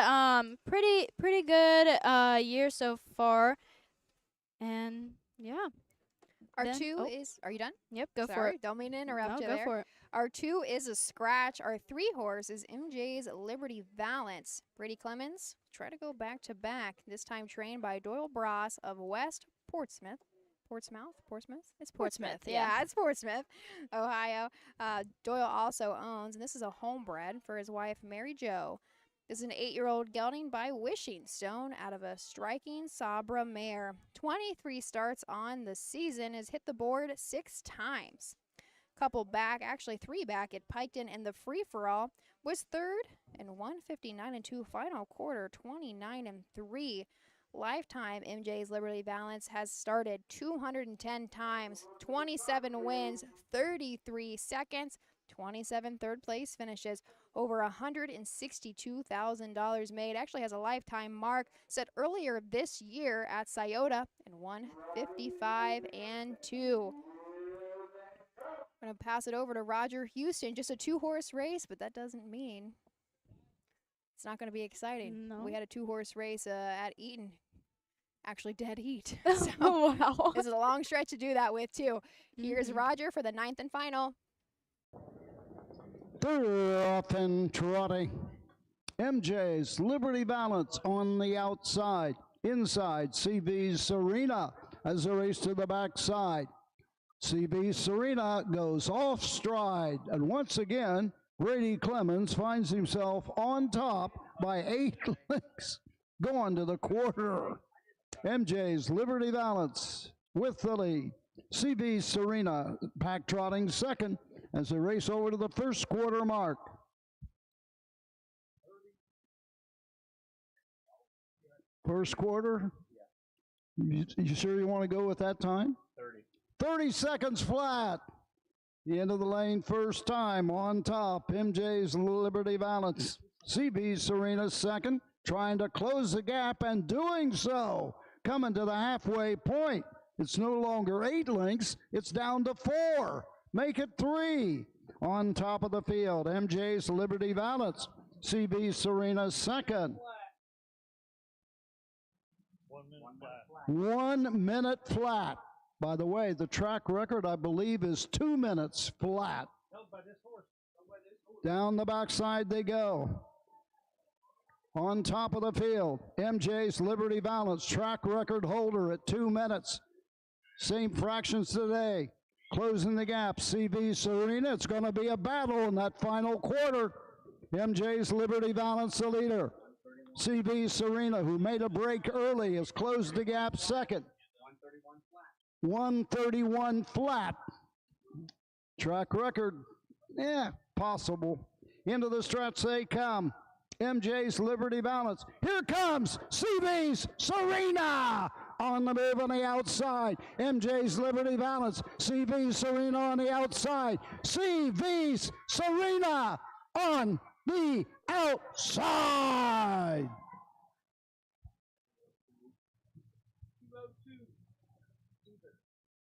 pretty good year so far, and yeah. Our 2 is, are you done? Yep, go for Sorry, it. don't mean to interrupt you go there. for it. Our 2 is a scratch. Our 3 horse is MJ's Liberty Balance. Brady Clemens try to go back-to-back, this time trained by Doyle Bross of West Portsmouth. Portsmouth? It's Portsmouth. Yeah, it's Portsmouth, Ohio. Doyle also owns, and this is a homebred for his wife, Mary Jo. This is an 8-year-old gelding by Wishing Stone out of a striking Sabra mare. 23 starts on the season, has hit the board 6 times. Couple back, actually 3 back at Piketon in the free-for-all, was 3rd in 159-2 final quarter, 29-3. Lifetime MJ's Liberty Balance has started 210 times, 27 wins, 33 seconds, 27 third place finishes, over $162,000 made. Actually has a lifetime mark set earlier this year at Scioto in 155-2. I'm going to pass it over to Roger Houston. Just a 2-horse race, but that doesn't mean it's not going to be exciting. No. We had a 2-horse race at Eaton. Actually, dead heat. So wow. This is a long stretch to do that with, too. Here's Roger for the 9th and final. They're off and trotting. MJ's Liberty Balance on the outside. Inside, CV Serena as they race to the backside. CV Serena goes off stride, and once again, Brady Clemens finds himself on top by 8 lengths, going to the quarter. MJ's Liberty Balance with the lead. CV Serena pack trotting second as they race over to the first quarter mark. First quarter? You sure you want to go with that time? 30 seconds flat. The end of the lane first time on top. MJ's Liberty Valance. CB Serena second, trying to close the gap and doing so. Coming to the halfway point. It's no longer 8 lengths, it's down to 4. Make it 3. On top of the field, MJ's Liberty Valance. CB Serena second. 1 minute flat. By the way, the track record, I believe, is 2 minutes flat. Down the backside they go. On top of the field, MJ's Liberty Valance, track record holder at 2 minutes. Same fractions today. Closing the gap, CB Serena. It's going to be a battle in that final quarter. MJ's Liberty Valance, the leader. CB Serena, who made a break early, has closed the gap second. 131 flat. Track record, possible. Into the stretch they come. MJ's Liberty Valance. Here comes CB's Serena on the move on the outside. MJ's Liberty Valance. CB's Serena on the outside. CB's Serena on the outside.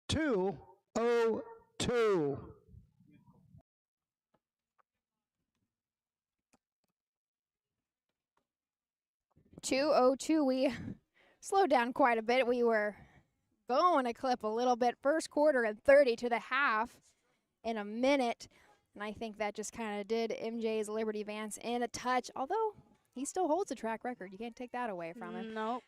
2:02. 2:02. We slowed down quite a bit. We were going to clip a little bit. First quarter and 30 to the half in a minute. And I think that just kind of did MJ's Liberty Valance in a touch, although he still holds a track record. You can't take that away from him. Nope.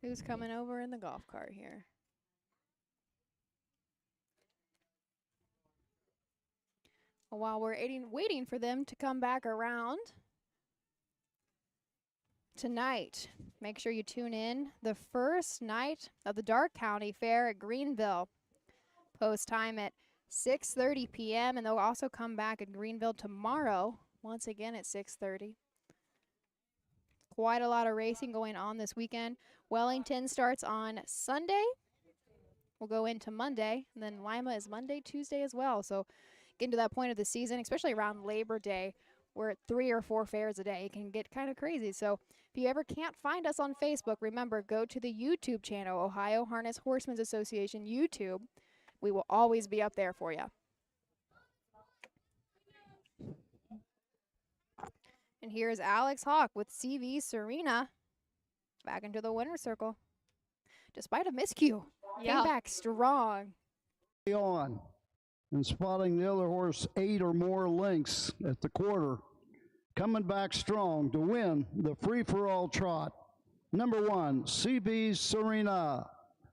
Who's coming over in the golf cart here? Well, while we're waiting for them to come back around tonight, make sure you tune in the first night of the Dark County Fair at Greenville. Post time at 6:30 p.m. and they'll also come back at Greenville tomorrow, once again at 6:30. Quite a lot of racing going on this weekend. Wellington starts on Sunday. We'll go into Monday, and then Lima is Monday, Tuesday as well. So getting to that point of the season, especially around Labor Day, we're at 3 or 4 fairs a day. It can get kind of crazy. So if you ever can't find us on Facebook, remember, go to the YouTube channel, Ohio Harness Horsemen's Association YouTube. We will always be up there for you. And here's Alex Hawk with CV Serena back into the winner's circle. Despite a miscue, came back strong. On and spotting the other horse 8 or more lengths at the quarter. Coming back strong to win the free-for-all trot. Number 1, CB Serena.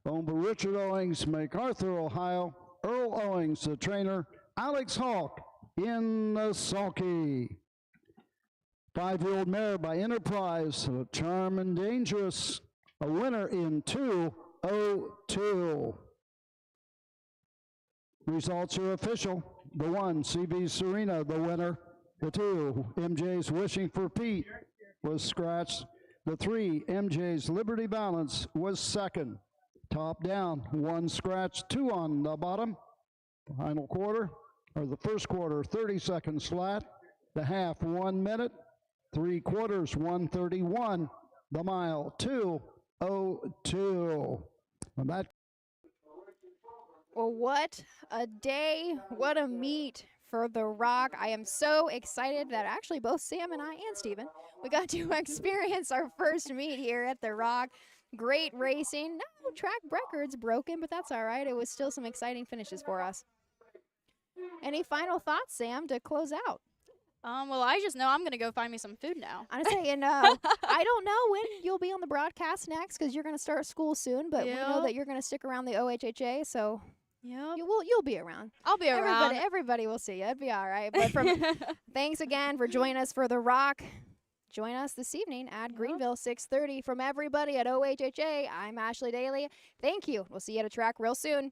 Owned by Richard Owings, MacArthur, Ohio. Earl Owings, the trainer. Alex Hawk in the sulky. 5-year-old mare by Enterprise, Charm and Dangerous, a winner in 2:02. Results are official. The 1, CB Serena, the winner. The 2, MJ's Wishing for Pete, was scratched. The 3, MJ's Liberty Valance, was second. Top down, 1 scratch, 2 on the bottom. Final quarter, or the first quarter, 30 seconds flat. The half, 1 minute. 3 quarters, 1:31. The mile, 2:02. And that. Well, what a day, what a meet for the Rock. I am so excited that actually both Sam and I and Steven, we got to experience our first meet here at the Rock. Great racing. No track records broken, but that's all right. It was still some exciting finishes for us. Any final thoughts, Sam, to close out? Well, I just know I'm going to go find me some food now. I'm saying, I don't know when you'll be on the broadcast next because you're going to start school soon, but we know that you're going to stick around the OHHA, so you'll be around. I'll be around. Everybody will see you. It'll be all right. But thanks again for joining us for The Rock. Join us this evening at Greenville, 6:30. From everybody at OHHA, I'm Ashley Daly. Thank you. We'll see you at a track real soon.